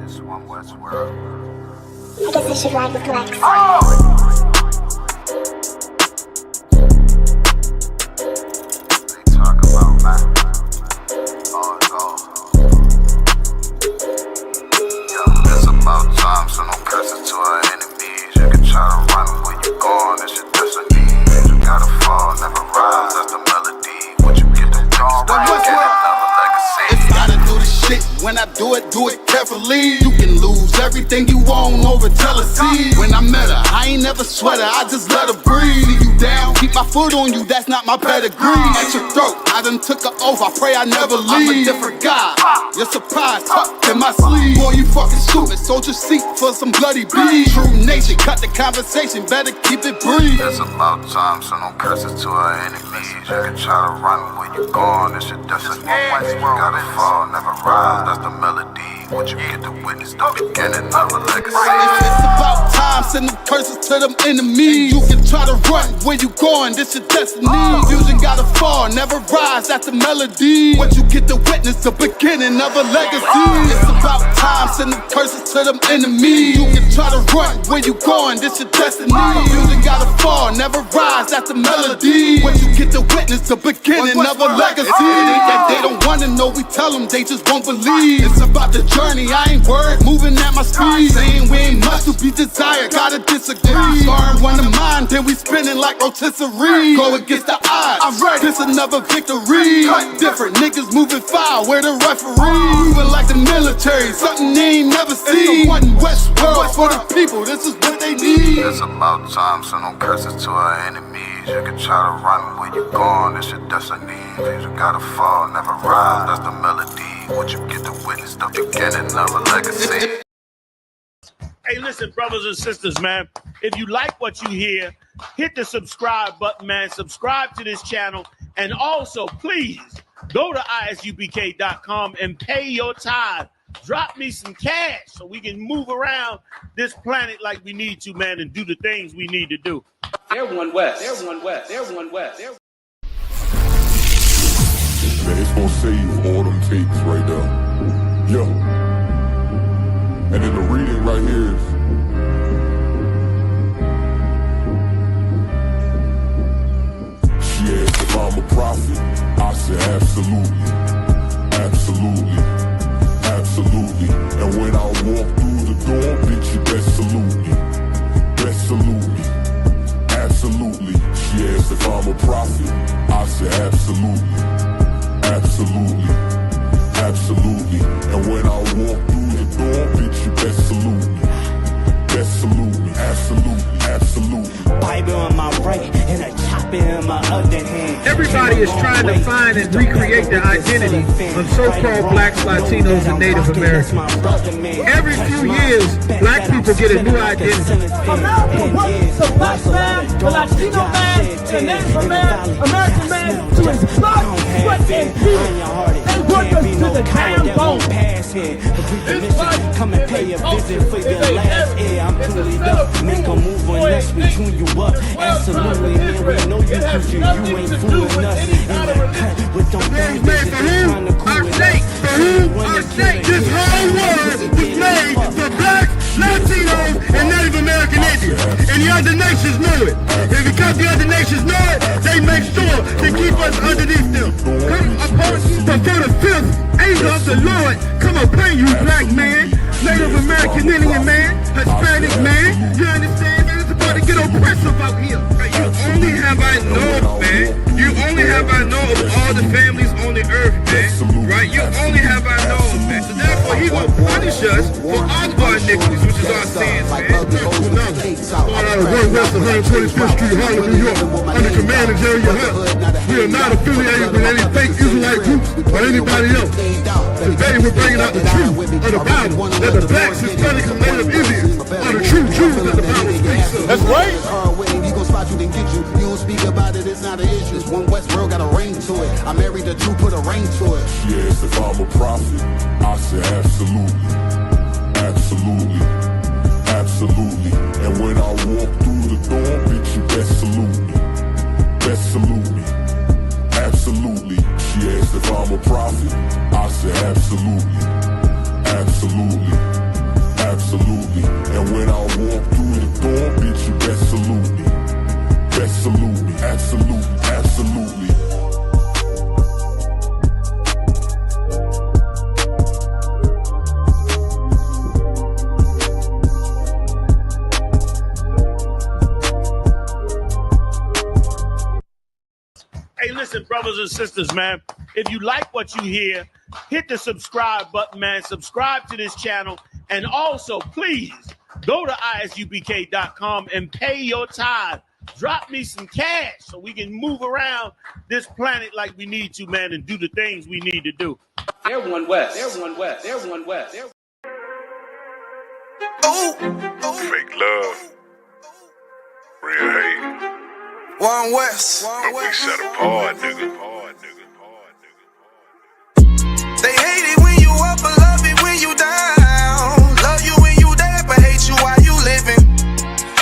It's one West world. I guess I should ride with Lex. They talk about man. Oh, go. Yo, it's about time, so no curses to our enemies. You can try to run where you going, it's your destiny. You gotta fall, never rise, that's the melody. What you get the dawn right, get another legacy. If gotta do the shit, when I do it carefully. You can lose everything you own over jealousy. When I met her, I ain't never sweat her, I just let her breathe. Leave you down, keep my foot on you, that's not my pedigree. At your throat, I done took her oath, I pray I never leave. I'm a different guy, you're surprised, tucked in my sleeve. Boy, you fucking stupid, sold your seat for some bloody beef. True nation, cut the conversation, better keep it brief. It's about time, so no curses to our enemies. You can try to run where you going, it's your destiny. You gotta fall, never rise, that's the melody. What you get to witness, the beginning of a legacy. It's about time, send them curses to them enemies. You can try to run where you going, this your destiny. Fusion gotta fall, never rise, that's the melody. What you get to witness, the beginning of a legacy. It's about time, send them curses to them enemies. You can try to run where you going, this your destiny. Fusion gotta fall, never rise, that's the melody. What you get to witness, the beginning of a legacy. They don't wanna know, we tell them, they just won't believe. It's about the journey, I ain't worried, moving at my speed. Saying we ain't much to be desired, gotta disagree. Starting one of mine, then we spinning like rotisserie. Go against the odds, I'm ready, this another victory. Cut different, niggas moving foul, where the referee. Moving like the military, something they ain't never seen. One West world for the people, this is what they need. It's about time, so no curses to our enemies. You can try to run where you going, it's your destiny. You gotta fall, never rise, that's the melody. What you get to witness, the beginning of a legacy. Hey, listen, brothers and sisters, man. If you like what you hear, hit the subscribe button, man. Subscribe to this channel. And also, please, go to ISUPK.com and pay your tithe. Drop me some cash so we can move around this planet like we need to, man, and do the things we need to do. They're one West. They're one West. They're one West. Man, it's gonna save all them tapes right there. Yo. And then the reading right here is she asked if I'm a prophet. I said absolutely. Absolutely. Absolutely. And when I walk through the door, bitch, you best salute me. Best salute me. Absolutely. She asked if I'm a prophet. I said absolutely. Absolutely. Absolutely. And when I walk through the door, bitch, you best salute me. Best salute me. Absolutely. Absolutely. Bible in my right and a chopper in my other hand. Everybody is trying to find and recreate their identity of so-called blacks, Latinos, and Native Americans. Every few years, black people get a new identity. America wants the black man, the Latino man, the Native American man to his blood, sweat, and tears. They work us to the damn bone. Come and pay a visit for your last year. I'm truly up. Make a move on us, we tune you up. Absolutely, man, we know you cause you ain't fooling us. With them bad bitches trying to cool us. For who? Our state. This whole world was made for blacks, Latinos, and Native American Indians. And the other nations know it. And because the other nations know it, they make sure to keep us underneath them. Come upon before the fifth angel of the Lord come upon you, black man, Native American Indian man, Hispanic man. You understand, man? It's about to get oppressive out here. You only have I know, man. You only have I know of all the families on the earth, man. Right? You only have I know, man. So therefore, he will punish us for all of our iniquities, which is our sins, man. One West 125th Street, Harlem, New York, under command of Jerry Hunt. We are not affiliated with any fake Israelite groups or anybody else. Today, we're bringing out the truth of the Bible, that the blacks, Hispanic, and Native Indians are the true Jews that the Bible speaks of. That's right. He gon' spot you, then get you. You don't speak about it, it's not an issue. This one West world got a ring to it. I married the Jew, put a ring to it. She asked if I'm a prophet. I said absolutely. Absolutely. Absolutely. And when I walk through the door, bitch, you best salute me. Best salute me. Absolutely. She asked if I'm a prophet. I said absolutely. Absolutely. best salute me. Best salute me. Absolutely, absolutely. Hey, listen, brothers and sisters, man. If you like what you hear, hit the subscribe button, man. Subscribe to this channel. And also, please, go to ISUPK.com and pay your tithe. Drop me some cash so we can move around this planet like we need to, man, and do the things we need to do. They're one West. They're one West. They're one West. They're... Fake love, real hate. One West. But we set apart, nigga. They hate it when you up, but love it when you down. Love you when you there, but hate you while you living.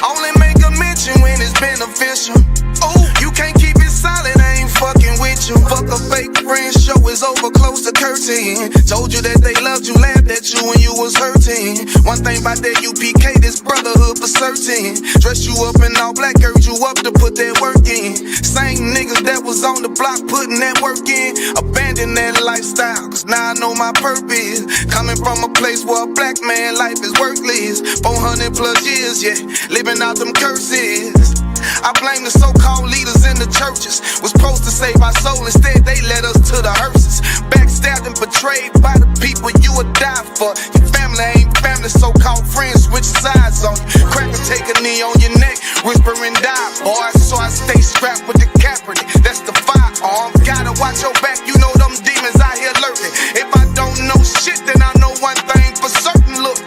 Only make a mention when it's beneficial. Oh, you can't keep it silent, I ain't fucking with you. Fuck a fake friend, show is over, close the curtain. Told you that they loved you, laughed at you when you was hurting. One thing about that UPK, this brotherhood for certain. Dress you up in all black, girded you up to put that work in. Same niggas that was on the block putting that work in. Abandon that lifestyle, cause now I know my purpose. Coming from a place where a black man life is worthless. 400 plus years, yeah, living out them curses. I blame the so-called leaders in the churches. Was supposed to save our soul, instead they led us to the hearses. Backstabbed and betrayed by the people you would die for. Your family ain't family, so-called friends switch sides on you. Cracker take a knee on your neck, whisper and die, boy. So I stay strapped with the Kaepernick, that's the firearm. Gotta watch your back, you know them demons out here lurking. If I don't know shit, then I know one thing for certain, look.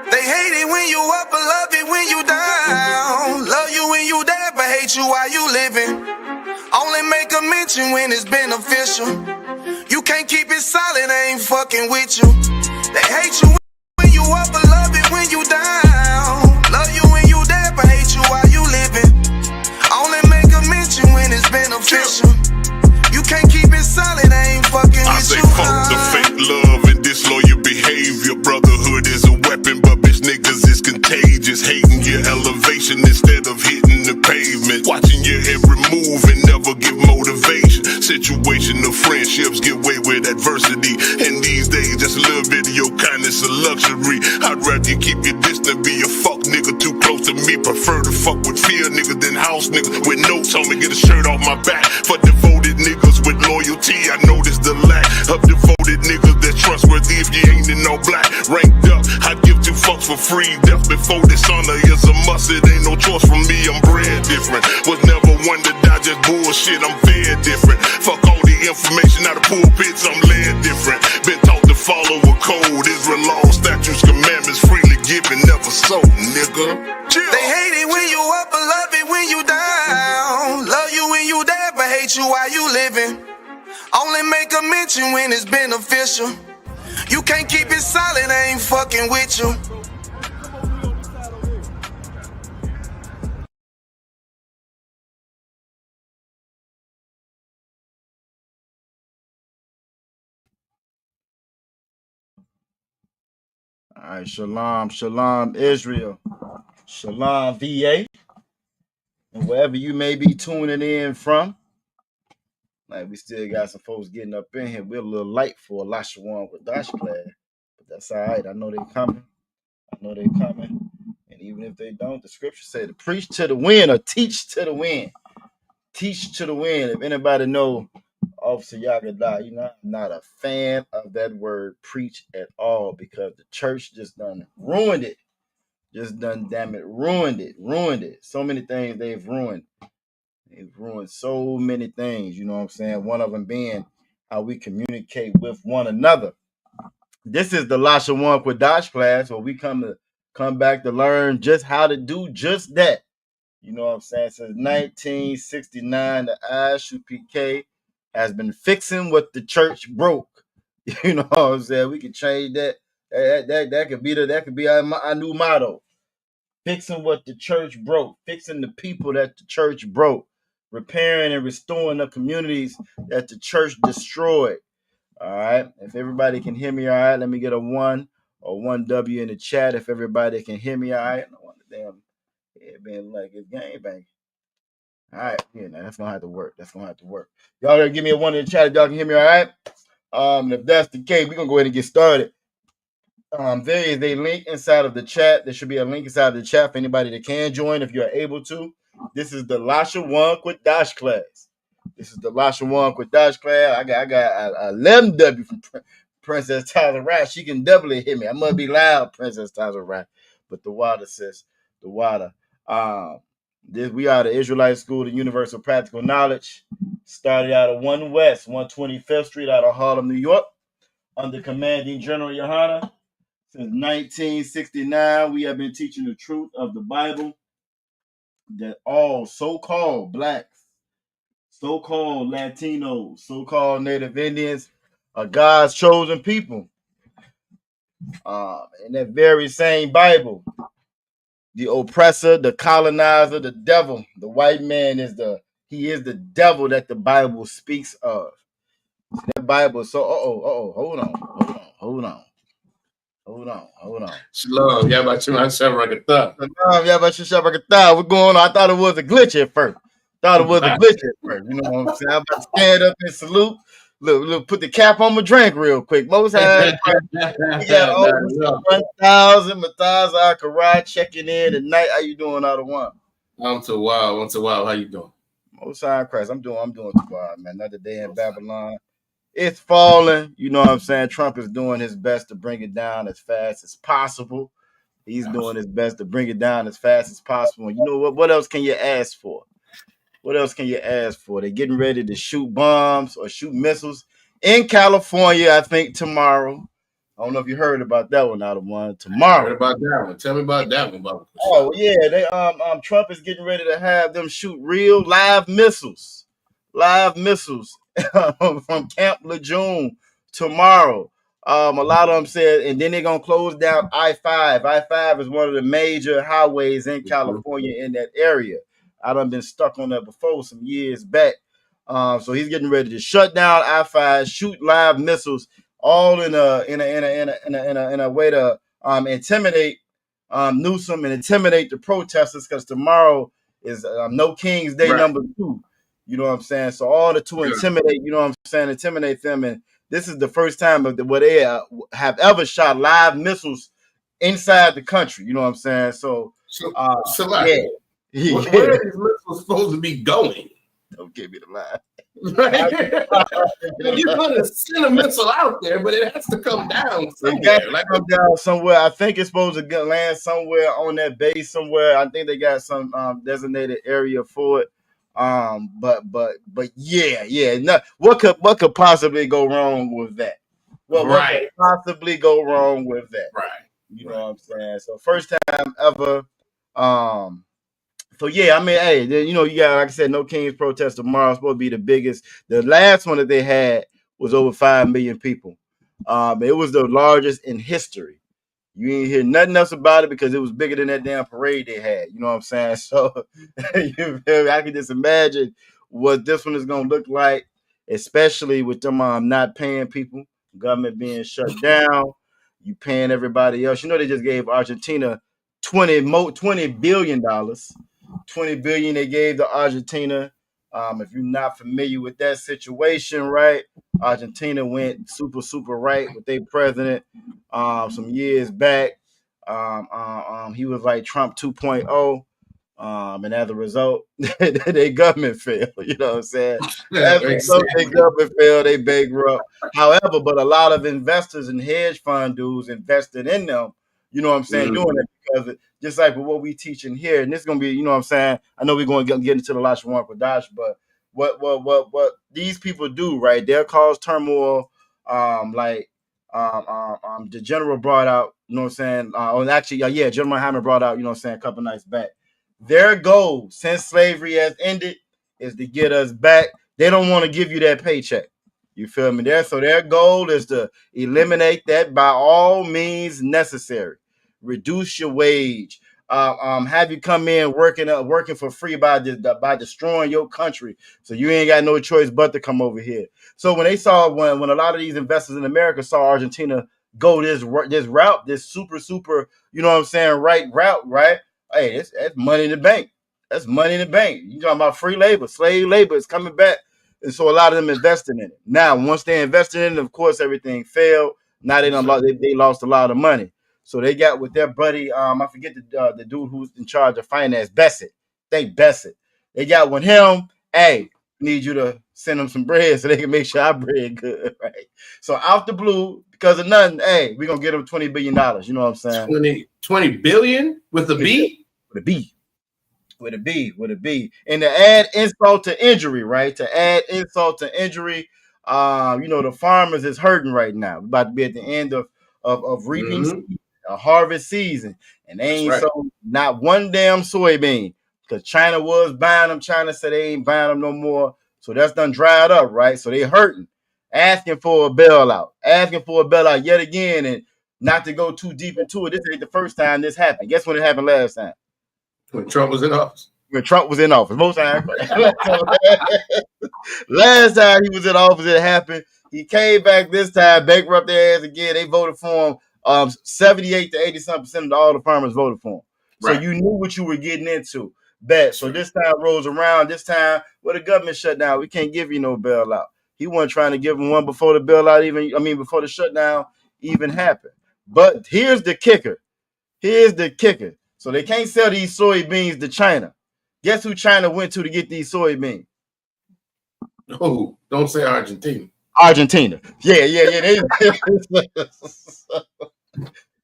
They hate it when you up, but love it when you down. Love you when you there, but hate you while you living. Only make a mention when it's beneficial. You can't keep it silent, I ain't fucking with you. They hate you when you up, but love it when you down. Love you when you there, but hate you while you living. Only make a mention when it's beneficial. You can't keep it silent, I ain't fucking with you. I say fuck the fake love and disloyal behavior. Brotherhood is a weapon, but bitch niggas is contagious. Hating your elevation instead of hitting the pavement. Watching your every move and never give motivation. Situational friendships get away with adversity. And these days just a little video kindness a luxury. I'd rather you keep your distance, be a fuck nigga too close to me. Prefer to fuck with fear niggas than house niggas with notes on me. Get a shirt off my back for devoted niggas with loyalty. I noticed the lack of devoted niggas that's trustworthy if you ain't in no black. Ranked up, I'd give 2 fucks for free. Death before dishonor is a must. It ain't no choice from me, I'm bred different. Was never one to die, just bullshit, I'm fed different. Fuck all the information out of pulpits, I'm led different. Been taught to follow a code, Israel law, statutes, commandments, freely given, never sold, nigga. Chill. They hate it when you up, but love it when you down. Love you when you there, but hate you while you living. Only make a mention when it's beneficial. You can't keep it silent, I ain't fucking with you. All right, shalom, shalom, Israel, shalom, VA, and wherever you may be tuning in from. Like, we still got some folks getting up in here. We're a little light for a Lashawan Qadash class, but that's all right. I know they're coming. And even if they don't, the scripture say to preach to the wind or teach to the wind. Teach to the wind. If anybody know Officer Yagadah, you know, I'm not a fan of that word preach at all, because the church just done ruined it. Ruined it. So many things they've ruined. They've ruined so many things, you know what I'm saying? One of them being how we communicate with one another. This is the Lashawan Qadash class, where we come back to learn just how to do just that. You know what I'm saying? Since 1969, the ISUPK has been fixing what the church broke. You know what I'm saying? We can change that. That could be our new motto. Fixing what the church broke. Fixing the people that the church broke. Repairing and restoring the communities that the church destroyed. All right. If everybody can hear me, all right, let me get a 1 or 1 W in the chat if everybody can hear me, all right. I want the damn It been like it's game bang. All right, yeah, now that's gonna have to work. That's gonna have to work. Y'all gotta give me a one in the chat if y'all can hear me. All right. If that's the case, we're gonna go ahead and get started. There is a link inside of the chat. There should be a link inside of the chat for anybody that can join if you're able to. This is the Lashawan Qadash class. This is the Lashawan Qadash class. I got 11W from Princess Tyler Wright. She can definitely hit me. I must be loud, Princess Tyler Wright. But the water, sis, the water. We are the Israelite School of Universal Practical Knowledge. Started out of 1 West, 125th Street out of Harlem, New York, under Commanding General Yohana. Since 1969, we have been teaching the truth of the Bible that all so-called blacks, so-called Latinos, so-called Native Indians are God's chosen people. In that very same Bible, the oppressor, the colonizer, the devil, the white man is the devil that the Bible speaks of. That Bible, so hold on. Shalom, Yabashim Shabrakatah. What's going on? I thought it was a glitch at first. You know what I'm saying? I'm about to stand up and salute. Look, put the cap on my drink real quick. Most high, we got over 1,000 Mataz Akarai checking in tonight. How you doing, out of one? I'm too wild. How you doing? Most high Christ. I'm doing too wild, man. Another day in Babylon. It's falling. You know what I'm saying? Trump is doing his best to bring it down as fast as possible. He's doing his best to bring it down as fast as possible. And you know what? What else can you ask for? What else can you ask for? They're getting ready to shoot bombs or shoot missiles in California, I think, tomorrow. I don't know if you heard about that one, out of one. Tomorrow. Heard about that one. Tell me about that one, Baba. Oh, yeah. They Trump is getting ready to have them shoot real live missiles. From Camp Lejeune tomorrow. A lot of them said, and then they're gonna close down I-5. I-5 is one of the major highways in California in that area. I done been stuck on that before some years back. So he's getting ready to shut down I-5, shoot live missiles, all in a way to intimidate Newsom and intimidate the protesters, because tomorrow is No King's Day number 2. You know what I'm saying? So all to intimidate, you know what I'm saying, intimidate them. And this is the first time where they have ever shot live missiles inside the country. You know what I'm saying? So where are these missiles supposed to be going? Don't give me the lie. You're gonna send a missile out there, but it has to come down somewhere. It got to come down somewhere. I think it's supposed to land somewhere on that base somewhere. I think they got some designated area for it. But yeah. No, what could possibly go wrong with that? What could possibly go wrong with that? Right. You know what I'm saying? So first time ever. So yeah, I mean, hey, you know, you got, like I said, No King's protest tomorrow. It's supposed to be the biggest. The last one that they had was over 5 million people. It was the largest in history. You ain't hear nothing else about it because it was bigger than that damn parade they had. You know what I'm saying? So you feel me? I can just imagine what this one is gonna look like, especially with them not paying people, government being shut down, you paying everybody else. You know, they just gave Argentina $20 billion. $20 billion they gave to Argentina. If you're not familiar with that situation, right? Argentina went super right with their president some years back. He was like Trump 2.0. And as a result, their government failed. You know what I'm saying? As a result, their government failed, they bankrupt. However, but a lot of investors and hedge fund dudes invested in them. You know what I'm saying? Doing it because just like with what we teaching here, and this is gonna be, you know what I'm saying? I know we're going to get into the Lashawan Qadash, but what these people do, right? They'll cause turmoil, the general brought out, you know what I'm saying? General Hammer brought out, you know what I'm saying, a couple nights back. Their goal, since slavery has ended, is to get us back. They don't want to give you that paycheck. You feel me? So their goal is to eliminate that by all means necessary. Reduce your wage. Have you come in working for free by destroying your country, so you ain't got no choice but to come over here. So when they saw when a lot of these investors in America saw Argentina go this route, this super, you know what I'm saying, right route, right? Hey, that's money in the bank. That's money in the bank. You talking about free labor, slave labor is coming back. And so a lot of them investing in it. Now, once they invested in it, of course, everything failed. Now they lost a lot of money. So they got with their buddy, I forget the dude who's in charge of finance, Bassett. Bassett. They got with him, hey, need you to send them some bread so they can make sure our bread good, right? So out the blue, because of nothing, hey, we're going to get them $20 billion. You know what I'm saying? 20 billion with a B? With a B. And to add insult to injury, right? To add insult to injury, the farmers is hurting right now. We're about to be at the end of reaping season, a harvest season, and they ain't sold not one damn soybean because China was buying them. China said they ain't buying them no more, so that's done dried up, right? So they hurting, asking for a bailout yet again, and not to go too deep into it. This ain't the first time this happened. Guess when it happened last time? When Trump was in office. Most times. Last time he was in office, it happened. He came back this time, bankrupt their ass again. They voted for him. 78 to 80% of all the farmers voted for him. So you knew what you were getting into. So this time rolls around. This time, the government shut down, we can't give you no bailout. He wasn't trying to give him one before the bailout before the shutdown even happened. But here's the kicker. So they can't sell these soybeans to China. Guess who China went to get these soybeans? Oh, don't say Argentina. Argentina. Yeah.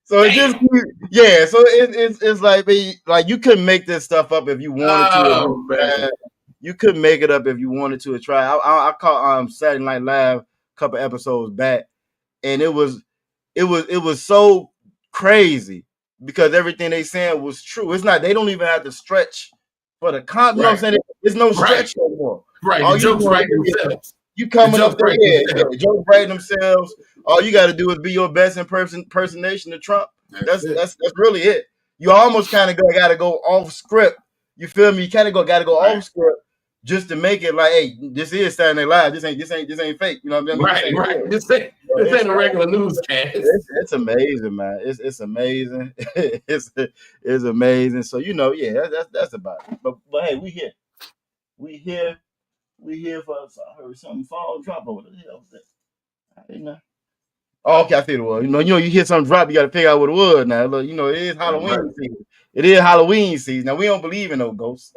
So it just, So it's like you couldn't make this stuff up if you wanted to. You couldn't make it up if you wanted to try. I caught Saturday Night Live a couple episodes back, and it was so crazy because everything they saying was true. It's not. They don't even have to stretch for the con. You know what I'm saying? There's no stretch no more. Right. The jokes write themselves. You coming up there, jokes writing themselves. All you got to do is be your best impersonation of Trump. That's really it. You almost kind of got to go off script. You feel me? You kind of got to go off script just to make it like, hey, this is Saturday Night Live. This ain't fake. You know what I mean? Right. This ain't a regular newscast. It's amazing, man. It's amazing. it's amazing. So that's about it. But hey, we here. We here for I heard something fall drop over the hell was that? I didn't know. Oh, okay, I think it was. You hear something drop, you got to figure out what it was. Now, look, it is Halloween season. It is Halloween season. Now we don't believe in no ghosts.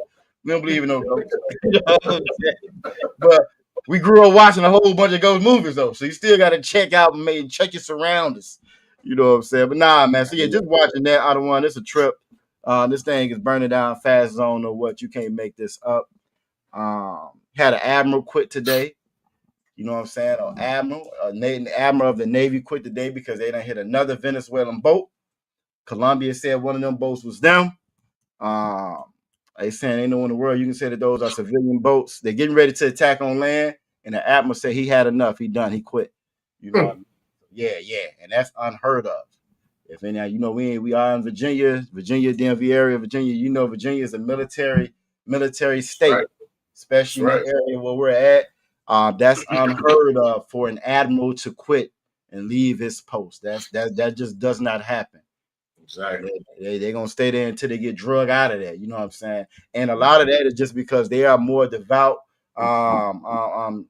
But we grew up watching a whole bunch of ghost movies though, so you still got to check out and check your surroundings. You know what I'm saying? But nah, man. So just watching that out of one, it's a trip. This thing is burning down fast zone or what? You can't make this up. Had an admiral quit today. You know what I'm saying? An admiral of the Navy quit today because they done hit another Venezuelan boat. Colombia said one of them boats was them. They saying ain't no one in the world you can say that those are civilian boats. They're getting ready to attack on land, and the admiral said he had enough. He done. He quit. You know what I mean? Yeah, and that's unheard of. If any, we are in Virginia, DMV area, Virginia. Virginia is a military state. Especially in the area where we're at. That's unheard of for an admiral to quit and leave his post. That just does not happen. Exactly. They're gonna stay there until they get drug out of there. You know what I'm saying? And a lot of that is just because they are more devout, more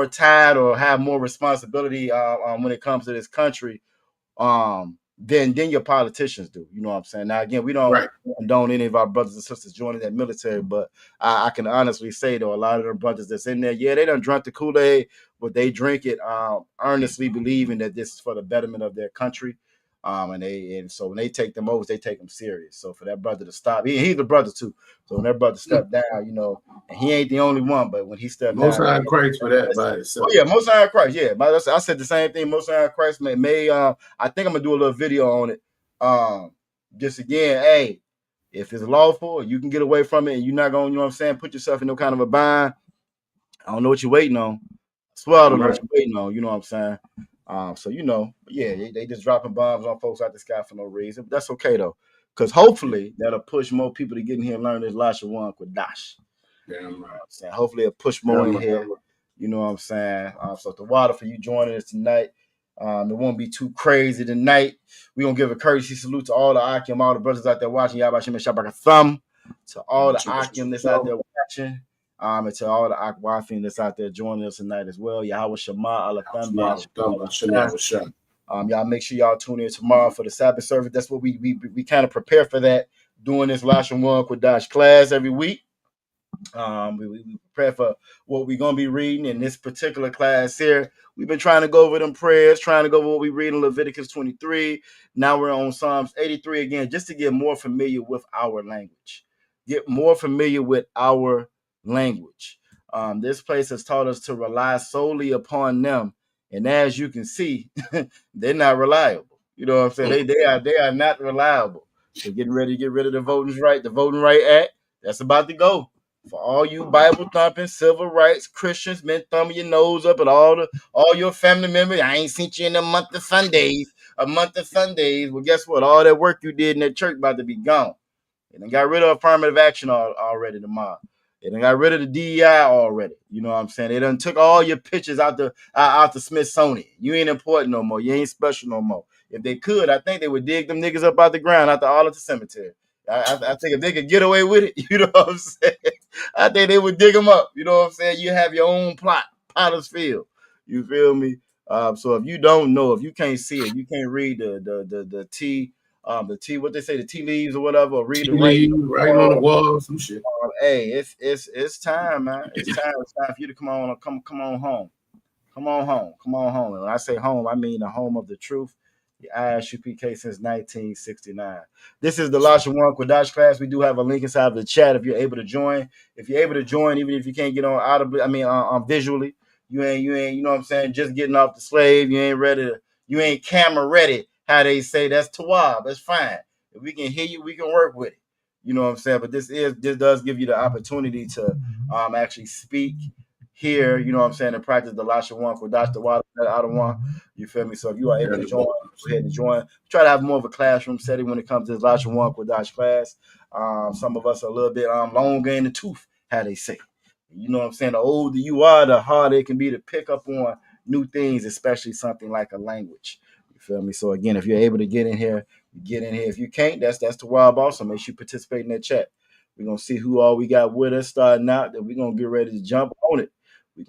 tied or have more responsibility when it comes to this country. Than your politicians do. You know what I'm saying? Now, again, we don't condone any of our brothers and sisters joining that military, but I can honestly say, though, a lot of the brothers that's in there, they done drunk the Kool-Aid, but they drink it earnestly believing that this is for the betterment of their country. And so when they take them oaths, they take them serious. So for that brother to stop, he's the brother too. So when that brother stepped down, and he ain't the only one, but when he stepped down, Most High Christ for that by itself. Oh yeah, Most High Christ. Yeah, I said the same thing. Most High Christ may I think I'm gonna do a little video on it. Just again, hey, if it's lawful, you can get away from it, and you're not gonna, you know what I'm saying, put yourself in no kind of a bind. I don't know what you're waiting on. I swear I don't know what you're waiting on. You know what I'm saying? So they just dropping bombs on folks out the sky for no reason. But that's okay though, because hopefully that'll push more people to get in here and learn this Lashawan Qadash. Damn right. Hopefully it'll push more in here. You know what I'm saying? So the water for you joining us tonight. It won't be too crazy tonight. We're going to give a courtesy salute to all the Akim, all the brothers out there watching. Yabba Shem Shabbat Thumb. To all the Akim that's out there watching. And to all the Akwafim that's out there joining us tonight as well. Yahweh Shema, Allah y'all make sure y'all tune in tomorrow for the Sabbath service. That's what we kind of prepare for that, doing this Lashawan Qadash class every week. We prepare for what we're going to be reading in this particular class here. We've been trying to go over them prayers, trying to go over what we read in Leviticus 23. Now we're on Psalms 83 again, just to get more familiar with our language. Get more familiar with our language. This place has taught us to rely solely upon them. And as you can see, they're not reliable. You know what I'm saying? They are not reliable. They're getting ready to get rid of the Voting Right Act. That's about to go. For all you Bible thumping, civil rights Christians, been thumbing your nose up at all your family members. I ain't seen you in a month of Sundays. Well, guess what? All that work you did in that church about to be gone. And they got rid of affirmative action already tomorrow. They done got rid of the DEI already. You know what I'm saying? They done took all your pictures out the Smithsonian. You ain't important no more. You ain't special no more. If they could, I think they would dig them niggas up out the ground out the Arlington Cemetery. I think if they could get away with it, you know what I'm saying? I think they would dig them up. You know what I'm saying? You have your own plot, Potter's Field. You feel me? So if you don't know, if you can't see it, you can't read the T, what they say, the tea leaves or whatever, or read the right on the wall, some shit. Hey, it's time, man. It's time for you to come on home. Come on home. And when I say home, I mean the home of the truth. The ISUPK since 1969. This is the Lashawan Qadash class. We do have a link inside of the chat if you're able to join. If you're able to join, even if you can't get on audibly, visually, you ain't, you know what I'm saying, just getting off the slave, you ain't ready to, you ain't camera ready, how they say. That's Tawab. That's fine. If we can hear you, we can work with it. You know what I'm saying? But this does give you the opportunity to actually speak here, you know what I'm saying, and practice the Lashawan Qadash, the water out of one. You feel me? So if you are able to join, go ahead and join. Try to have more of a classroom setting when it comes to this Lashawan Qadash class. Some of us are a little bit longer in the tooth, how they say. You know what I'm saying? The older you are, the harder it can be to pick up on new things, especially something like a language. You feel me? So again, if you're able to get in here, get in here. If you can't, that's the wild boss. So make sure you participate in that chat. We're gonna see who all we got with us starting out. That we're gonna get ready to jump on it. I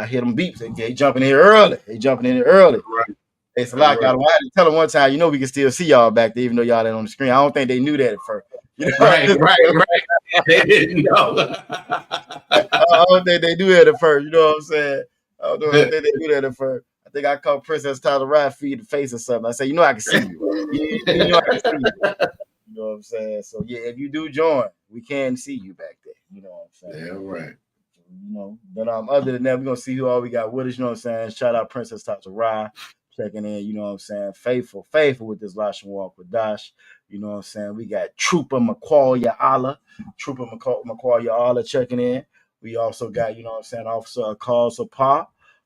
hear them beeps. They jumping in here early. Right. It's a lot. I had to tell them one time, we can still see y'all back there, even though y'all ain't on the screen. I don't think they knew that at first. Right. They didn't know. I don't think they knew that at first. You know what I'm saying? I don't think they knew that at first. I think I caught Princess Tyler Ride feed the face or something. I said, I can see you. You know I can see you. You know what I'm saying? So yeah, if you do join, we can see you back there. You know what I'm saying? Yeah, right. But other than that, we're gonna see who all we got with us. You know what I'm saying? Shout out Princess Tyler Ride checking in. You know what I'm saying? Faithful with this Lashawan Qadash. You know what I'm saying? We got Trooper McQuarrie Allah checking in. We also got, you know what I'm saying, Officer Akal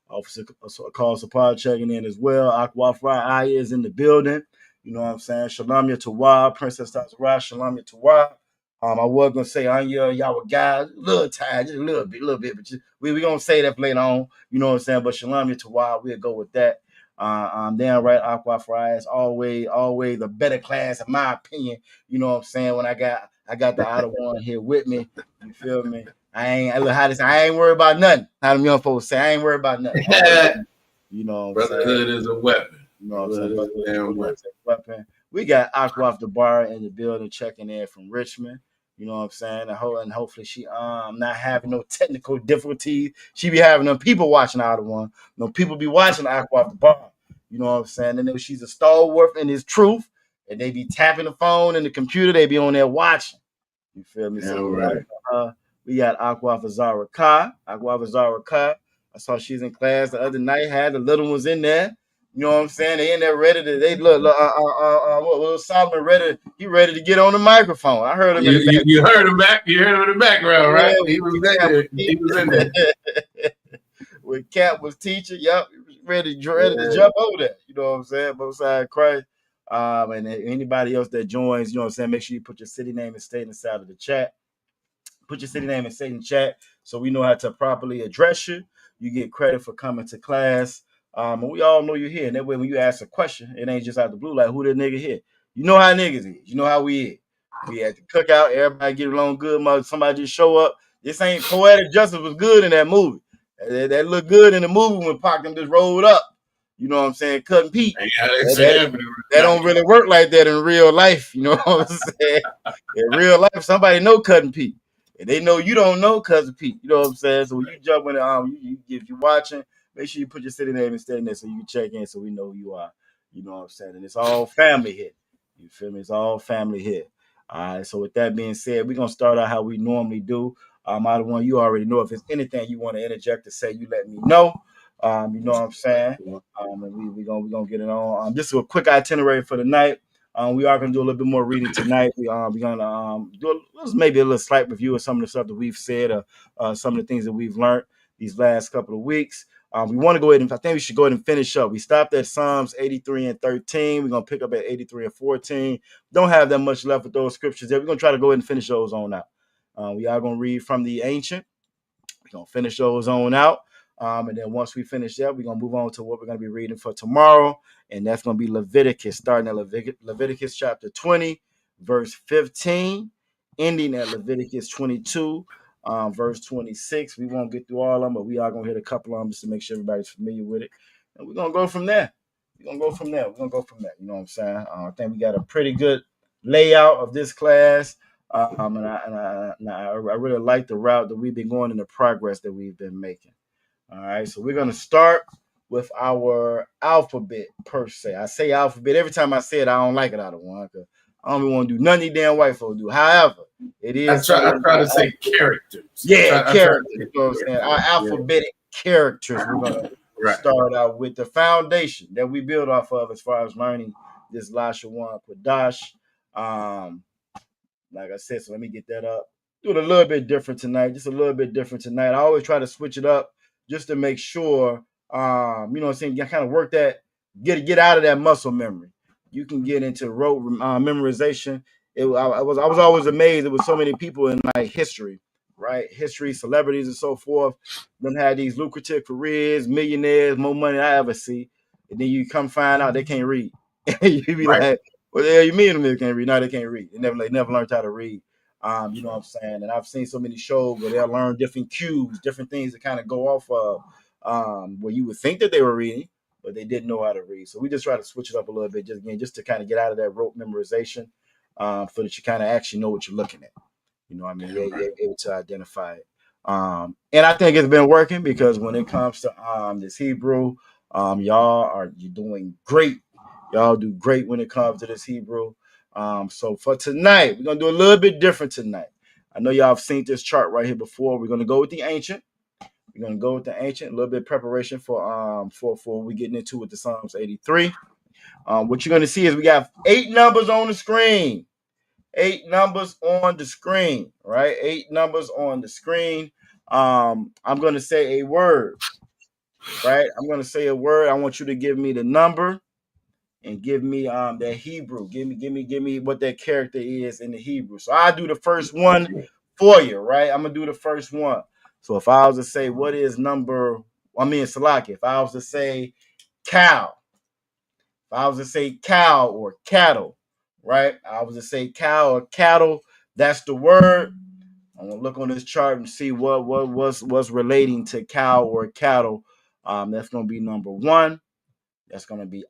Sapar checking in as well. Akwafra Aya is in the building. You know what I'm saying? Shalom Yatawah, Princess Tazarah, Shalom Yatawah. I was gonna say y'all were guys, a little tired, just a little bit, but just, we gonna say that later on. You know what I'm saying? But Shalom Yatawah, we'll go with that. Damn right, Akwafra is always a better class in my opinion. You know what I'm saying? When I got the other one here with me, you feel me? I ain't worried about nothing. How them young folks say, I ain't worried about nothing. You know what I'm saying? Brotherhood is a weapon. You know what I'm saying? Brotherhood is a weapon. We got Akwaf the bar in the building checking in from Richmond. You know what I'm saying? And hopefully she not having no technical difficulties. She be having them people watching out of one. No people be watching Akwaf the bar. You know what I'm saying? And then she's a stalwart in his truth. And they be tapping the phone and the computer. They be on there watching. You feel me? Yeah, so right. We got Akwaf Zara Ka. I saw she's in class the other night. Had the little ones in there. You know what I'm saying? They in there ready to. They look. Little Solomon ready. He ready to get on the microphone. I heard him. You heard him back. You heard him in the background, right? Yeah, he was there. He was in there. When Cap was teaching, yep, ready to jump over there. You know what I'm saying? Both sides Christ. And anybody else that joins, you know what I'm saying? Make sure you put your city name and state inside of the chat. Put your city name and state in the chat so we know how to properly address you. You get credit for coming to class. And we all know you're here. And that way, when you ask a question, it ain't just out the blue, like, who the nigga here? You know how niggas is. You know how we is. We at the cookout, everybody get along good. Mother, somebody just show up. This ain't Poetic Justice was good in that movie. That looked good in the movie when Pac them just rolled up. You know what I'm saying? Cutting Pete. That don't really work like that in real life. You know what I'm saying? In real life, somebody know Cutting Pete. And they know you don't know Cousin Pete. You know what I'm saying? So when you jump in, if you're watching, make sure you put your city name instead in there so you can check in so we know who you are. You know what I'm saying? And it's all family here. You feel me? It's all family here. All right. So with that being said, we're gonna start out how we normally do. Either one, you already know. If there's anything you want to interject to say, you let me know. You know what I'm saying? And we're gonna get it on. This is a quick itinerary for the night. We are gonna do a little bit more reading tonight. We're gonna do maybe a little slight review of some of the stuff that we've said, or some of the things that we've learned these last couple of weeks. We want to go ahead and I think we should go ahead and finish up. We stopped at Psalms 83 and 13. We're gonna pick up at 83 and 14. Don't have that much left with those scriptures there. We're gonna try to go ahead and finish those on out. We are gonna read from the ancient. We're gonna finish those on out. And then once we finish that, we're gonna move on to what we're gonna be reading for tomorrow, and that's gonna be Leviticus, starting at Leviticus chapter 20, verse 15, ending at Leviticus 22, verse 26. We won't get through all of them, but we are gonna hit a couple of them just to make sure everybody's familiar with it, and we're gonna go from there. You know what I'm saying? I think we got a pretty good layout of this class. And I really like the route that we've been going and the progress that we've been making. All right, so we're going to start with our alphabet per se. I say alphabet every time I say it. I don't like it out of one because I don't even want to do nothing these damn white folks do. However, it is. I try to say characters. Yeah, characters. You know what I'm saying? Our alphabetic characters. We're going to start out with the foundation that we build off of as far as learning this Lashawan Qadash. Like I said, so let me get that up. Do it a little bit different tonight. Just a little bit different tonight. I always try to switch it up just to make sure, you know what I'm saying, you kind of work that, get out of that muscle memory. You can get into rote memorization. I was always amazed there was so many people in like history, right? History, celebrities and so forth. Them had these lucrative careers, millionaires, more money than I ever see. And then you come find out they can't read. You be like, what the hell you mean they can't read? No, they can't read. They never learned how to read. You know what I'm saying? And I've seen so many shows where they'll learn different cues, different things to kind of go off of, where you would think that they were reading, but they didn't know how to read. So we just try to switch it up a little bit, just to kind of get out of that rote memorization, so that you kind of actually know what you're looking at. You know what I mean? You're able to identify it. And I think it's been working because when it comes to this Hebrew, you're doing great. Y'all do great when it comes to this Hebrew. So for tonight, we're gonna do a little bit different tonight. I know y'all have seen this chart right here before. We're gonna go with the ancient. A little bit of preparation for we getting into with the Psalms 83. What you're gonna see is we got 8 numbers on the screen. 8 numbers on the screen, right? 8 numbers on the screen. I'm gonna say a word, right? I'm gonna say a word. I want you to give me the number. And give me that Hebrew. Give me what that character is in the Hebrew. So I do the first one for you, right? I'm gonna do the first one. So if I was to say what is Salaki, if I was to say cow, or cattle, right? I was to say cow or cattle, that's the word. I'm gonna look on this chart and see what's relating to cow or cattle. That's gonna be number 1. That's gonna be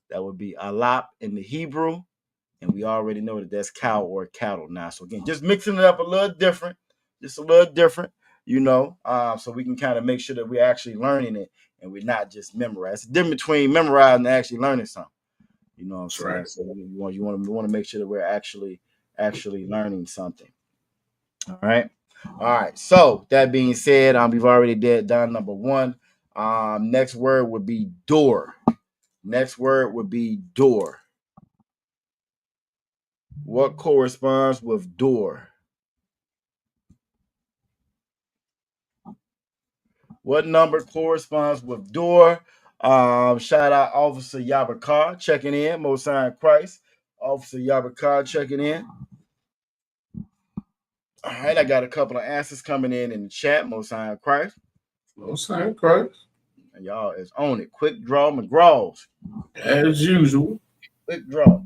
that would be alap in the Hebrew, and we already know that that's cow or cattle now. So again, just mixing it up a little different, you know, so we can kind of make sure that we're actually learning it and we're not just memorizing. It's the difference between memorizing and actually learning something. You know what I'm saying? Right. So you want to make sure that we're actually learning something. All right. So that being said, we've already done number 1. Next word would be door. What corresponds with door? What number corresponds with door? Shout out Officer Yabakar checking in. Most High in Christ. Officer Yabakar checking in. All right, I got a couple of answers coming in the chat. Most High in Christ. No sign Christ. And y'all is on it. Quick draw McGraws. As usual. Quick draw.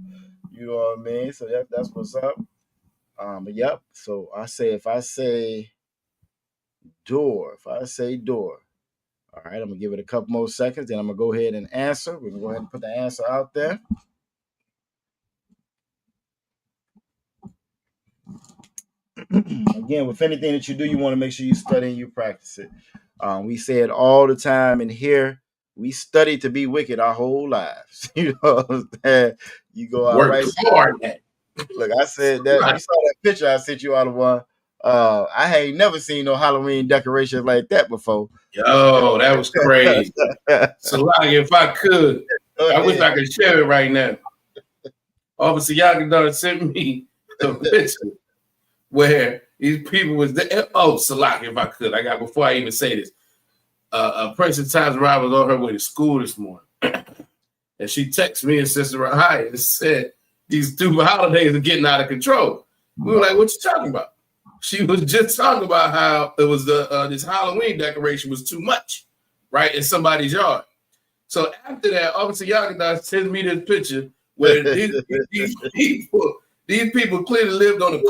You know what I mean? So that's what's up. But yep. So if I say door. All right, I'm gonna give it a couple more seconds, then I'm gonna go ahead and answer. We're gonna go ahead and put the answer out there. Again, with anything that you do, you want to make sure you study and you practice it. We say it all the time in here. We study to be wicked our whole lives. You know what I'm saying? You go out right. Look, I said that. You saw that picture I sent you out of one. I ain't never seen no Halloween decorations like that before. Yo, that was crazy. So, like, if I could, I wish I could share it right now. Officer Yagadar sent me a picture where these people was there. Oh, Salak, if I could. Before I even say this, Princess Times Ride was on her way to school this morning. And she texted me and Sister Rahaya and said, these stupid holidays are getting out of control. We were like, what you talking about? She was just talking about how it was this Halloween decoration was too much, right, in somebody's yard. So after that, Officer Yagadar sends me this picture where these people clearly lived on the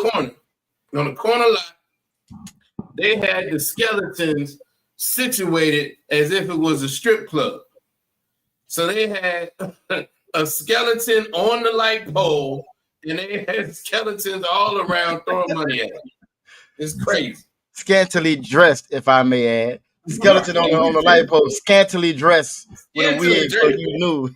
corner lot. They had the skeletons situated as if it was a strip club. So they had a skeleton on the light pole, and they had skeletons all around throwing money at them. It's crazy. Scantily dressed, if I may add. Skeleton on the light pole, scantily dressed with a wig, so you knew.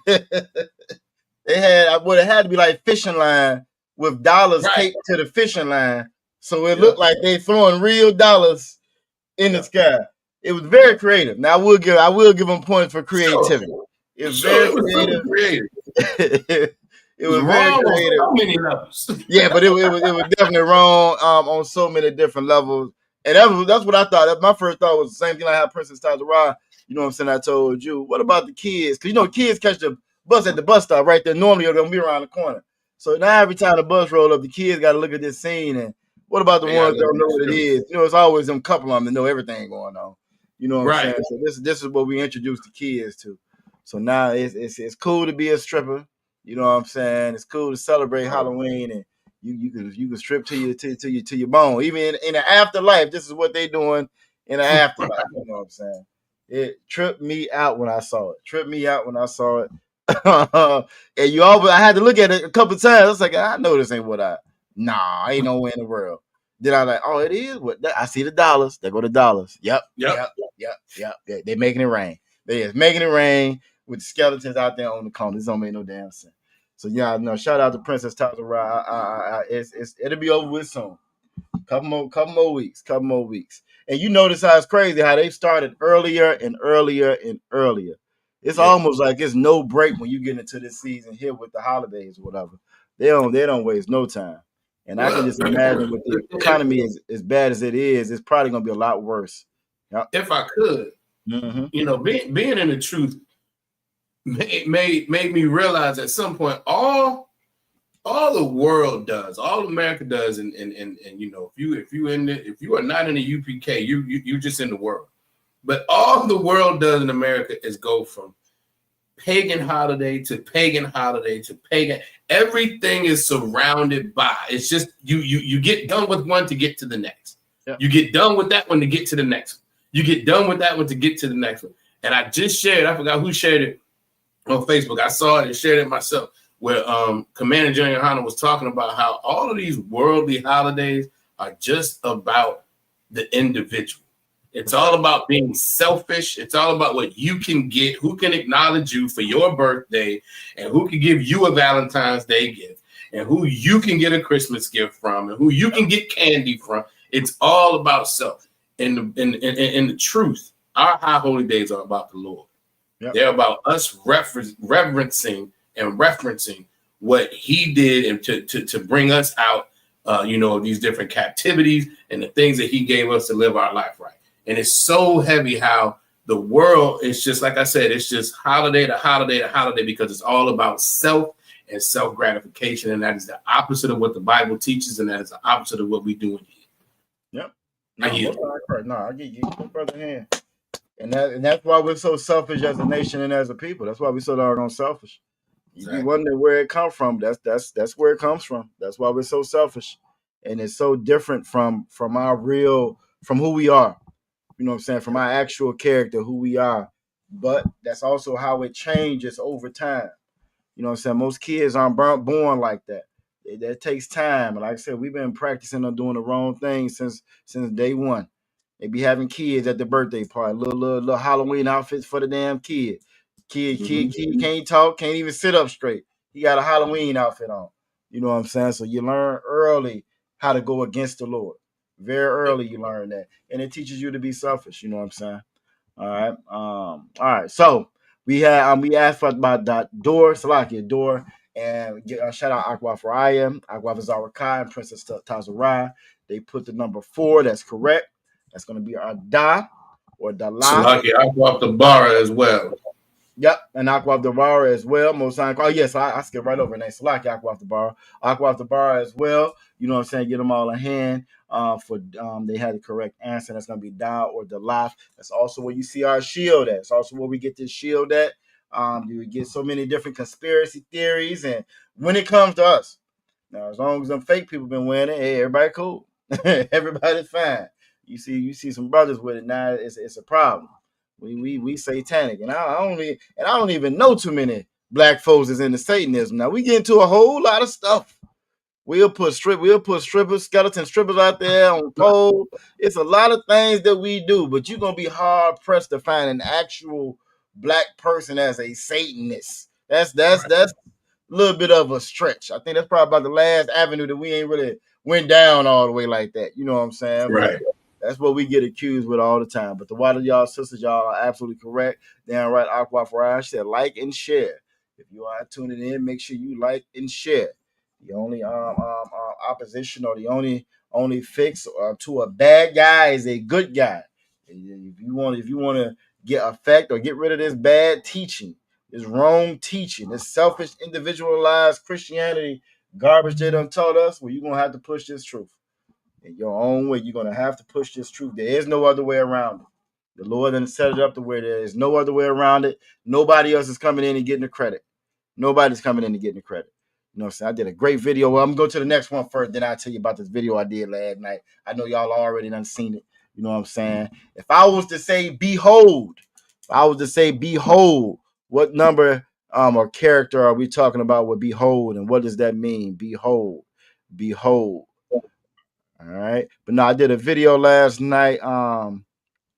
It had to be like fishing line with dollars taped to the fishing line, so it looked like they throwing real dollars in the sky. It was very creative. Now I will give them points for creativity. It was very creative. It was very creative. On so many levels. Yeah, but it was definitely wrong on so many different levels. And that's what I thought. My first thought was the same thing I had Princess Tazara. You know what I'm saying? I told you. What about the kids? Because, you know, kids catch the bus at the bus stop right there. Normally, they're going to be around the corner. So now every time the bus roll up, the kids got to look at this scene. And what about the ones that don't know what it is? You know, it's always them couple of them that know everything going on. You know what I'm saying? So this is what we introduced the kids to. So now it's cool to be a stripper. You know what I'm saying? It's cool to celebrate Halloween, and you can strip to your bone. Even in the afterlife, this is what they doing in the afterlife. You know what I'm saying? It tripped me out when I saw it. And I had to look at it a couple of times. I was like, I know this ain't ain't no way in the world. Then I like, oh, it is. I see the dollars. There go the dollars. Yep. They're making it rain. They is making it rain with the skeletons out there on the corner. This don't make no damn sense. So yeah, no, shout out to Princess Tazara. It'll be over with soon. Couple more weeks. And you notice how it's crazy how they started earlier and earlier and earlier. It's almost like it's no break when you get into this season here with the holidays or whatever. They don't waste no time. And I can just imagine with the economy as bad as it is, it's probably gonna be a lot worse. Yep. If I could, you know, being in the truth made me realize at some point all the world does, all America does, and you know, if you are not in the UPK, you're just in the world. But all the world does in America is go from pagan holiday to pagan holiday to pagan. Everything is surrounded by. It's just you get done with one to get to the next. Yeah. You get done with that one to get to the next one. You get done with that one to get to the next one. And I just shared, I forgot who shared it on Facebook. I saw it and shared it myself, where Commander General Hanna was talking about how all of these worldly holidays are just about the individual. It's all about being selfish. It's all about what you can get, who can acknowledge you for your birthday, and who can give you a Valentine's Day gift, and who you can get a Christmas gift from, and who you can get candy from. It's all about self. In the truth, our high holy days are about the Lord. Yep. They're about us reverencing and referencing what He did and to bring us out, you know, these different captivities and the things that He gave us to live our life right. And it's so heavy how the world is just, like I said, it's just holiday to holiday to holiday, because it's all about self and self gratification, and that is the opposite of what the Bible teaches, and that is the opposite of what we do in here. Yep. I get you, brother hand. And that's why we're so selfish as a nation and as a people. That's why we're so doggone selfish. You be wondering where it comes from. That's where it comes from. That's why we're so selfish, and it's so different from from who we are. You know what I'm saying? From our actual character, who we are. But that's also how it changes over time. You know what I'm saying? Most kids aren't born like that. That takes time. And like I said, we've been practicing on doing the wrong thing since day one. They be having kids at the birthday party, little Halloween outfits for the damn kid. Kid can't talk, can't even sit up straight. He got a Halloween outfit on. You know what I'm saying? So you learn early how to go against the Lord. Very early you learn that. And it teaches you to be selfish. You know what I'm saying? All right. All right. So we asked about that door, Salakia door, and shout out Aqua Faraya, Aqua Vazarakai, and Princess Tazarai. They put the number 4. That's correct. That's going to be our Da or Dala. Salaki, Aqua the Bara as well. Yep, and Aqua of the Bar as well. Most time. Oh, yes, I skipped right over name. Salaki Aqua of the Bar. Aqua of the Bar as well. You know what I'm saying? Get them all a hand. They had the correct answer. That's gonna be Da or Dalaf. That's also where you see our shield at. It's also where we get this shield at. You get so many different conspiracy theories, and when it comes to us, now as long as them fake people been winning, hey, everybody cool. Everybody's fine. You see some brothers with it now. It's a problem. We satanic, and I don't even know too many black folks is into Satanism. Now we get into a whole lot of stuff. We'll put strippers, skeleton strippers out there on pole. It's a lot of things that we do, but you're gonna be hard pressed to find an actual black person as a Satanist. That's a little bit of a stretch. I think that's probably about the last avenue that we ain't really went down all the way like that. You know what I'm saying? Right. But that's what we get accused with all the time. But the water y'all sisters, y'all are absolutely correct. Damn right, Aqua Farage said like and share. If you are tuning in, make sure you like and share. The only opposition or the only fix to a bad guy is a good guy. If you want to get effect or get rid of this bad teaching, this wrong teaching, this selfish, individualized Christianity garbage they done taught us, well, you're gonna have to push this truth in your own way. You're gonna have to push this truth. There is no other way around it. The Lord done set it up to where there is no other way around it. Nobody else is coming in and getting the credit. Nobody's coming in and getting the credit. You know what I'm saying? I did a great video. Well, I'm going to go to the next one first, then I'll tell you about this video I did last night. I know y'all already done seen it. You know what I'm saying? If I was to say behold, what number or character are we talking about with behold, and what does that mean? Behold. All right. But no, I did a video last night. When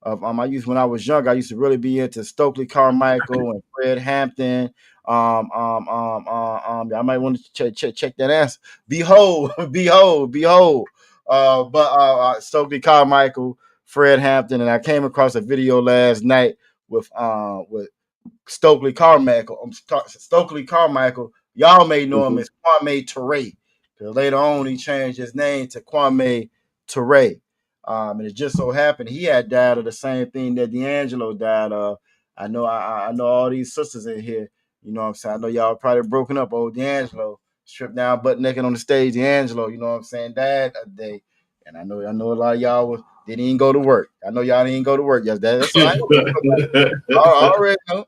I was young, I used to really be into Stokely Carmichael and Fred Hampton. I might want to check that answer. Behold. Stokely Carmichael, Fred Hampton, and I came across a video last night with Stokely Carmichael. Y'all may know him as Kwame Ture, because later on he changed his name to Kwame Ture. And it just so happened he had died of the same thing that D'Angelo died of. I know all these sisters in here. You know what I'm saying? I know y'all probably broken up. Old D'Angelo, stripped down, butt naked on the stage. D'Angelo, you know what I'm saying? Died a day. And I know a lot of y'all didn't even go to work. I know y'all didn't go to work yesterday. That's all right. I already know.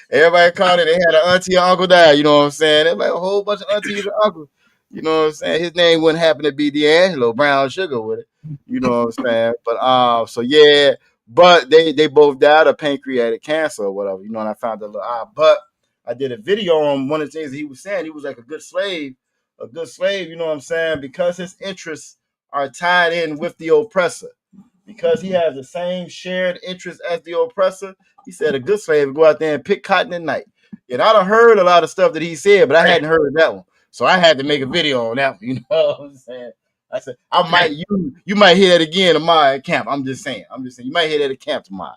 Everybody called it. They had an auntie or uncle die. You know what I'm saying? There's like a whole bunch of aunties and uncles. You know what I'm saying? His name wouldn't happen to be D'Angelo Brown Sugar with it. You know what I'm saying? But so yeah, but they both died of pancreatic cancer or whatever. You know, and I found a little odd. But I did a video on one of the things he was saying. He was like a good slave, you know what I'm saying? Because his interests are tied in with the oppressor. Because he has the same shared interests as the oppressor, he said a good slave would go out there and pick cotton at night. And I done heard a lot of stuff that he said, but I hadn't heard that one. So I had to make a video on that one. You know what I'm saying? I said, you might hear that again tomorrow at camp. I'm just saying. You might hear that at camp tomorrow.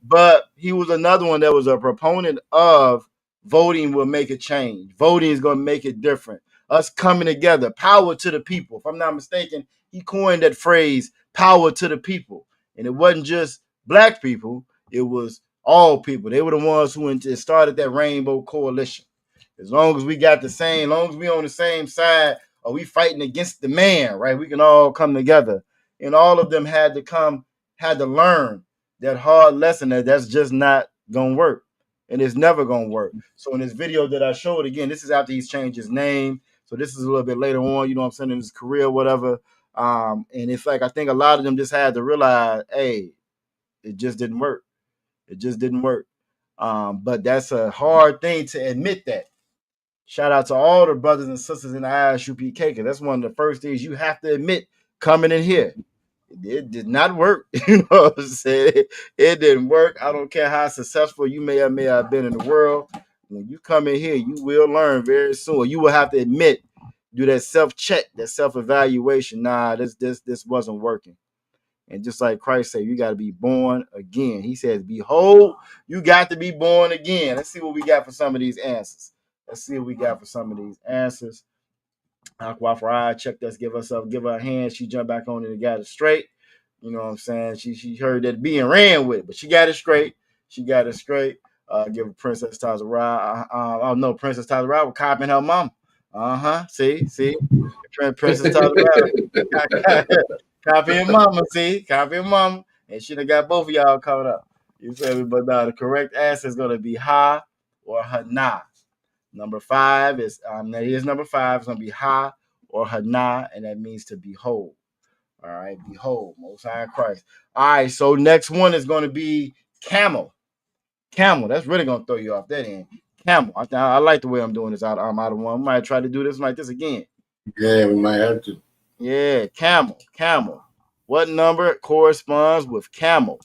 But he was another one that was a proponent of voting will make a change. Voting is going to make it different. Us coming together, power to the people. If I'm not mistaken, he coined that phrase, power to the people. And it wasn't just black people. It was all people. They were the ones who started that Rainbow Coalition. As long as we got the same, as long as we on the same side, or we fighting against the man, right? We can all come together. And all of them had to come had to learn that hard lesson that's just not gonna work, and it's never gonna work. So in this video that I showed, again, this is after he's changed his name. So this is a little bit later on, you know what I'm saying, in his career, or whatever. And it's like I think a lot of them just had to realize, hey, it just didn't work. It just didn't work. But that's a hard thing to admit that. Shout out to all the brothers and sisters in the ISUPK, because that's one of the first things you have to admit coming in here. It did not work. You know what I'm saying? It didn't work. I don't care how successful you may have been in the world. When you come in here, you will learn very soon. You will have to admit, do that self-check, that self-evaluation. Nah, this wasn't working. And just like Christ said, you got to be born again. He says, behold, you got to be born again. Let's see what we got for some of these answers. Let's see what we got for some of these answers. Aqua check this, give her a hand. She jumped back on it and got it straight. You know what I'm saying? She heard that being ran with, but she got it straight. She got it straight. Give her Princess Tazara. Oh no, Princess Tazara was copying her mom. See, Princess Tazara copying mama. See, copying mama, and she done got both of y'all caught up. You feel me? But the correct answer is gonna be ha or hana. Number 5 is that is number 5. It's gonna be ha or hana, and that means to behold. All right, behold, Most High Christ. All right, so next one is gonna be camel. Camel. That's really gonna throw you off that end. Camel. I like the way I'm doing this out of one. I might try to do this like this again. Yeah, we might have to. Yeah, camel. Camel. What number corresponds with camel?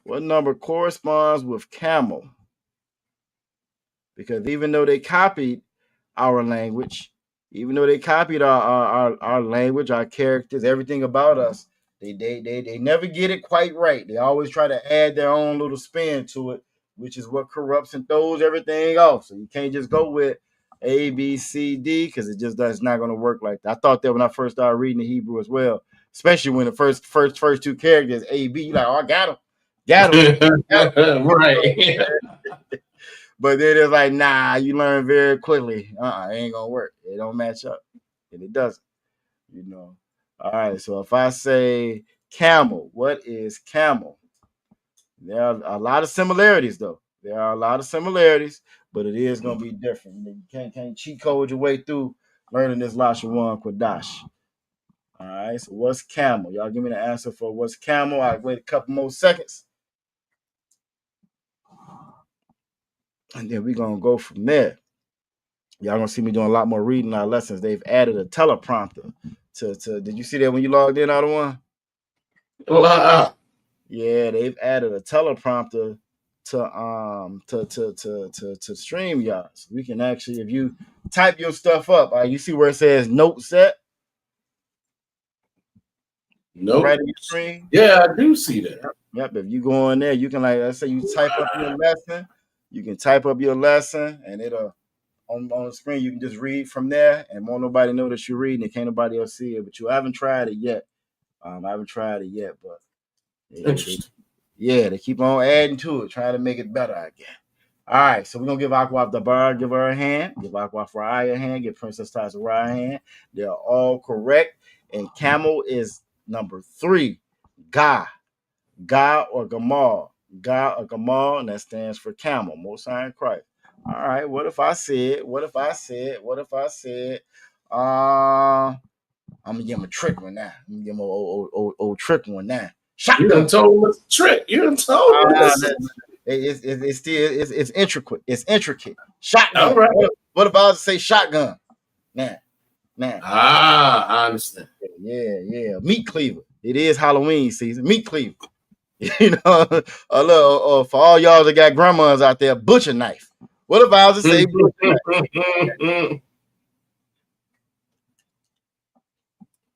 What number corresponds with camel? Because even though they copied our language, even though they copied our language, our characters, everything about us, they never get it quite right. They always try to add their own little spin to it, which is what corrupts and throws everything off. So you can't just go with A, B, C, D, because it's not going to work like that. I thought that when I first started reading the Hebrew as well, especially when the first two characters A, B, you like, oh, I got them. Right. But then it's like, nah, you learn very quickly. It ain't gonna work. It don't match up, and it doesn't. You know. All right. So if I say camel, what is camel? There are a lot of similarities, though. There are a lot of similarities, but it is gonna be different. You can't cheat code your way through learning this Lashawan Qadash. All right. So what's camel? Y'all give me the answer for what's camel. I'll wait a couple more seconds. And then we're going to go from there. Y'all going to see me doing a lot more reading our lessons. They've added a teleprompter to did you see that when you logged in, out of one? Wow. Yeah, they've added a teleprompter to StreamYard. So we can actually, if you type your stuff up, you see where it says note set? Nope. Right in your screen? Yeah, I do see that. Yep. If you go in there, you can, like, let's say you type up your lesson. You can type up your lesson, and it'll on the screen. You can just read from there, and won't nobody know that you're reading. And can't nobody else see it. But you haven't tried it yet. I haven't tried it yet, but they keep on adding to it, trying to make it better, I guess. All right, so we're gonna give Aqua the bar, give her a hand, give Aqua Faraya a hand, give Princess Tazara a hand. They're all correct, and camel is number 3. Ga or Gamal. Ga or Gamal, and that stands for camel, Most High in Christ. All right, what if I said, I'm gonna give him a trick one now. I'm gonna give him a old trick one now. Shotgun. You done told him it's a trick. You done told him it's still intricate. It's intricate. Shotgun. All right. What if I was to say shotgun? Now. I understand. Yeah. Meat cleaver. It is Halloween season. Meat cleaver. You know, a little for all y'all that got grandmas out there, butcher knife. What if I was to say butcher knife?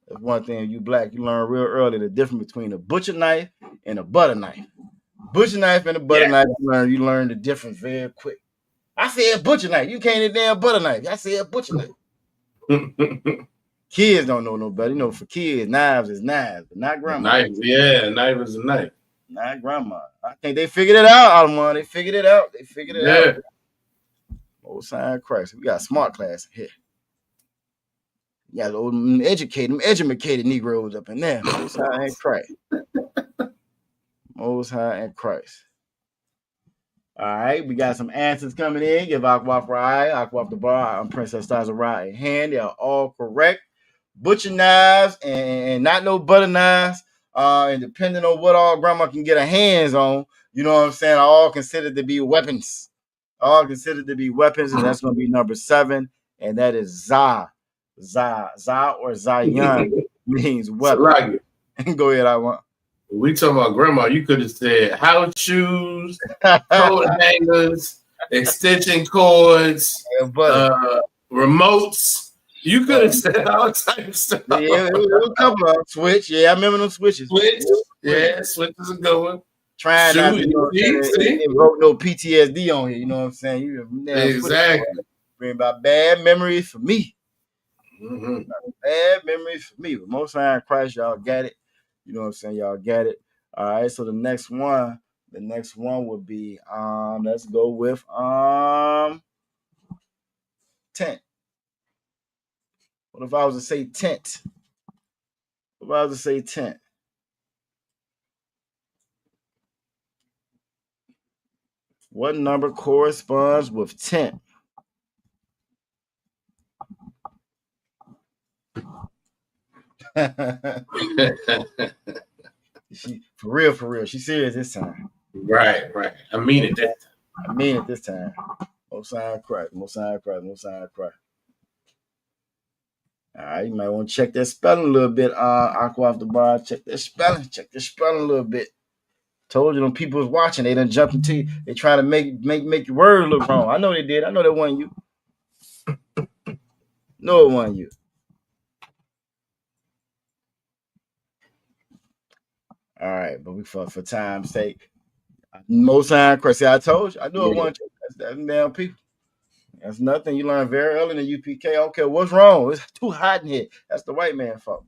That's one thing, you black, you learn real early the difference between a butcher knife and a butter knife. Butcher knife and a butter knife, you learn the difference very quick. I said butcher knife. You can't eat damn butter knife. I said butcher knife. Kids don't know no better. You know, for kids, knives is knives, but not grandma. Knife, yeah, knife is a knife. Not grandma. I think they figured it out, Alman. They figured it out. Most High Christ. We got smart class here. Yeah, those educated Negroes up in there. Most High and Christ. Most High and Christ. All right, we got some answers coming in. Give Aqua for eye, Aqua the bar, Princess Stars of right hand. They are all correct. Butcher knives and not no butter knives. And depending on what all grandma can get her hands on, you know what I'm saying, are all considered to be weapons. All considered to be weapons, and that's going to be number 7, and that is Za. Za or Zion means weapon. Go ahead, I want. We talking about grandma. You could have said house shoes, coat hangers, extension cords, remotes. You could have said all types of stuff. Yeah, it was a couple of switch. Yeah, I remember them switches. Yeah, switches are going. Trying not to invoke no PTSD on here. You know what I'm saying? Exactly. Bring about bad memories for me. Mm-hmm. Bad memories for me. But most High in Christ, y'all got it. You know what I'm saying? Y'all got it. All right. So the next one would be let's go with tent. What if I was to say tent? What if I was to say tent? What number corresponds with tent? She for real. She serious this time. Right. I mean it that time. I mean it this time. Most High in Christ. All right, you might want to check that spelling a little bit. Aqua off the bar. Check the spelling a little bit. Told you them people was watching. They done jumped into you. They trying to make your word look wrong. I know they did. I know that wasn't you. No, it wasn't you. All right, but we for time's sake. Most High Christ. See, I told you. I knew it wasn't you. That's damn people. That's nothing. You learn very early in the UPK. I don't care what's wrong. It's too hot in here. That's the white man's fault.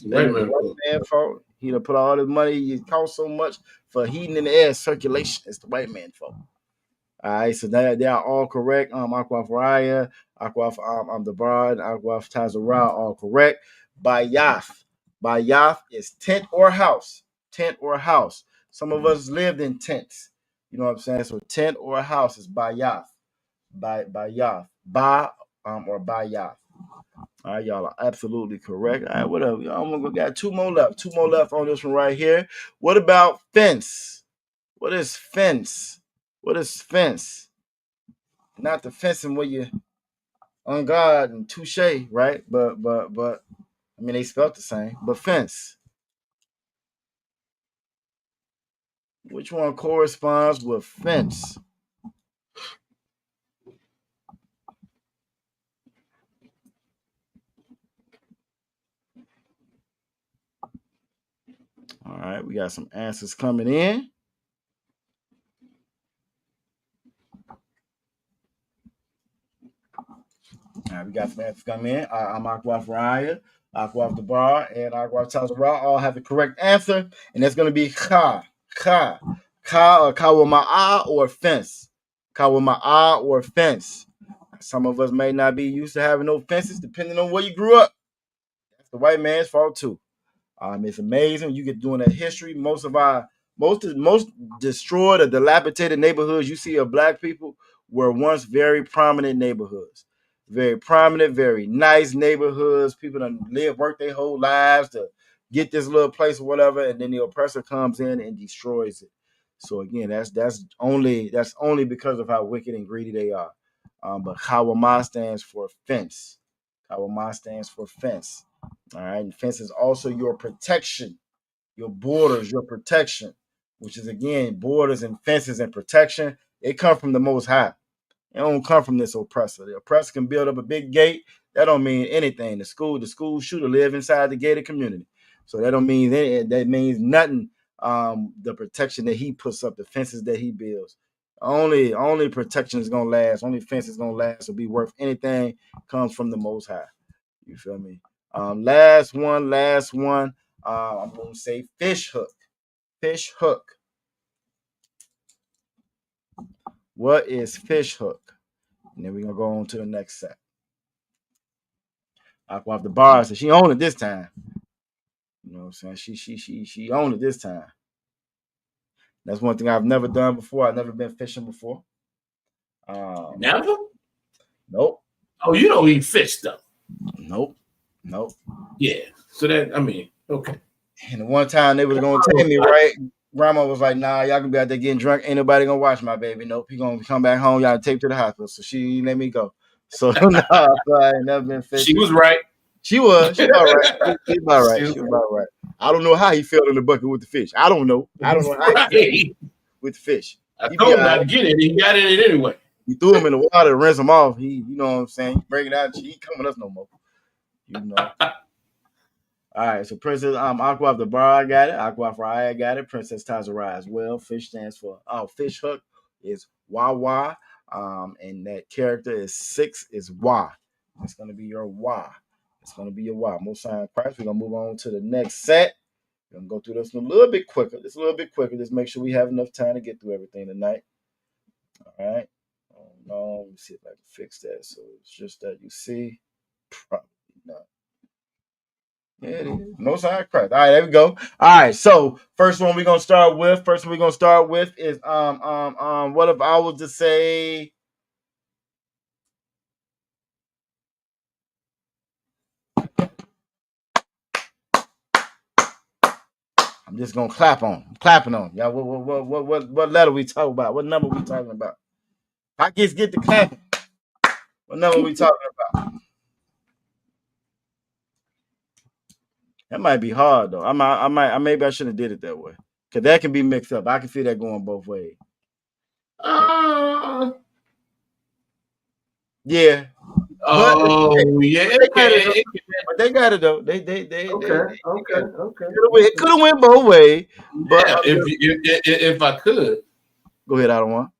White man's fault. He done put all this money. It costs so much for heating in the air circulation. It's the white man's fault. All right, so they are all correct. Aqua Faraya, Aqua the Broad, Aqua Tazara, all correct. Bayath is tent or house. Tent or house. Some of us lived in tents. You know what I'm saying? So tent or house is Bayath. Bayath. Or Bayath. All right, y'all are absolutely correct. All right, whatever. I'm gonna got 2 more left. 2 more left on this one right here. What about fence? What is fence? What is fence? Not the fencing where you on guard and touche, right? But I mean they spelled the same. But fence. Which one corresponds with fence? All right, we got some answers coming in. All right, we got some answers coming in. I'm Aqua Raya, Aqua the Bar, and Aqua Tazara all have the correct answer, and that's going to be Ka, Kawama'a or fence. Kawama'a or fence. Some of us may not be used to having no fences, depending on where you grew up. That's the white man's fault too. It's amazing you get doing that history. Most destroyed or dilapidated neighborhoods you see of black people were once very prominent neighborhoods. Very prominent, very nice neighborhoods. People done work their whole lives to get this little place or whatever, and then the oppressor comes in and destroys it. So again, that's only because of how wicked and greedy they are. But Kawama stands for fence. Kawama stands for fence. All right. And fence is also your protection, your borders, your protection, which is again borders and fences and protection. It come from the Most High. It don't come from this oppressor. The oppressor can build up a big gate. That don't mean anything. The school shooter live inside the gated community. So that don't mean that means nothing. The protection that he puts up, the fences that he builds. Only protection is gonna last. Only fence is gonna last or be worth anything comes from the Most High. You feel me? Last one. I'm gonna say fish hook. Fish hook. What is fish hook? And then we're gonna go on to the next set. Aqua off the bar. So she owned it this time. You know what I'm saying? She owned it this time. That's one thing I've never done before. I've never been fishing before. Never? Nope. Oh, you don't eat fish though. Nope. Yeah. So that okay. And the one time they was gonna take me, right? Grandma was like, nah, y'all gonna be out there getting drunk. Ain't nobody gonna watch my baby. Nope. He gonna come back home. Y'all take to the hospital. So she let me go. So no, I ain't never been fishing. She was right. She was. She about right. She about right. She was about right. I don't know how he fell in the bucket with the fish. I don't know how he fell with the fish. I told him not to get it. He got in it anyway. We threw him in the water to rinse him off. He, you know what I'm saying? He break it out. He ain't coming with us no more. You know. All right, so Princess Aqua of the Bar, I got it. Aqua Fry, I got it. Princess Tazarai as well. Fish stands for fish hook is Wawa. And that character is 6 is Wa. It's gonna be your Wa. It's gonna be your Wa. Most sign Christ. We're gonna move on to the next set. We're gonna go through this a little bit quicker. Just make sure we have enough time to get through everything tonight. All right. Oh no, let me see if I can fix that. So it's just that you see. Probably not. Yeah, it is. No sign of Christ. All right, there we go. All right, so first one we're gonna start with. Is what if I was to say I'm just gonna clapping on. Y'all, what letter we talking about? What number we talking about? I get the clapping. What number we talking about? That might be hard though. Maybe I shouldn't have did it that way. Cause that can be mixed up. I can feel that going both ways. Yeah. Yeah. But they got it though. They okay. It could have went both ways. But yeah, if I could. Go ahead, I don't want.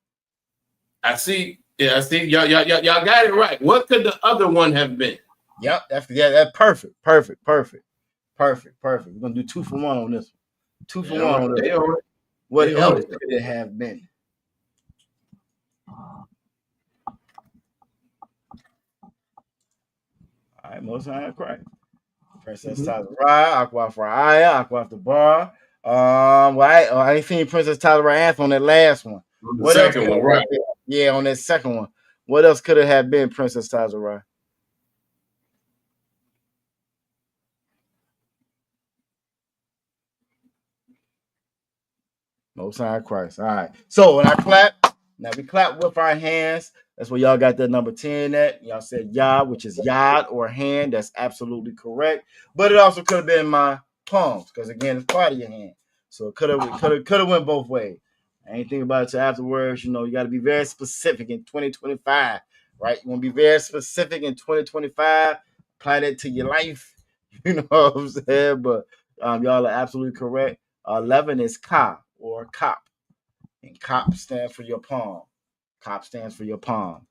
I see. Yeah, I see. Y'all got it right. What could the other one have been? Yep, that's perfect. We're gonna do 2 for 1 on this one. 2 for 1 on this one. What else could it have been? All right, most high Christ. Princess Tazarai, Aqua Fry, Aqua off the bar. I ain't seen Princess Tazarai answer on that last one. The second one, right? Yeah, on that second one. What else could it have been, Princess Tazarai? Most high Christ. All right. So when I clap, now we clap with our hands. That's where y'all got that number 10 at. Y'all said yad, which is yad or hand. That's absolutely correct. But it also could have been my palms, because again, it's part of your hand. So it could have went both ways. I ain't think about it till afterwards. You know, you got to be very specific in 2025, right? You want to be very specific in 2025. Apply that to your life. You know what I'm saying? But y'all are absolutely correct. 11 is ka or cop. And cop stands for your palm. Cop stands for your palm.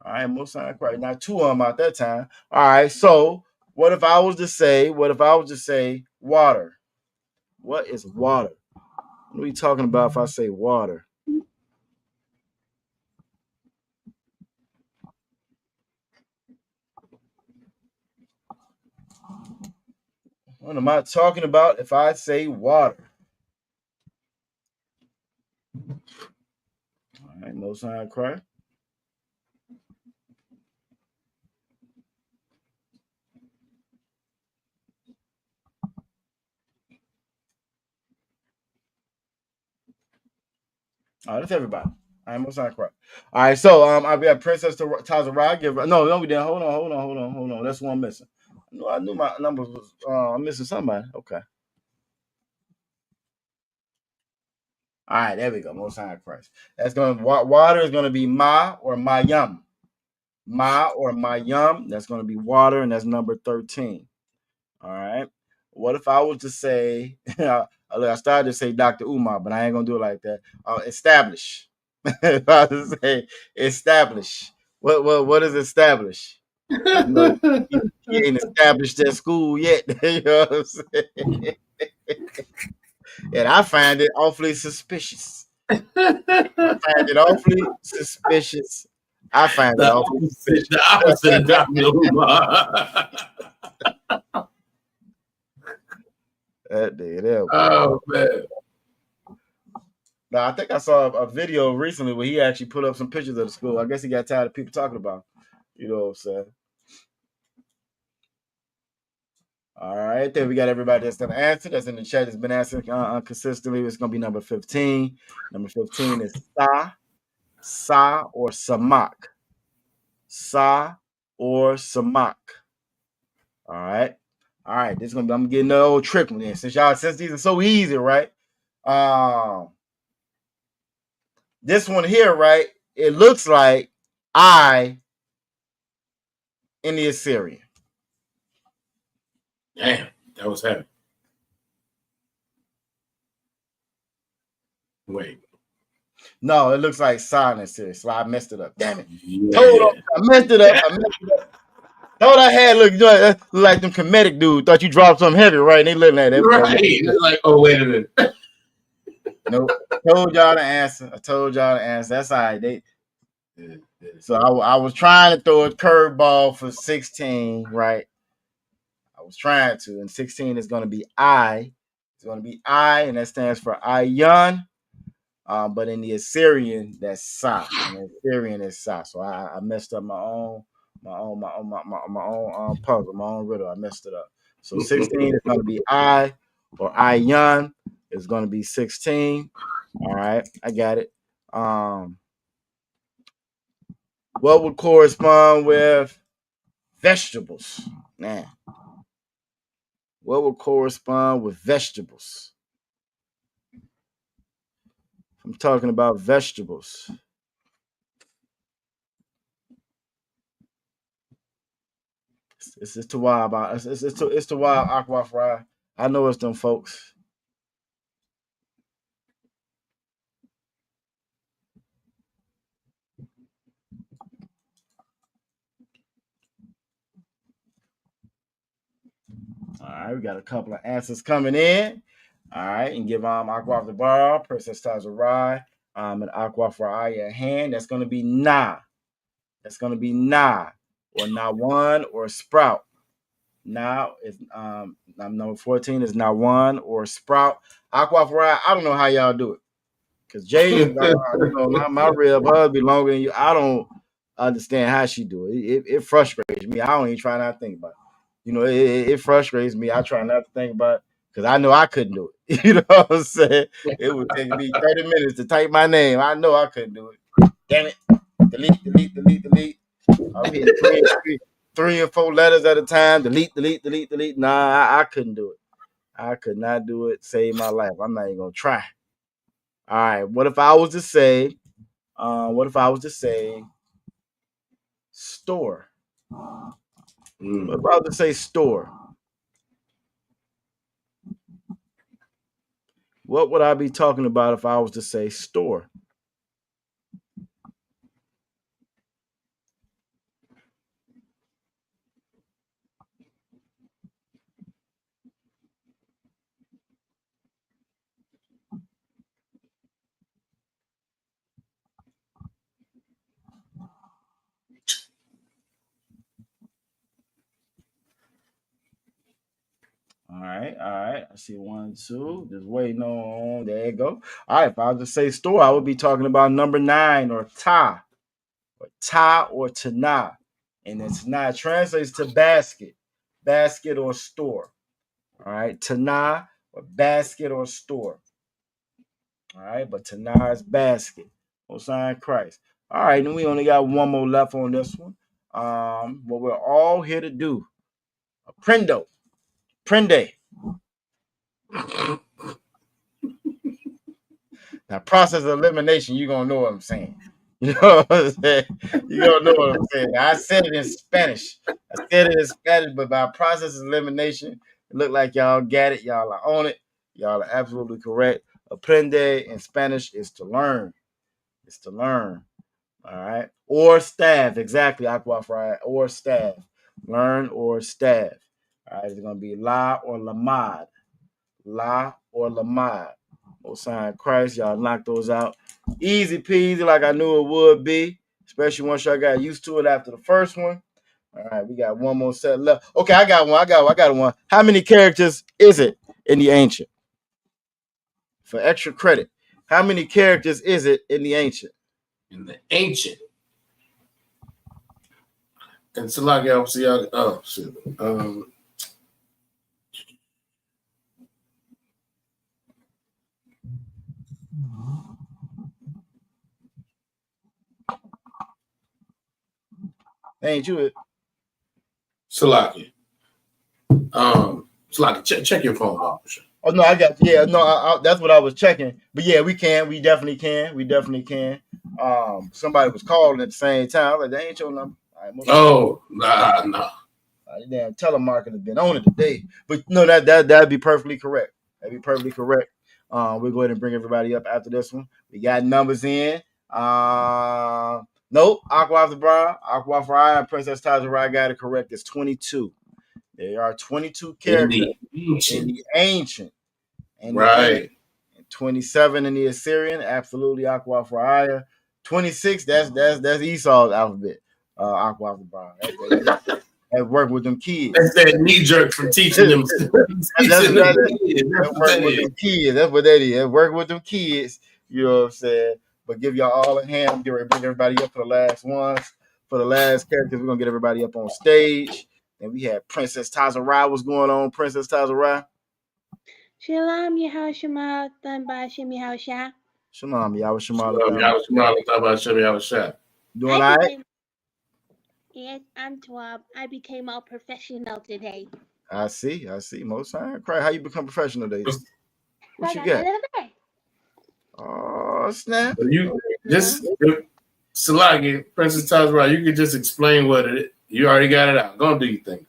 All right, most sign right. Now 2 of them out that time. All right, so what if I was to say water? What is water? What are we talking about if I say water? What am I talking about if I say water? All right, most sign cry. All right, that's everybody. All right, most sign cry. All right, so I got Princess Tazarai. No, we didn't. Hold on. That's one missing. I knew my numbers was I'm missing somebody. Okay. All right, there we go. Most high Christ. That's going to water is going to be ma or mayam. Ma or mayam. That's going to be water, and that's number 13. All right. What if I was to say? I started to say Dr. Umar, but I ain't gonna do it like that. Establish. If I was to say establish. What is establish? You know, he ain't established that school yet. You know what I'm saying? And I find it awfully suspicious. I find it awfully suspicious. The opposite of Dr. Umar. That nigga there. Oh man. Now I think I saw a video recently where he actually put up some pictures of the school. I guess he got tired of people talking about. You know what I'm saying? All right, then we got everybody that's gonna answer. That's in the chat. That's been answering consistently. It's gonna be number 15. Number 15 is Sa or Samak. Sa or Samak. All right. This is gonna be. I'm getting the old trick one in. Since these are so easy, right? This one here, right? It looks like I in the Assyrian. Damn, that was heavy. Wait. No, it looks like silence here. So I messed it up. Damn it. Yeah. I messed it up. Thought I had look like them comedic dude. Thought you dropped something heavy, right? And they looking at that. Right. It's like, oh, wait a minute. Nope. Told y'all the answer. I told y'all the answer. That's all right. So I was trying to throw a curveball for 16, right? I was trying to. And 16 is going to be I. It's going to be I, and that stands for Ayan. But in the Assyrian, that's Sa. In the Assyrian is Sa. So I messed up my own puzzle, my own riddle. I messed it up. So 16 is going to be I, or Ayan is going to be 16. All right, I got it. What would correspond with vegetables? Nah. What would correspond with vegetables? I'm talking about vegetables. It's to wild about it's to wild aqua fry. I know it's them folks. All right, we got a couple of answers coming in. All right, and give aqua the bar, Princess Tazarai, and aqua for Aya hand. That's going to be Na. That's going to be Na, or Nawan, or Sprout. Now is number 14 is Nawan or Sprout. Aqua for I don't know how y'all do it, because Jay is my real husband be longer than you. I don't understand how she do it. It frustrates me. I don't even try not to think about it. You know, it frustrates me. I try not to think about it because I know I couldn't do it. You know what I'm saying? It would take me 30 minutes to type my name. I know I couldn't do it. Damn it. Delete. I'm hitting 3 or 4 letters at a time. Delete. Nah, I couldn't do it. I could not do it. Save my life. I'm not even going to try. All right. What if I was to say store? What if I was to say store? What would I be talking about if I was to say store? All right. I see 1, 2. Just waiting on. There you go. All right. If I was to say store, I would be talking about number 9, or ta, or tana, and it's not translates to basket or store. All right, tana, or basket or store. All right, but tana is basket. Hosanna Christ. All right, and we only got one more left on this one. What we're all here to do. Prende. Now, process of elimination, you're going to know what I'm saying. You know what I'm saying? You're going to know what I'm saying. Now, I said it in Spanish. But by process of elimination, it looked like y'all got it. Y'all are on it. Y'all are absolutely correct. Aprende in Spanish is to learn. It's to learn. All right. Or staff. Exactly. Aqua fry. Or staff. Learn or staff. All right. It's going to be la or lamad. La or lamad. Hosanna Christ. Y'all knock those out. Easy peasy, like I knew it would be. Especially once y'all got used to it after the first one. All right. We got one more set left. Okay. I got one. How many characters is it? in the ancient? For extra credit, how many characters is it in the ancient? In the ancient. And Salaki, I'll see y'all. Oh, shit. Ain't you it? Salaki. Salaki, check your phone, officer. Oh no, I got that's what I was checking. But yeah, we definitely can. Somebody was calling at the same time. I was like, that ain't your number. All right, nah. The damn telemarketer has been on it today. But no, that'd be perfectly correct. That'd be perfectly correct. We'll go ahead and bring everybody up after this one. We got numbers in. Nope, Aqua of the Bra, Aqua for I, and Princess Tazarai got it correct. It's 22. There are 22 characters in the ancient. Right. 27 in the Assyrian, absolutely Aqua for Aya. 26, that's Esau's alphabet. Aqua of the Bra. That work with them kids. That's that knee jerk from teaching them. That work with them kids. That's what that is. That work with them kids. You know what I'm saying? But give y'all all a hand. I'm getting ready to bring everybody up for the last ones. For the last characters, we're gonna get everybody up on stage. And we had Princess Tazarai. What's going on, Princess Tazarai? Shalom, Yehoshua, Bashem Yehoshua. Shalom, Yahushua. Doing all right? Yes, I'm 12. I became all professional today. I see. Most time. Cry. How you become professional today? What you got? Oh, snap. You just Salagi, Princess Tazarai, you could just explain what it is. You already got it out. Go and do your thing.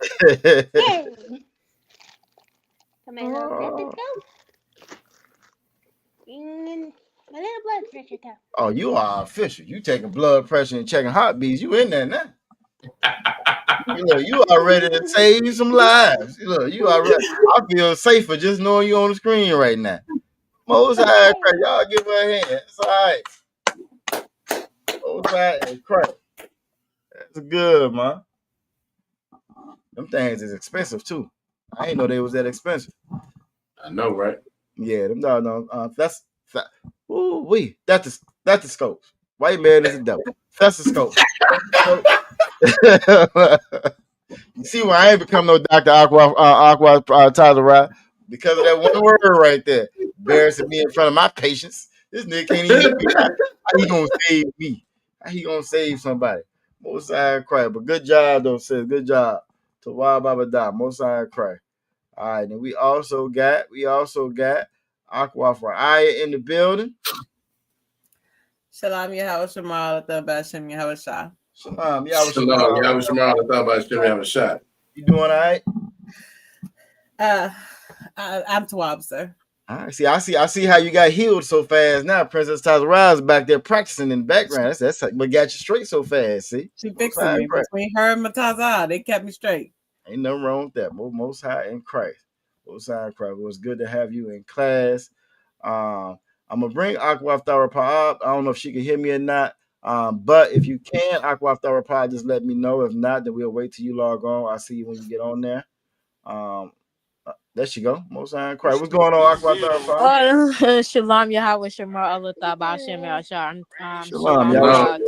Come here, little stethoscope. My little blood pressure cuff. Oh, you are official. You taking blood pressure and checking heartbeats. You in there now. You are ready to save some lives. You are ready. I feel safer just knowing you on the screen right now. Most high, y'all give her a hand. It's all right. Most high and crack. That's good, man. Them things is expensive too. I ain't know they was that expensive. I know, right? Yeah, them no. That's the scopes. White man is a devil. That's the scope. You see why I ain't become no Dr. Aqua Tazarai? Because of that one word right there. Embarrassing me in front of my patients. This nigga can't even hear me. How he gonna save me? How he gonna save somebody? Most I cry. But good job though, sis. Good job. To Wa Baba Da. Most I cry. All right, and we also got Aqua for Aya in the building. Shalom Yehoshua, Bashem Yehoshua. Shalom, Yehoshua. You doing all right? I'm Tawab, sir. All right. I see how you got healed so fast now. Princess Tazarai is back there practicing in the background. That's what got you straight so fast. See, she fixing me. Between her and Matazah, they kept me straight. Ain't nothing wrong with that. Most high in Christ. Most high in Christ. It was good to have you in class. I'm gonna bring Aqua Tharapah up. I don't know if she can hear me or not. But if you can, Aqua Tharapah, just let me know. If not, then we'll wait till you log on. I'll see you when you get on there. There she go. Most high in Christ. What's going on, Aqua Tharapah? Shalom Yahweh Shemar Allah Bashem Yahshua. Shalom Yahweh.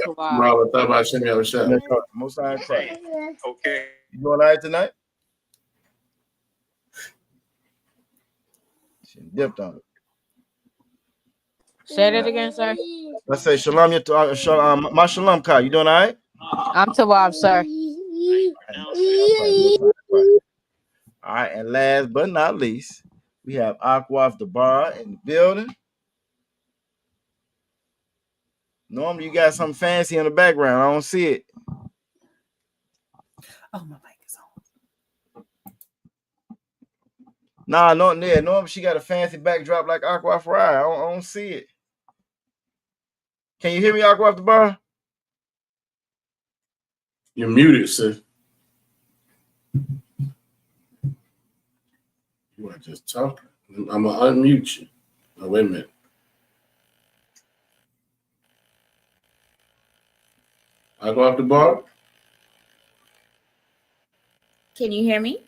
Most high in Christ. Okay. You doing all right tonight? She dipped on it. Say that again, sir. Let's say shalom. My shalom, Kai. You doing all right? I'm Tawab, sir. All right, and last but not least, we have Aqua of the Bar in the building. Normally, you got something fancy in the background. I don't see it. Oh, my mic is on. Nah, not there. Normally, she got a fancy backdrop like Aqua Fry. I don't see it. Can you hear me, Aqua of the Bar? You're muted, sir. You are just talking. I'm going to unmute you. Oh, wait a minute. I go off the bar. Can you hear me?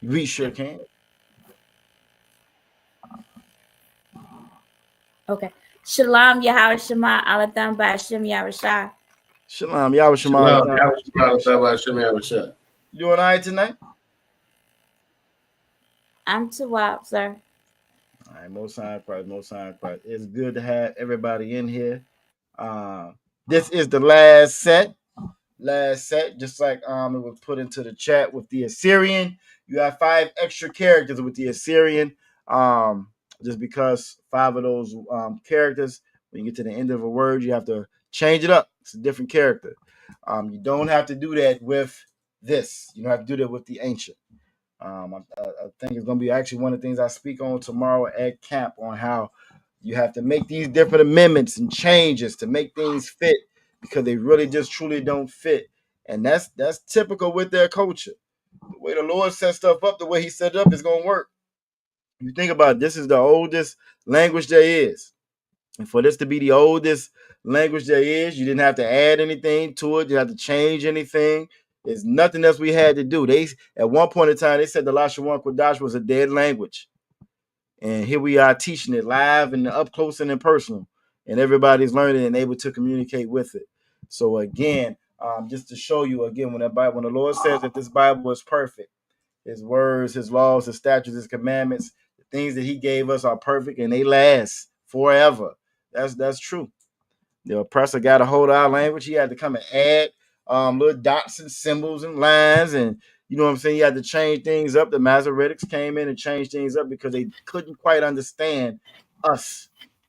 We sure can. Okay. Shalom Yahweh Shema Alatham Ba'ashem Yahushua. Shalom, Yahweh Shema. Shalom, Yahweh Shema, Shabbat Shem Yahushua. You doing all right tonight? I'm Tawab, sir. All right, most high Christ. It's good to have everybody in here. This is the last set. Just like it was put into the chat with the Assyrian. You have 5 extra characters with the Assyrian. Just because 5 of those characters, when you get to the end of a word, you have to change it up. It's a different character. You don't have to do that with this. You don't have to do that with the ancient. I think it's going to be actually one of the things I speak on tomorrow at camp on how you have to make these different amendments and changes to make things fit because they really just truly don't fit. And that's typical with their culture. The way the Lord set stuff up, the way he set it up is going to work. You think about it, this is the oldest language there is. And for this to be the oldest language there is, you didn't have to add anything to it. You didn't have to change anything. There's nothing else we had to do. They at one point in time, they said the Lashawan Qadash was a dead language. And here we are teaching it live and up close and in personal. And everybody's learning and able to communicate with it. So again, just to show you again, when the Lord says that this Bible is perfect, his words, his laws, his statutes, his commandments, the things that he gave us are perfect and they last forever. That's true. The oppressor got a hold of our language. He had to come and add little dots and symbols and lines, and you know what I'm saying. He had to change things up. The Masoretics came in and changed things up because they couldn't quite understand us,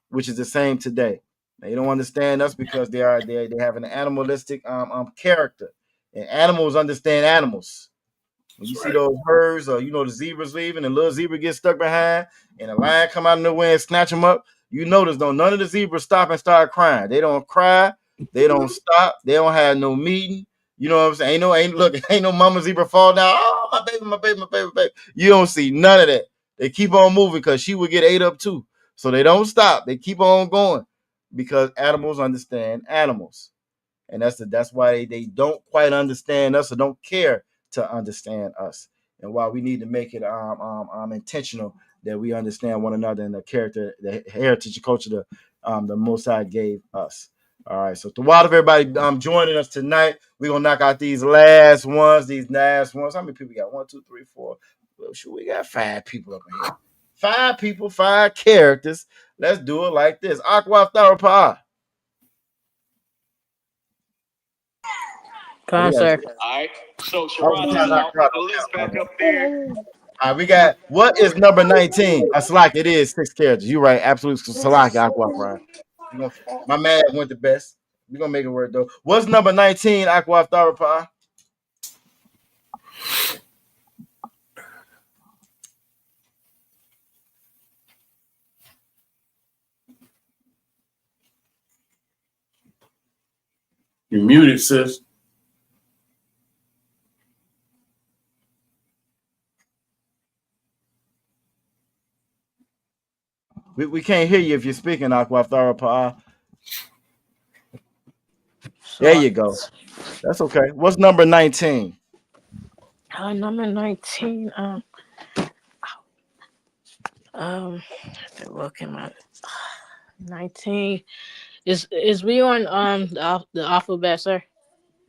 which is the same today. They don't understand us because they have an animalistic character, and animals understand animals. When you see those herds, or the zebras leaving, and little zebra gets stuck behind, and a lion come out of nowhere and snatch them up. You notice though, none of the zebras stop and start crying. They don't cry. They don't stop. They don't have no meeting. You know what I'm saying? Ain't no mama zebra fall down. Oh, my baby, my baby, my baby, baby. You don't see none of that. They keep on moving because she would get ate up too. So they don't stop. They keep on going because animals understand animals, and that's why they don't quite understand us or don't care to understand us, and why we need to make it intentional that we understand one another and the character, the heritage, and culture the Most High gave us. All right, so to a lot of everybody joining us tonight, we're gonna knock out these last ones. How many people we got? 1, 2, 3, 4. Well, sure, we got 5 people up in here. 5 people, 5 characters. Let's do it like this. Aqua Therapy. Come on, sir. All right. So Sherrod, I'll put the list back up there. All right, we got what is number 19? Salak, it is 6 characters. You're right, absolute Salak, Aqua Prime. My man went the best. We're gonna make it work though. What's number 19, Aqua Therapy? You muted, sis. We can't hear you if you're speaking, Aqua Therapy. There you go. That's okay. What's number 19? Number 19. Looking at 19. Is we on the alphabet, sir?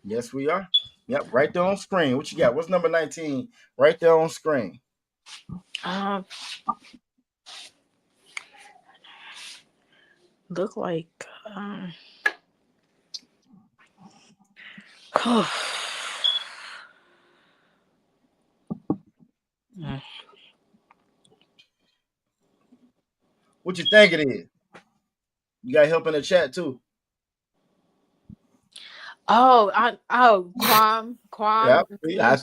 Yes, we are. Yep, right there on screen. What you got? What's number 19? Right there on screen. Look like What you think it is? You got help in the chat too. Quam. Yep.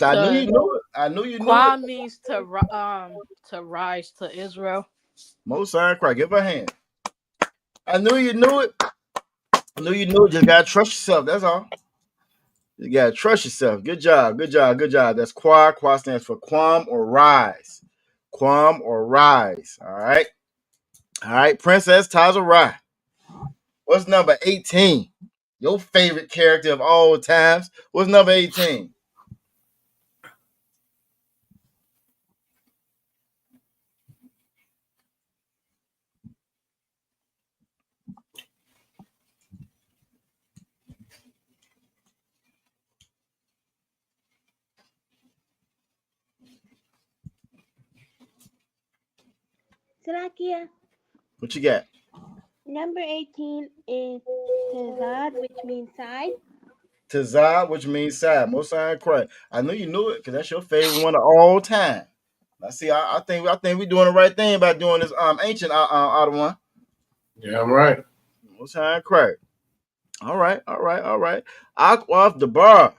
I knew you knew it. I knew you knew Quam it. means to rise to Israel. Most sign cry. Give her a hand. I knew you knew it. I knew you knew it. Just gotta trust yourself. That's all. You gotta trust yourself. Good job. Good job. Good job. That's Qua. Qua stands for Quam or rise. Quam or rise. All right. All right. Princess Tazarai. What's number 18? Your favorite character of all times. What's number 18? Salakia. What you got? Number 18 is Tazad, which means side. Tazad, which means side. Most High Christ. I knew you knew it because that's your favorite one of all time. I see. I think we're doing the right thing by doing this ancient out one. Yeah, I'm right. Most High Christ. All right. Aquaf the bar.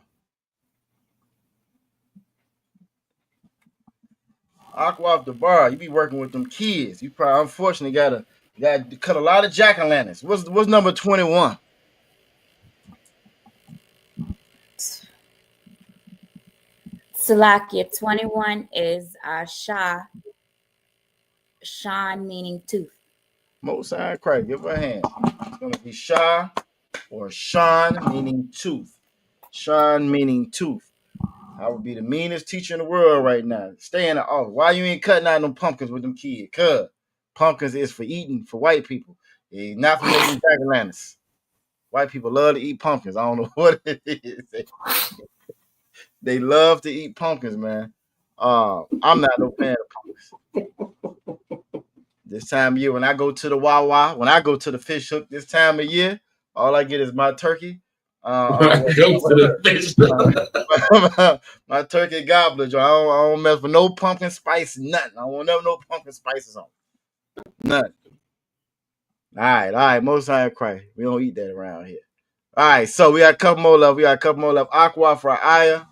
Aquaf the bar. You be working with them kids. You probably unfortunately gotta cut a lot of jack-o'-lanterns. What's number 21? Salakia 21 is Shan, meaning tooth. Most High Christ. Give her a hand. It's gonna be Shah or Shan, meaning tooth. Shan meaning tooth. I would be the meanest teacher in the world right now. Stay in the office. Why you ain't cutting out them pumpkins with them kids? Cuz pumpkins is for eating for white people. It's not for making jack-o'-lanterns. White people love to eat pumpkins. I don't know what it is. They love to eat pumpkins, man. I'm not no fan of pumpkins. This time of year, when I go to the Wawa, when I go to the fish hook this time of year, all I get is my turkey. My turkey gobbler. I don't mess with no pumpkin spice, nothing. I don't have no pumpkin spices on. Nothing. All right. Most High Christ. We don't eat that around here. All right, so we got a couple more left. Aqua for Aya.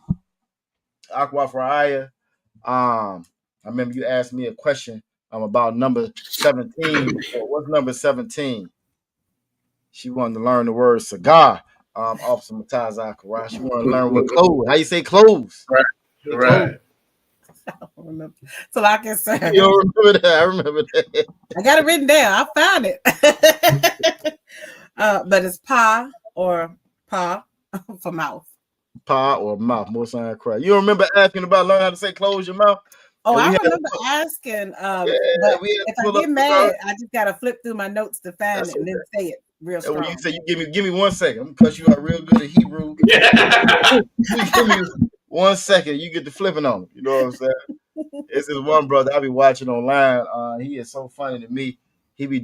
I remember you asked me a question about number 17. What's number 17? She wanted to learn the word cigar. Officer Mataz Akara. She wanted to learn what clothes. How you say clothes? Right. So like I said, you don't remember that? I remember that. I got it written down. I found it. But it's pa or pa for mouth. Pa or mouth. Most High Christ. You remember asking about learning how to say close your mouth? Oh, I remember asking. But if I get mad, I just gotta flip through my notes to find it and then say it real strong. When you say you give me 1 second, I'm because you are real good at Hebrew. Give me 1 second, you get to flipping on it. You know what I'm saying? This is one brother I be watching online. He is so funny to me. He be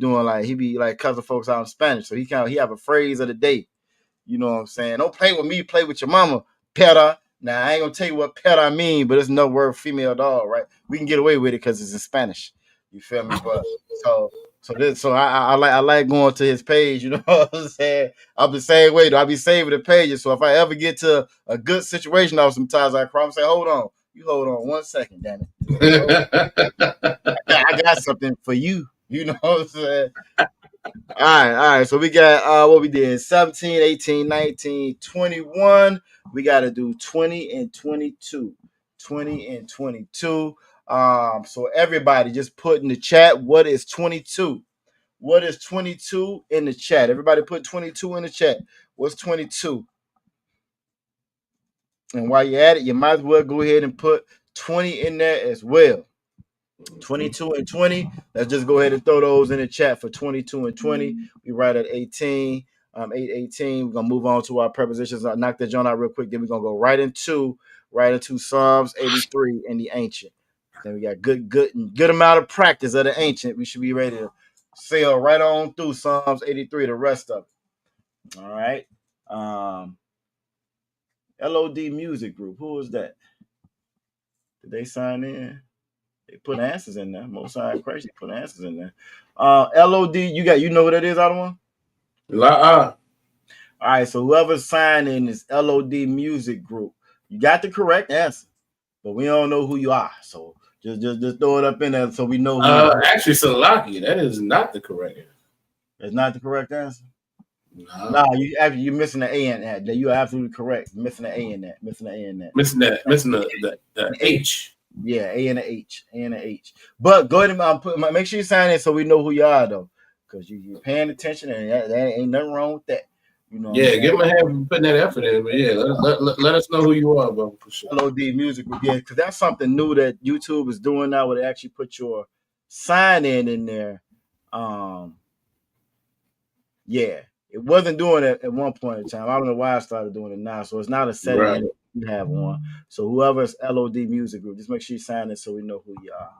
cussing folks out in Spanish. So he have a phrase of the day. You know what I'm saying? Don't play with me, play with your mama, pera. Now I ain't gonna tell you what pera mean, but it's no word female dog, right? We can get away with it because it's in Spanish. You feel me? But so I like going to his page. You know what I'm saying? I'm the same way. I be saving the pages. So if I ever get to a good situation, sometimes I cry and say, "Hold on, you hold on 1 second, damn it. I got something for you." You know what I'm saying? All right. So we got what we did 17, 18, 19, 21. We got to do 20 and 22. 20 and 22. So everybody just put in the chat, what is 22? What is 22 in the chat? Everybody put 22 in the chat. What's 22? And while you're at it, you might as well go ahead and put 20 in there as well. 22 and 20. Let's just go ahead and throw those in the chat for 22 and 20. We right at 18. 8:18. We're gonna move on to our prepositions. I'll knock that joint out real quick. Then we're gonna go right into Psalms 83 in the ancient. Then we got good amount of practice of the ancient. We should be ready to sail right on through Psalms 83, the rest of it. All right. LOD Music Group. Who is that? Did they sign in? They put answers in there. Most High Christ, they put answers in there. LOD, you know what it is, other one? All right, so whoever signed in is LOD Music Group. You got the correct answer, but we don't know who you are. So just throw it up in there so we know who you are. Actually, Salaki, that is not the correct answer. It's not the correct answer? No, you're missing the A in that. You're absolutely correct. Missing the A in that. Missing the H. Yeah, A and a H. But go ahead and make sure you sign in so we know who you are, though, because you're paying attention, and that ain't nothing wrong with that. You know. Yeah, give them a hand for putting that effort in. But yeah, let us know who you are, bro. For sure. LOD Music Group, yeah, because that's something new that YouTube is doing now, where they actually put your sign in there. Yeah, it wasn't doing it at one point in time. I don't know why I started doing it now. So it's not a setting that you have one. So whoever's LOD Music Group, just make sure you sign in so we know who you are.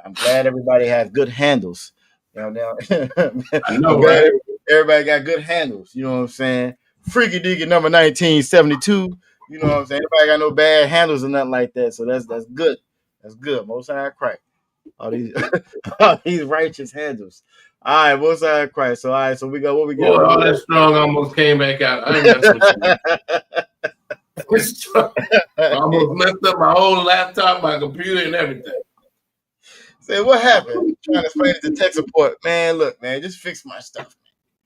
I'm glad everybody has good handles. Now, I know, I'm glad right? everybody got good handles. You know what I'm saying? Freaky Deaky number 1972. You know what I'm saying? Everybody got no bad handles or nothing like that. So that's good. That's good. Most High Christ. All these all these righteous handles. All right, Most High Christ. So all right, so we got what we got. Boy, all that strong almost came back out. I ain't messing with you. I almost messed up my whole laptop, my computer, and everything. Say, what happened? Trying to explain it to tech support. Man, look, man, just fix my stuff.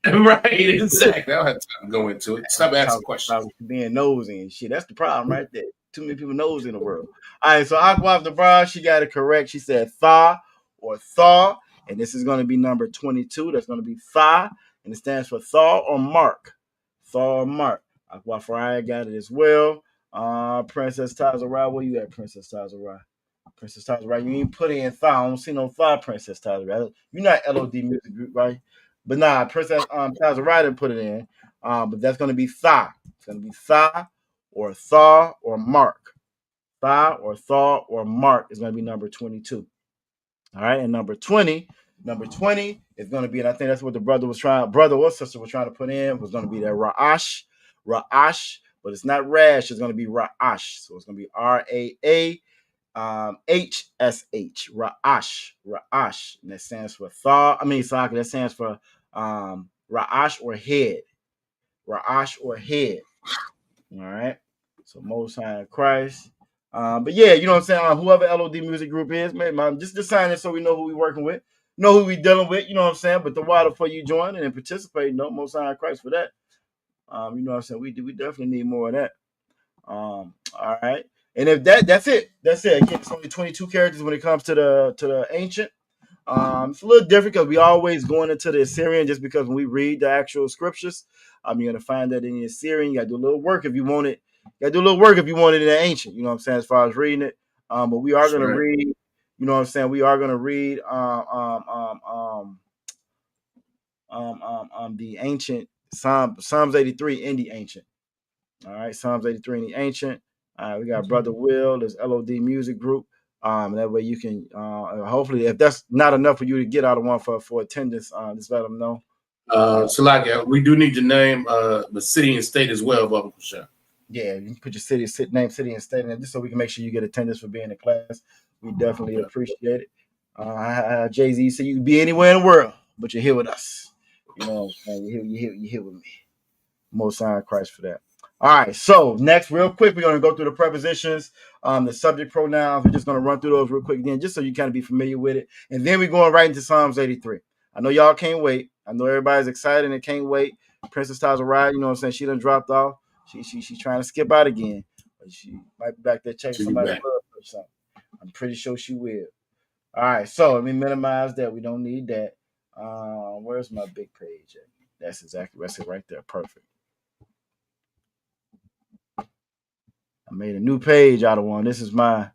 Right, exactly. I don't have time to go into it. Stop asking questions. Being nosy and shit. That's the problem right there. Too many people nosy in the world. All right, so Aqua the Brown, she got it correct. She said thaw or thaw, and this is going to be number 22. That's going to be thaw, and it stands for thaw or mark. Thaw or mark. Aqua Faraya got it as well. Princess Tazara, where you at, Princess Tazara? Princess Tazara, you ain't put in thaw. I don't see no thaw, Princess Tazara. You're not LOD music group, right? But nah, Princess Tazara didn't put it in. But that's going to be thaw. It's going to be thaw or mark. Thaw or mark is going to be number 22. All right, and number 20 is going to be, and I think that's what the brother or sister was trying to put in, was going to be that Ra'ash, but it's not rash, it's going to be Ra'ash. So it's going to be RAAHSH, Ra'ash, and that stands for that stands for Ra'ash or head. Ra'ash or head. All right. So Most High Christ. But yeah, you know what I'm saying? Whoever LOD music group is, man, just sign it so we know who we working with, know who we dealing with, you know what I'm saying? But the water for you joining and participating, no Most High Christ for that. You know what I'm saying? We definitely need more of that. All right. And if that's it. Again, it's only 22 characters when it comes to the ancient. It's a little different because we always going into the Assyrian, just because when we read the actual scriptures, you're gonna find that in the Assyrian. You gotta do a little work if you want it. You gotta do a little work if you want it in the ancient. You know what I'm saying? As far as reading it, but we are gonna read. You know what I'm saying? We are gonna read the ancient Psalms 83 in the ancient. All right, Psalms 83 in the ancient. We got Brother Will, this LOD music group. That way you can hopefully, if that's not enough for you to get out of one for attendance, just let them know. Salakia, we do need to name the city and state as well, Bubba Kusha. Yeah, you can put your city and state in there just so we can make sure you get attendance for being in class. We definitely appreciate it. Jay-Z said you can be anywhere in the world, but you're here with us. You know what I'm saying? You're here with me. Most High Christ for that. All right, so next, real quick, we're going to go through the prepositions, the subject pronouns. We're just going to run through those real quick again, just so you kind of be familiar with it. And then we're going right into Psalms 83. I know y'all can't wait. I know everybody's excited and can't wait. Princess Tazara, you know what I'm saying? She done dropped off. She's trying to skip out again. But she might be back there checking somebody's blood or something. I'm pretty sure she will. All right, so let me minimize that. We don't need that. Where's my big page at? That's it right there. Perfect. I made a new page out of one. This is my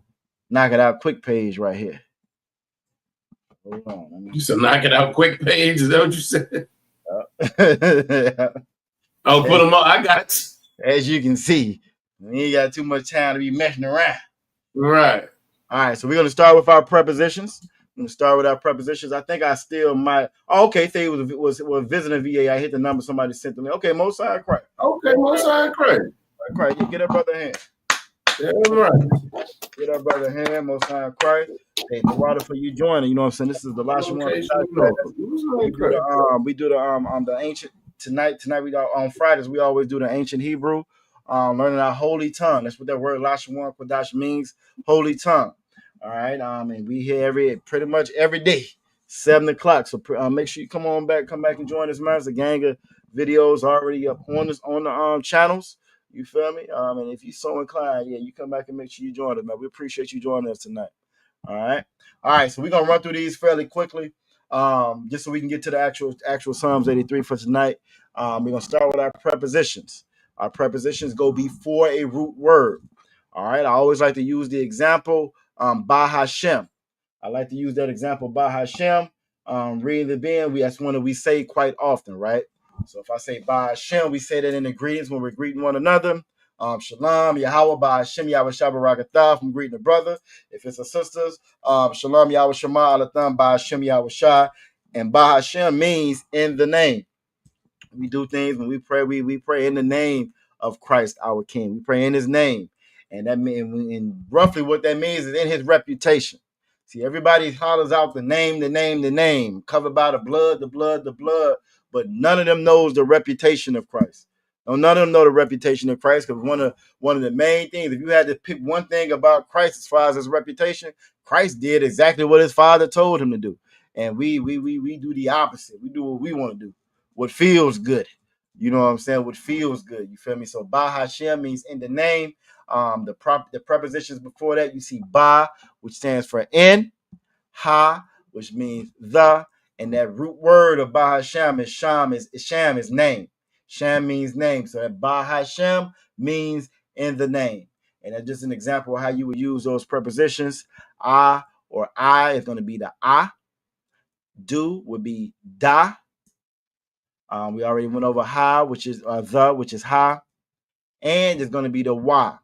knock it out quick page right here. Hold on. You said knock it out quick page? Is that what you said? Oh, put them on. I got you. As you can see, we ain't got too much time to be messing around. Right. All right, so we're going to start with our prepositions. I think I still might. Oh, okay, say it was visiting VA. I hit the number somebody sent to me. Okay, Most High Christ. Okay, Most High Christ. Christ, you get up, brother hand. Yeah, right. Get up, brother hand. Most High Christ. Hey, the water for you joining. You know what I'm saying? This is the Lashawan. We do the ancient tonight. Tonight on Fridays we always do the ancient Hebrew. Learning our holy tongue. That's what that word Lashawan Qadash means. Holy tongue. All right. And we here pretty much every day, 7 o'clock. So make sure you come back and join us, man. There's a gang of videos already up on the channels. You feel me? And if you're so inclined, yeah, you come back and make sure you join us, man. We appreciate you joining us tonight. All right. So we're gonna run through these fairly quickly, just so we can get to the actual Psalms 83 for tonight. We're gonna start with our prepositions. Our prepositions go before a root word. All right. I always like to use the example Ba Hashem. I like to use that example Ba Hashem. Reading the bin, that's one that we say quite often, right? So if I say Ba Hashem, we say that in the greetings when we're greeting one another. Shalom, Yahweh by Hashem, Yahweh Shabbarakatah from greeting the brother. If it's a sisters, Shalom, Yahweh Shema Alatham by Hashem, Yahweh Shai. And by Hashem means in the name. We do things when we pray, we pray in the name of Christ, our King. We pray in his name. And that and roughly what that means is in his reputation. See, everybody hollers out the name, covered by the blood, but none of them knows the reputation of Christ. No, none of them know the reputation of Christ, because one of the main things, if you had to pick one thing about Christ as far as his reputation, Christ did exactly what his Father told him to do. And we do the opposite. We do what we want to do, what feels good. You know what I'm saying? What feels good. You feel me? So Ba Hashem means in the name. The prepositions before that, you see Ba, which stands for in, Ha, which means the, and that root word of Ba Hashem is Sham is name. Sham means name. So that Ba Hashem means in the name. And that's just an example of how you would use those prepositions. Ah or I is going to be the ah. Do would be da. We already went over ha, which is the, which is ha. And it's going to be the wa.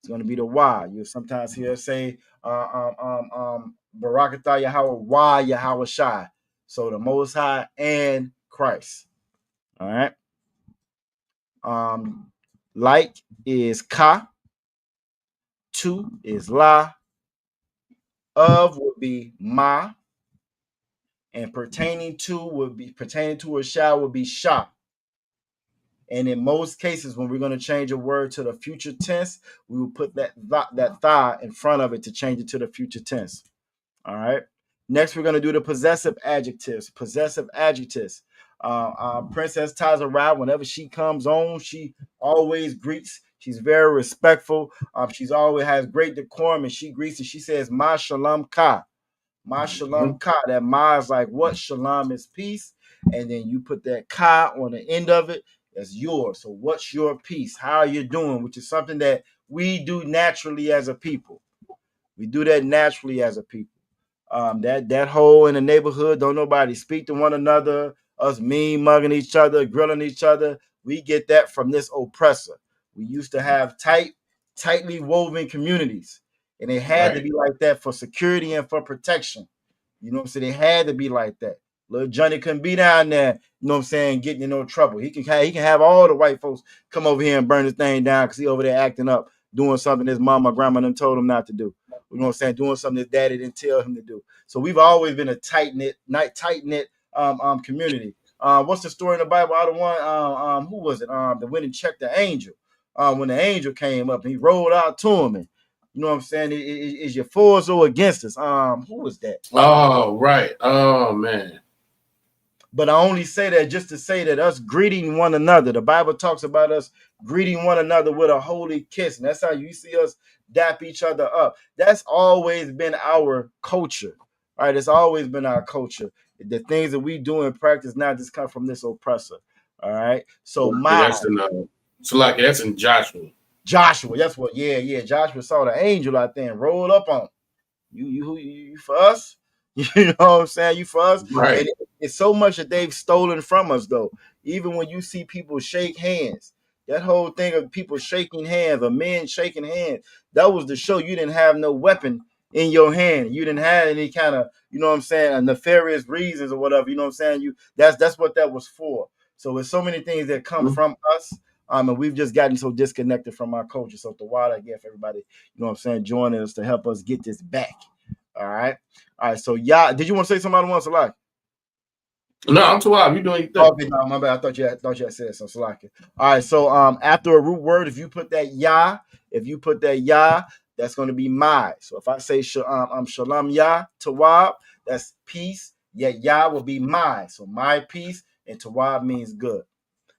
It's going to be the wa. You'll sometimes hear us say Barakatah Yahweh wa Yahweh Shai. So the Most High and Christ. All right. Like is ka. To is la. Of would be ma. And pertaining to or shall would be sha. And in most cases, when we're going to change a word to the future tense, we will put that tha in front of it to change it to the future tense. All right. Next, we're going to do the possessive adjectives. Princess Tazarah, whenever she comes on, she always greets. She's very respectful. She's always has great decorum, and she greets and she says, "Ma shalom ka." Ma shalom ka. That ma is like what? Shalom is peace. And then you put that ka on the end of it. That's yours. So what's your peace? How are you doing? Which is something that we do naturally as a people. We do that naturally as a people. That hole in the neighborhood, don't nobody speak to one another, us mean mugging each other, grilling each other. We get that from this oppressor. We used to have tightly woven communities, and it had to be like that for security and for protection. You know what I'm saying? It had to be like that. Little Johnny couldn't be down there, you know what I'm saying, getting in no trouble. He can have all the white folks come over here and burn this thing down because he over there acting up, doing something his mama, grandma them told him not to do. You know what I'm saying? Doing something his daddy didn't tell him to do. So we've always been a tight-knit community. What's the story in the Bible? I don't want who was it? The went and checked the angel. When the angel came up and he rolled out to him, and you know what I'm saying? Is you for us or against us? Who was that? Oh, right. Oh man. But I only say that just to say that us greeting one another. The Bible talks about us greeting one another with a holy kiss. And that's how you see us dap each other up. That's always been our culture. Right? It's always been our culture. The things that we do in practice now just come from this oppressor. All right. So that's in Joshua. Joshua, that's what, yeah. Joshua saw the angel out there and rolled up on him. You for us? You know what I'm saying? You for us? Right. And it's so much that they've stolen from us, though. Even when you see people shake hands, that whole thing of people shaking hands, or men shaking hands, that was to show you didn't have no weapon in your hand. You didn't have any kind of, you know what I'm saying, nefarious reasons or whatever. You know what I'm saying? That's what that was for. So there's so many things that come from us. And we've just gotten so disconnected from our culture. So the water, again, for everybody, you know what I'm saying, joining us to help us get this back. All right. So did you want to say something else, Salaki? No, I'm too wild. You doing your thing. Okay, no, my bad. I thought you had said some, Salaki. All right. So after a root word, if you put that ya, that's going to be my. So if I say shalom ya tawab, that's peace. Ya will be my. So my peace, and tawab means good.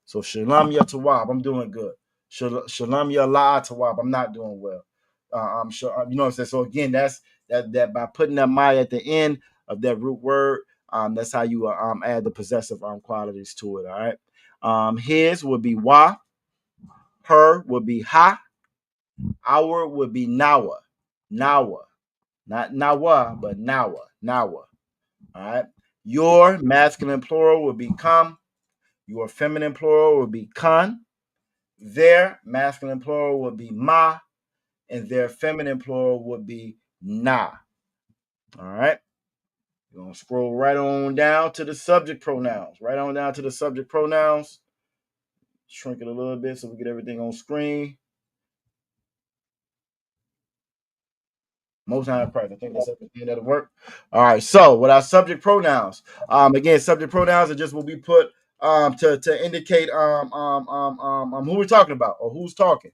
So shalom ya tawab, I'm doing good. Shalom ya la tawab, I'm not doing well. I'm sure, you know what I'm saying. So again, that's that by putting that my at the end of that root word, that's how you add the possessive qualities to it. All right. His would be wa, her would be ha, our would be nawa, not nawa, but nawa. All right. Your masculine plural would be come. Your feminine plural would be kan. their masculine plural would be ma, and their feminine plural would be na. All right. We're going to scroll right on down to the subject pronouns. Right on down to the subject pronouns. Shrink it a little bit so we get everything on screen. Most high price. I think that's everything that'll work. All right. So with our subject pronouns, again, subject pronouns are just what we put to indicate who we're talking about or who's talking.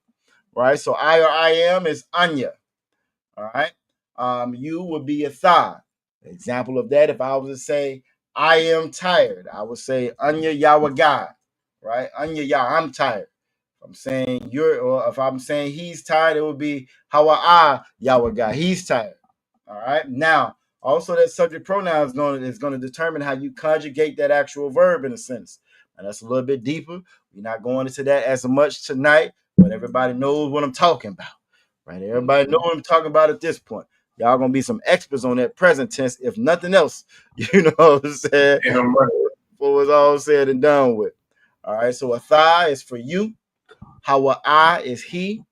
Right. So I or I am is Anya. All right. You would be a thigh. Example of that, if I was to say I am tired, I would say Anya Yawagad. Right. Anya Ya, I'm tired. I'm saying or if I'm saying he's tired, it would be Hawa'a Yawagad. He's tired. All right. Now, also that subject pronoun is going to determine how you conjugate that actual verb in a sense. And that's a little bit deeper. We're not going into that as much tonight, but everybody knows what I'm talking about. Right. Everybody knows what I'm talking about at this point. Y'all gonna be some experts on that present tense, if nothing else. You know what I'm saying? Yeah, right. What was all said and done with. All right. So a thigh is for you. Hawa'a is he.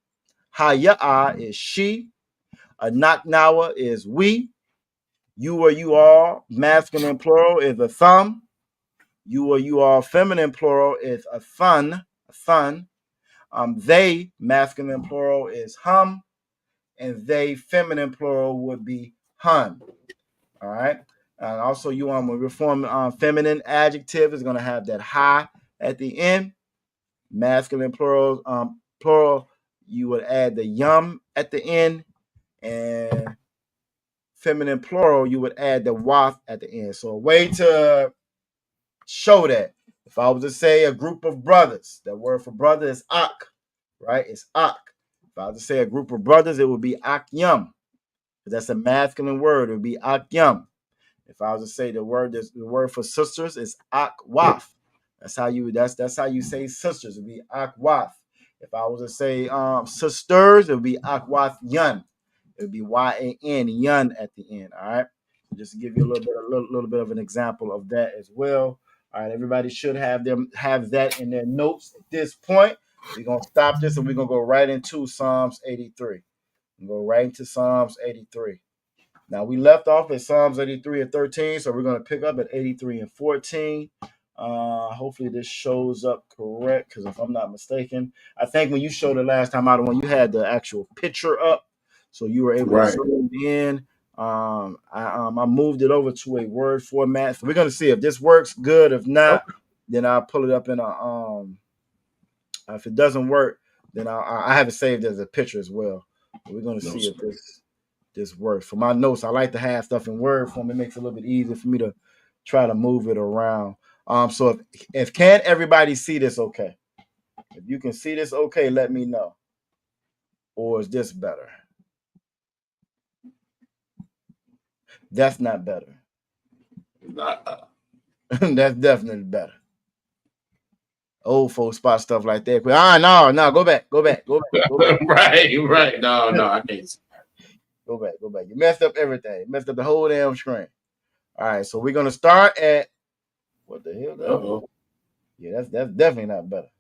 Haya'a is she. A naknawa is we. You or you all, masculine plural is a thumb. You or you all, feminine plural is a thun. A thun. They, masculine plural is hum. And they, feminine plural would be hun. All right. And also, you when we form feminine adjective is going to have that ha at the end. Masculine plural, you would add the yum at the end, and feminine plural, you would add the wath at the end. So a way to show that, if I was to say a group of brothers, that word for brother is ak, right? It's ak. If I was to say a group of brothers, it would be ak yum. That's a masculine word. It would be ak yum. If I was to say the word for sisters is ak waf. That's how you say sisters. It would be ak waf. If I was to say sisters, it would be ak waf yun. It would be Y-A-N, yun at the end. All right. Just to give you a little bit of an example of that as well. All right, everybody should have that in their notes at this point. We're gonna stop this and we're gonna go right into Psalms 83. Go right into Psalms 83. Now, we left off at Psalms 83 and 13, so we're going to pick up at 83 and 14. Hopefully, this shows up correct, because if I'm not mistaken, I think when you showed it last time out, when you had the actual picture up, so you were able to zoom in. I moved it over to a Word format. So we're going to see if this works good. If not, then I'll pull it up in a if it doesn't work, then I have it saved as a picture as well. But we're going to see if this works. For my notes, I like to have stuff in Word form. It makes it a little bit easier for me to try to move it around. So if can't everybody see this okay? If you can see this okay, let me know. Or is this better? That's not better. That's definitely better. Old folks spot stuff like that. No, go back. Right. No, I can't see. Go back. You messed up everything. You messed up the whole damn screen. All right, so we're gonna start at what the hell? Yeah, that's definitely not better.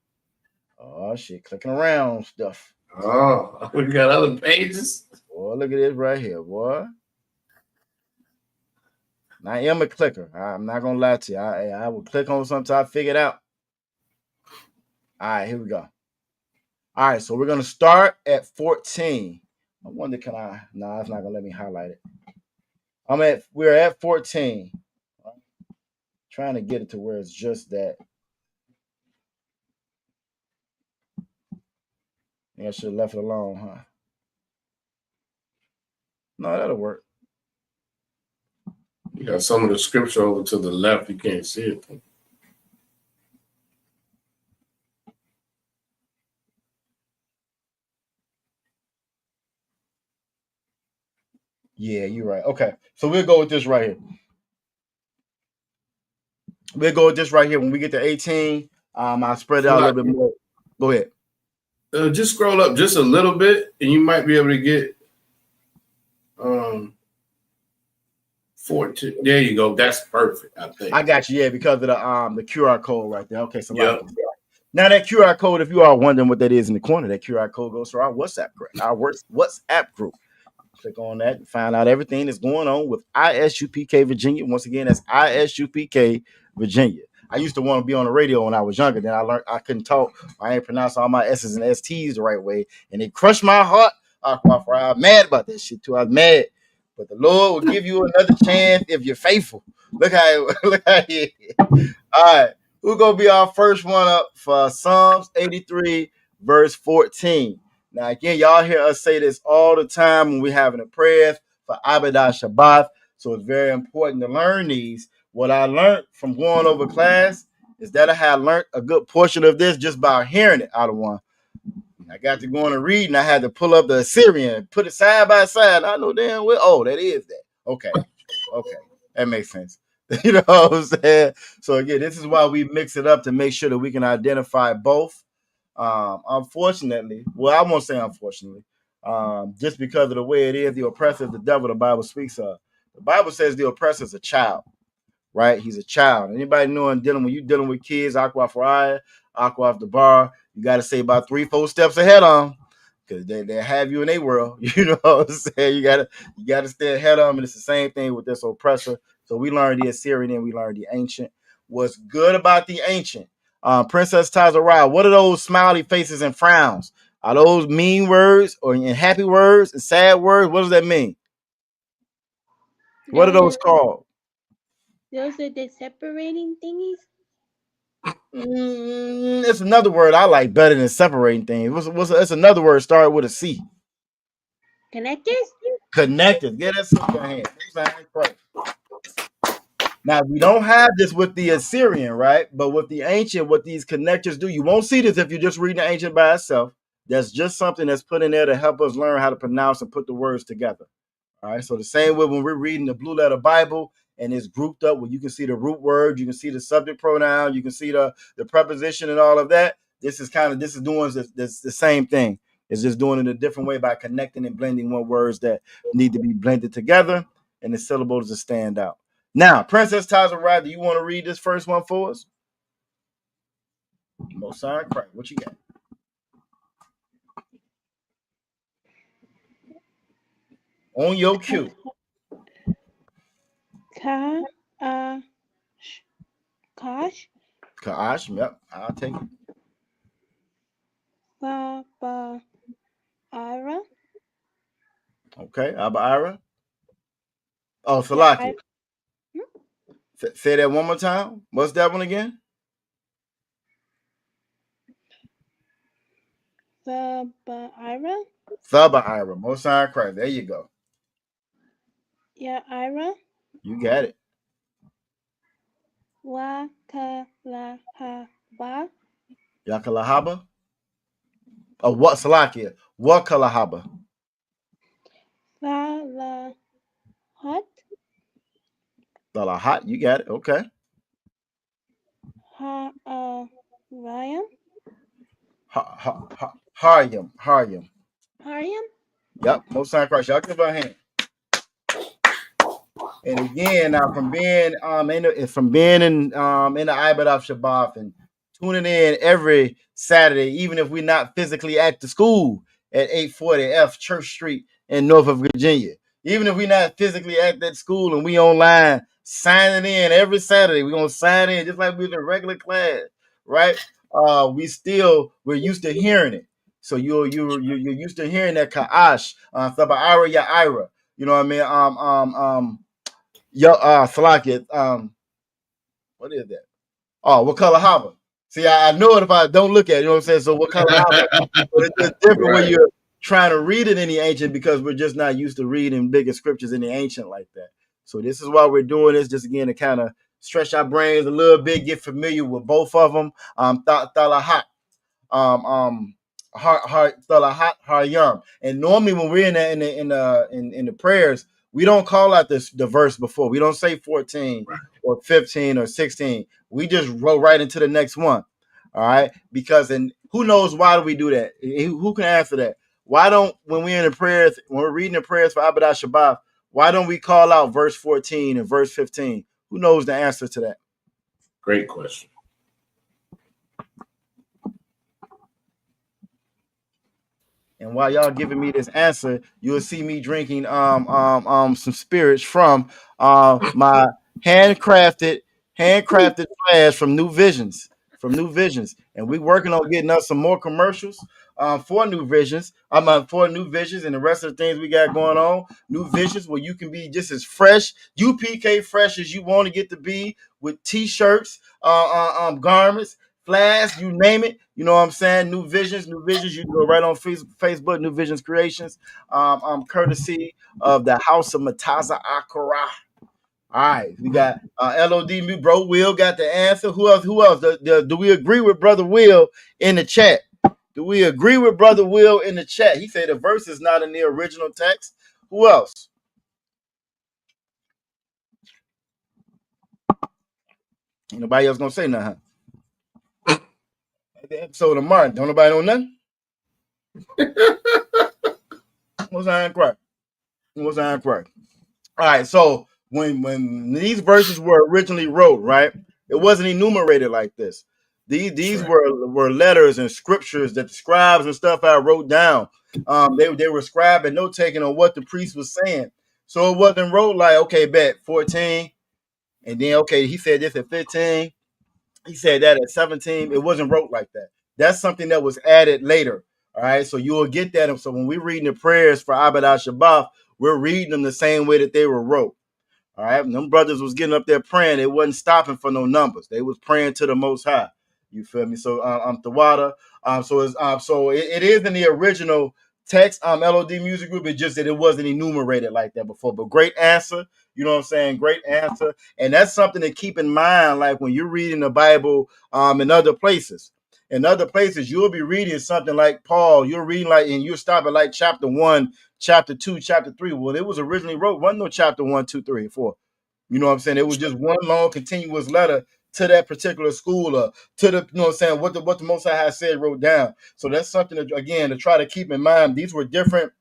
Oh shit, clicking around stuff. Oh, we got other pages. Boy, look at this right here, boy. Now, I am a clicker. I'm not gonna lie to you. I will click on something I figure it out. All right, here we go. All right, so we're gonna start at 14. I wonder, can I? No, it's not gonna let me highlight it. We're at 14. Trying to get it to where it's just that. I should have left it alone, huh? No, that'll work. You got some of the scripture over to the left. You can't see it. Yeah, you're right. Okay, so we'll go with this right here. When we get to 18, I'll spread it out a little bit more. Go ahead. Just scroll up just a little bit, and you might be able to get 14. There you go. That's perfect. I think. I got you. Yeah, because of the QR code right there. Okay, so Now that QR code, if you are wondering what that is in the corner, that QR code goes to our WhatsApp group. Click on that and find out everything that's going on with ISUPK Virginia. Once again, that's ISUPK Virginia. I used to want to be on the radio when I was younger. Then I learned I couldn't talk. I ain't pronounce all my S's and ST's the right way. And it crushed my heart. I was mad about that shit too. I was mad. But the Lord will give you another chance if you're faithful. Look how it. All right. Who's going to be our first one up for Psalms 83, verse 14? Now, again, y'all hear us say this all the time when we're having a prayer for Avodah Shabbat. So it's very important to learn these. What I learned from going over class is that I had learned a good portion of this just by hearing it out of one. I got to go on and read, and I had to pull up the Assyrian and put it side by side. I know damn well, oh, that is that. Okay. That makes sense. You know what I'm saying? So again, this is why we mix it up to make sure that we can identify both. Unfortunately, well, I won't say unfortunately, just because of the way it is, the oppressor is the devil the Bible speaks of. The Bible says the oppressor is a child, right? He's a child. Anybody knowing when you're dealing with kids, aqua fry, aqua off the bar, you got to say about 3-4 steps ahead on, because they have you in their world. You know what I'm saying? You gotta stay ahead of them, and it's the same thing with this oppressor. So we learned the Assyrian and we learned the ancient. What's good about the ancient? Princess Tazariah, what are those smiley faces and frowns? Are those mean words or happy words and sad words? What does that mean? What are those called? Those are the separating thingies. It's another word I like better than separating things. It's another word started with a C. Connectors? Connectors. Get that in your hand. Now, we don't have this with the Assyrian, right? But with the ancient, what these connectors do, you won't see this if you're just reading the ancient by itself. That's just something that's put in there to help us learn how to pronounce and put the words together. All right. So the same way when we're reading the Blue Letter Bible and it's grouped up where you can see the root word, you can see the subject pronoun, you can see the preposition and all of that. This is doing the same thing. It's just doing it a different way by connecting and blending one words that need to be blended together and the syllables to stand out. Now, Princess Tazariah, do you want to read this first one for us? Mosai, Christ, what you got? On your cue. Qadash, yep, I'll take it. Ira. Okay, Abba Ira. Oh, Salaki. Say that one more time. What's that one again? Ira. Ira. Mosai Christ. There you go. Yeah, Ira. You got it. Wakalahaba. Yakalahaba? Oh, what Salakia? What Kalahaba? Salahat. Salahat, you got it. Okay. Ryan. Haryam. Yep, most time Christ. Y'all give a hand. And again, now from being in the Ibad of Shabbat and tuning in every Saturday, even if we're not physically at the school at 840 F Church Street in Norfolk, Virginia. Even if we're not physically at that school and we online signing in every Saturday, we're gonna sign in just like we're in a regular class, right? We're used to hearing it. So you're used to hearing that Qadash, Ira, ya Ira. You know what I mean? Salakia, what is that? Oh, what color haba? See, I know it if I don't look at it, you know what I'm saying? So what color haba? But it's just different when you're trying to read it in the ancient because we're just not used to reading bigger scriptures in the ancient like that. So this is why we're doing this, just again to kind of stretch our brains a little bit, get familiar with both of them. Thalahat, Thalahat, Haryam. And normally when we're in the prayers, we don't call out the verse before. We don't say 14 or 15 or 16. We just roll right into the next one. All right. Because who knows why do we do that? Who can answer that? Why don't when we're reading the prayers for Avodah Shabbat, why don't we call out verse 14 and verse 15? Who knows the answer to that? Great question. And while y'all giving me this answer, you'll see me drinking some spirits from my handcrafted flash from New Visions. And we working on getting us some more commercials for New Visions. For New Visions and the rest of the things we got going on. New Visions where you can be just as fresh, UPK fresh as you want to get to be with t-shirts, garments, flash, you name it. You know what I'm saying? New Visions. You can go right on Facebook, New Visions Creations, courtesy of the House of Mataza Akara. All right, we got LOD me, bro. Will got the answer. Who else? Do we agree with Brother Will in the chat? Do we agree with Brother Will in the chat? He said the verse is not in the original text. Who else? Ain't nobody else gonna say nothing. The episode of Martin. Don't nobody know nothing? What's that correct? All right, so when these verses were originally wrote, right, it wasn't enumerated like this. These were letters and scriptures that the scribes and stuff I wrote down. They were scribing and note taking on what the priest was saying. So it wasn't wrote like, okay, bet 14, and then okay, he said this at 15, he said that at 17. It wasn't wrote like that. That's something that was added later. All right, so you will get that. And so when we're reading the prayers for Abed Shabbat, we're reading them the same way that they were wrote. All right, and them brothers was getting up there praying. They wasn't stopping for no numbers. They was praying to the Most High. You feel me? So Tawada. So it is in the original text. LOD Music Group. It's just that it wasn't enumerated like that before. But great answer. You know what I'm saying? Great answer. And that's something to keep in mind. Like when you're reading the Bible in other places. In other places, you'll be reading something like Paul. You're reading like, and you'll stop at like chapter 1, chapter 2, chapter 3. Well, it was originally wrote, wasn't no chapter 1, 2, 3, and 4. You know what I'm saying? It was just one long continuous letter to that particular school, or to the, you know what I'm saying, what the Most High has said, wrote down. So that's something that, again, to try to keep in mind. These were different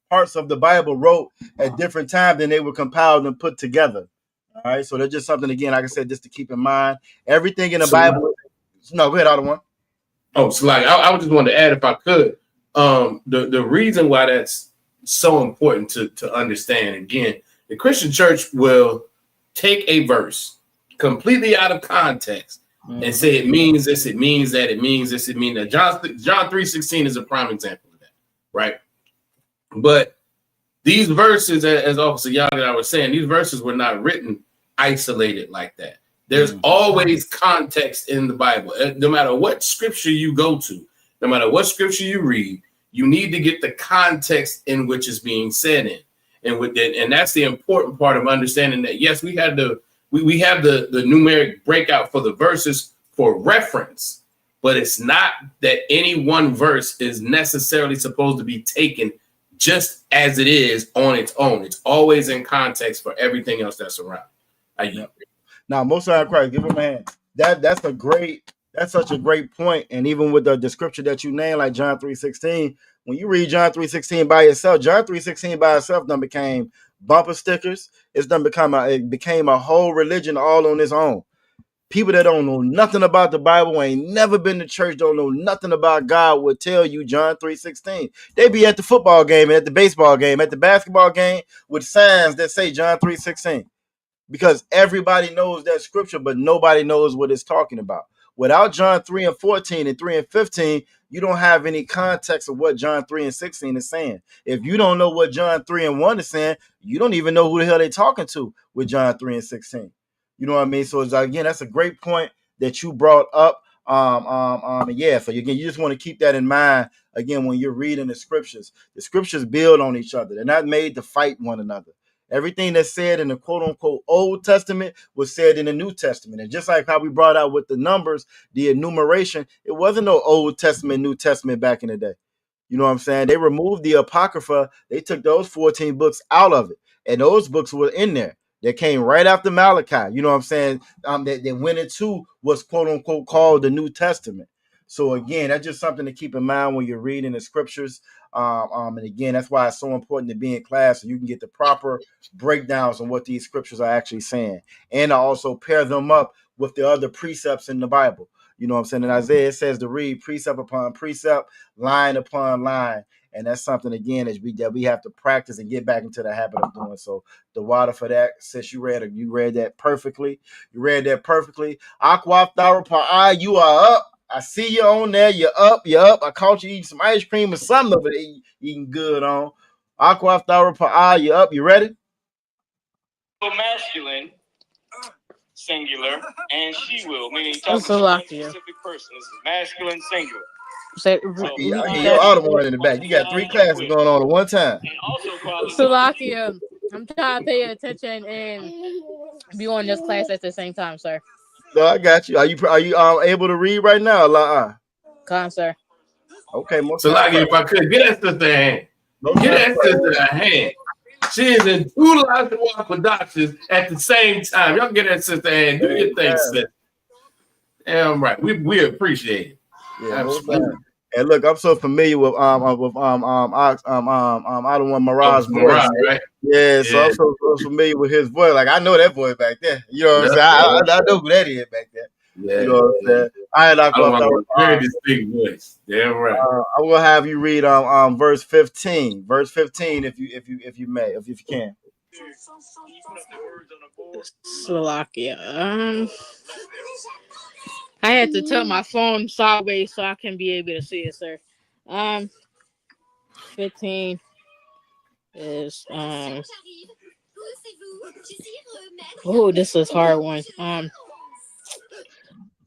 parts of the Bible wrote at different times, and they were compiled and put together. All right. So that's just something, again, like I said, just to keep in mind. Everything in the Bible. No, go ahead, other one. Oh, so like I would just want to add, if I could, the reason why that's so important to understand, again, the Christian church will take a verse completely out of context and say it means this, it means that, it means this, it means that. John 3:16 is a prime example of that, right? But these verses, as Officer Yaga and I was saying, these verses were not written isolated like that. There's always context in the Bible. No matter what scripture you go to, no matter what scripture you read, you need to get the context in which it's being said in. And that's the important part of understanding that, yes, we have the numeric breakout for the verses for reference, but it's not that any one verse is necessarily supposed to be taken just as it is on its own. It's always in context for everything else that's around. Now, Most High Christ, give him a hand. That's such a great point. And even with the scripture that you named, like John 3:16, when you read John 3:16 by yourself, John 3:16 by itself done became bumper stickers. It became a whole religion all on its own. People that don't know nothing about the Bible, ain't never been to church, don't know nothing about God, would tell you John 3:16. They be at the football game, at the baseball game, at the basketball game with signs that say John 3:16. Because everybody knows that scripture, but nobody knows what it's talking about. Without John 3:14 and 3:15, you don't have any context of what John 3:16 is saying. If you don't know what John 3:1 is saying, you don't even know who the hell they're talking to with John 3:16. You know what I mean? So again, that's a great point that you brought up. Yeah. So again, you just want to keep that in mind. Again, when you're reading the scriptures build on each other. They're not made to fight one another. Everything that's said in the quote unquote Old Testament was said in the New Testament. And just like how we brought out with the numbers, the enumeration, it wasn't no Old Testament, New Testament back in the day. You know what I'm saying? They removed the Apocrypha. They took those 14 books out of it. And those books were in there. They came right after Malachi. You know what I'm saying? That went into what's quote unquote called the New Testament. So again, that's just something to keep in mind when you're reading the scriptures. And again, that's why it's so important to be in class so you can get the proper breakdowns on what these scriptures are actually saying, and also pair them up with the other precepts in the Bible. You know what I'm saying? In Isaiah, it says to read precept upon precept, line upon line. And that's something, again, that we have to practice and get back into the habit of doing. So the water for that, since you read that perfectly. You read that perfectly. Aqua Thara Pa'a, you are up. I see you on there. You're up. I caught you eating some ice cream or something over there eating good on. Aqua Thara Pa'a, you up. You ready? Masculine, singular, and she will, meaning That's a lot to you. specific person. This is masculine, singular. Say, You're all the one in the back. You got 3 classes going on at one time. Salakia, I'm trying to pay attention and be on this class at the same time, sir. So I got you. Are you able to read right now? Con, sir. Okay, so like if I could get that sister a hand, get that sister a hand. She is in 2 Lashawan productions at the same time. Y'all get that sister a hand. Do your thing, sister. Damn right. We appreciate it. Yeah, absolutely. And look, I'm so familiar with I don't want Miraj's voice, right? Yeah, so I'm so familiar with his voice. Like I know that voice back there. You know what I'm saying? I know who that is back there. Yeah, you know what I'm saying? I very distinct voice. Damn right. I will have you read verse 15. Verse 15, if you may, if you can. Slovakia. I had to tilt my phone sideways so I can be able to see it, sir. 15 is oh, this is a hard one.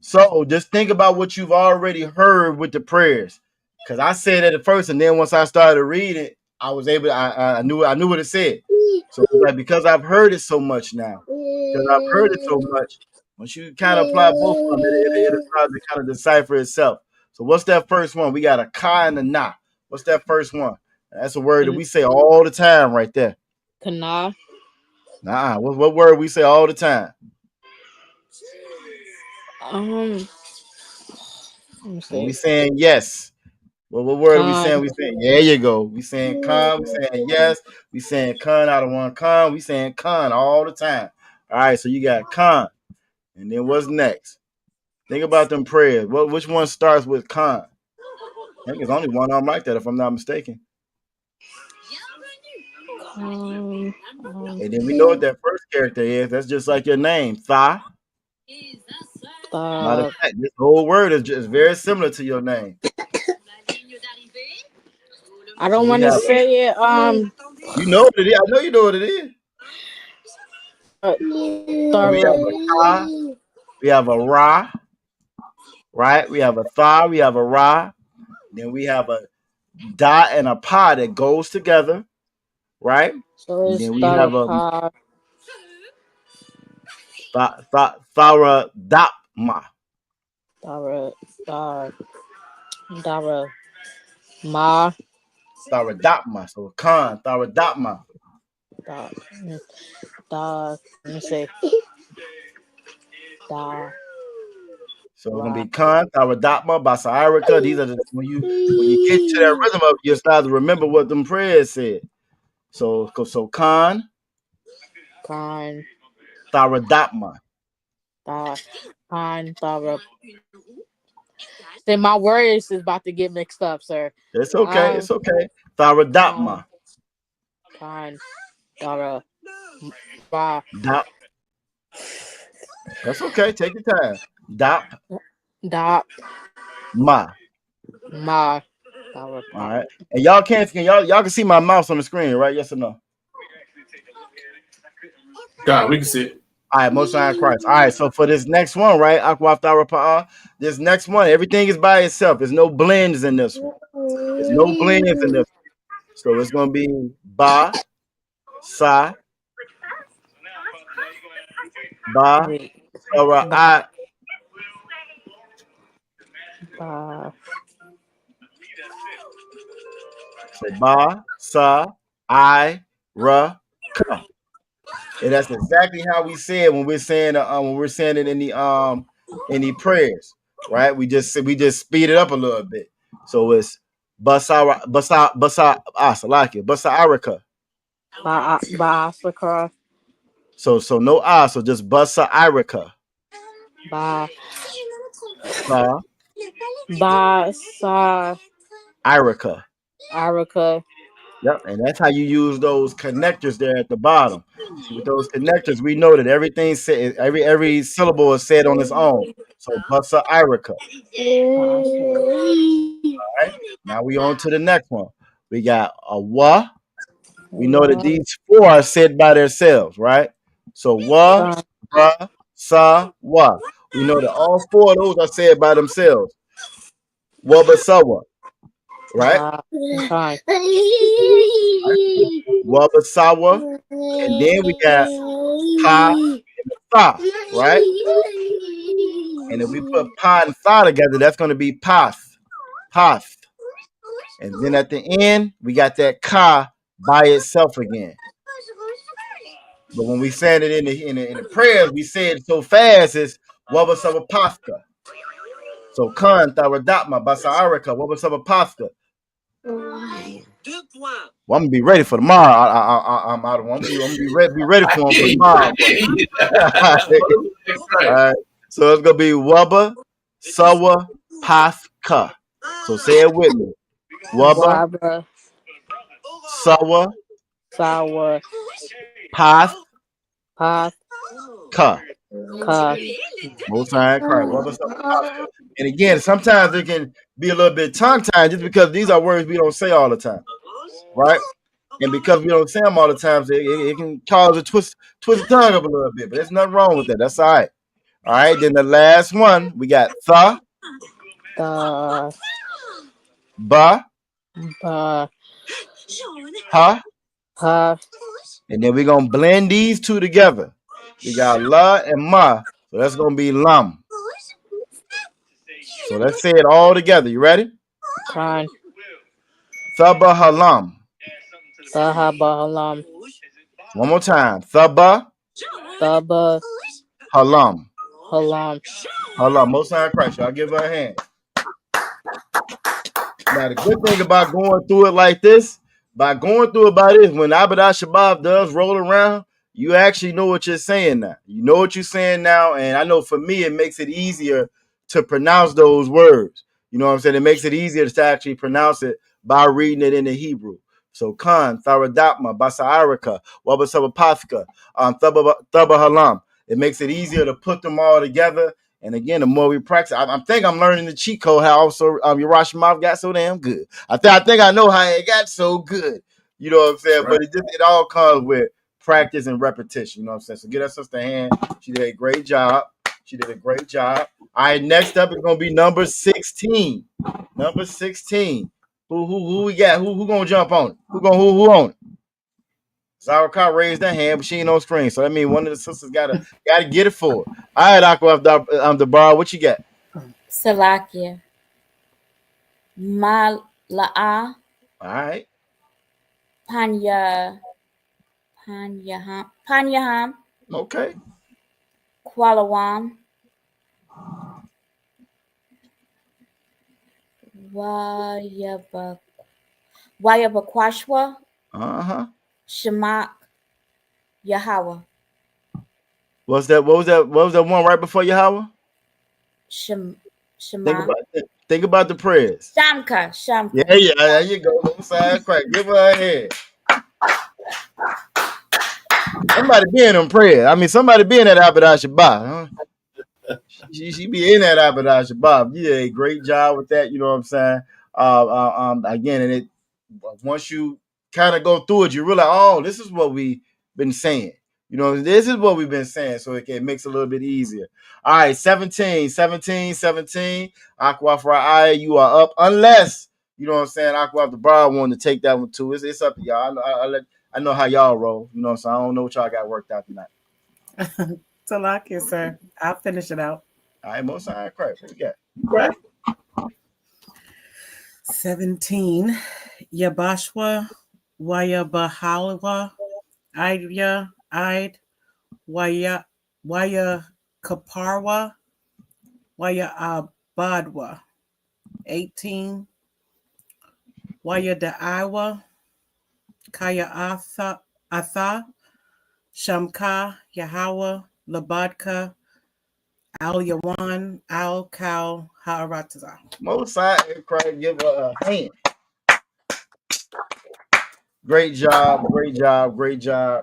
So just think about what you've already heard with the prayers. Because I said it at first, and then once I started reading, I was able I knew what it said. So like, because I've heard it so much now, once you kind of apply both of them, it starts to kind of decipher itself. So what's that first one? We got a ka and a na. What's that first one? That's a word that we say all the time right there. Kana. Nah, what word we say all the time? We saying yes. Well, what word are we saying? We saying, there you go. We saying con, we saying yes, we saying con out of one con, we saying con all the time. All right, so you got con. And then what's next? Think about them prayers. Which one starts with con? I think there's only one arm like that, if I'm not mistaken. And then we know what that first character is. That's just like your name, Tha. Matter of fact, this whole word is just very similar to your name. I don't want to say it. You know what it is. I know you know what it is. We have a Tha, we have a Ra, right? We have a Tha, we have a Ra, then we have a Da and a Pa that goes together, right? So then we have a Tharadapma. Tharadapma. So Khan, Tharadapma. Let me see. So it's gonna be Khan, Tharadapma, Basairika. These are when you get to that rhythm of, you start to remember what them prayers said. So Khan, Tharadapma. Then my words is about to get mixed up, sir. It's okay. It's okay. Tharadapma. Dap. That's okay. Take your time. Dap. Ma. All right. And y'all can see my mouse on the screen, right? Yes or no? God, we can see it. All right, Most High Christ. All right, so for this next one, right? Aqua Thara Pa'a, this next one, everything is by itself. There's no blends in this one. There's no blends in this one. So it's gonna be Ba, Sa, Ba, Thara, I. So Ba, Sa, I, Ra, Ka. And that's exactly how we say it when we're saying it in the prayers, right? We just speed it up a little bit. So it's Basairika. So no so just Basairika. Sa, Ba, Sa, Irika. Arika. Yep, and that's how you use those connectors there at the bottom. See, with those connectors, we know that everything said, every syllable is said on its own. So Basa Irika. All right. Now we on to the next one. We got a wa. We know that these four are said by themselves, right? So wa, ra, sa, wa. We know that all four of those are said by themselves. Wabasawa, right? Wabasawa. And then we got pa and tha, right? And if we put pa and tha together, that's going to be path, path. And then at the end, we got that ka by itself again. But when we saying it in the prayers, we say it so fast, it's wabasaba paska. So kan tharadatma basarika wabasaba paska. Well, I'm gonna be ready for tomorrow. I'm out of one. I'm gonna be ready for them for tomorrow. All right. So it's gonna be waba sawa paska. So say it with me. Waba sawa path ka. Most time Christ. Waba sawa paska. And again, sometimes it can be a little bit tongue tied just because these are words we don't say all the time, right? And because we don't say them all the time, it can cause a twist the tongue up a little bit. But there's nothing wrong with that. That's all right. All right. Then the last one, we got tha, ba, ha, and then we're gonna blend these two together. We got la and ma, so that's gonna be lam. So let's say it all together. You ready? Fine. Thaba halam. Halam. One more time. Thaba halam. Halam. Most time Christ. Y'all give her a hand. Now the good thing about going through it like this, by going through it by this, when Abada Shabab does roll around, you actually know what you're saying now. You know what you're saying now, and I know for me it makes it easier to pronounce those words. You know what I'm saying? It makes it easier to actually pronounce it by reading it in the Hebrew. So Khan, Tharadapma, Basa'arika, Wabasabapafka, Thaba Halam. It makes it easier to put them all together. And again, the more we practice, I think I'm learning the cheat code how also Yerushalayim got so damn good. I think I know how it got so good. You know what I'm saying? Right. But it all comes with practice and repetition. You know what I'm saying? So get us sister a hand. She did a great job. All right, next up is gonna be number 16. Number 16. Who we got? Who gonna jump on it? Who on it? Zarakat raised that hand, but she ain't on screen. So that means one of the sisters gotta get it for her. All right, Aqua, I'm the bar. What you got? Salakia. Mala'a. All right. Panyaham. Okay. Qualawam. Wayabakwashwa. Shemak Yahweh. What was that one right before Yahweh? Shema. Think about the prayers. Shamka. Yeah, there you go. Side crack. Give her a head. Somebody be in them prayers. I mean, somebody be in that Abadah Shabbat. Huh? She be in that Abadah Shabbat. You did a great job with that. You know what I'm saying? Again, and it once you kind of go through it, you realize, oh, this is what we've been saying. You know, this is what we've been saying, so it makes it a little bit easier. All right, 17. Aqua for I, you are up. Unless, you know what I'm saying, Aqua the bar wanted to take that one too. It's up to y'all. I know how y'all roll. You know what I'm saying? I don't know what y'all got worked out tonight. So lock it, sir. I'll finish it out. All right, most time crap. What you got? 17. Yabashwa, Wayabahalwa, Idya, Id, Waya Kaparwa, Waya Abadwa. 18. Waya Da'awa, Kaya Atha, Shamka, Yahweh, Labadka, Al Yawan, Al Kal Haratazah. Most High in Christ, give her a hand. Great job, great job, great job.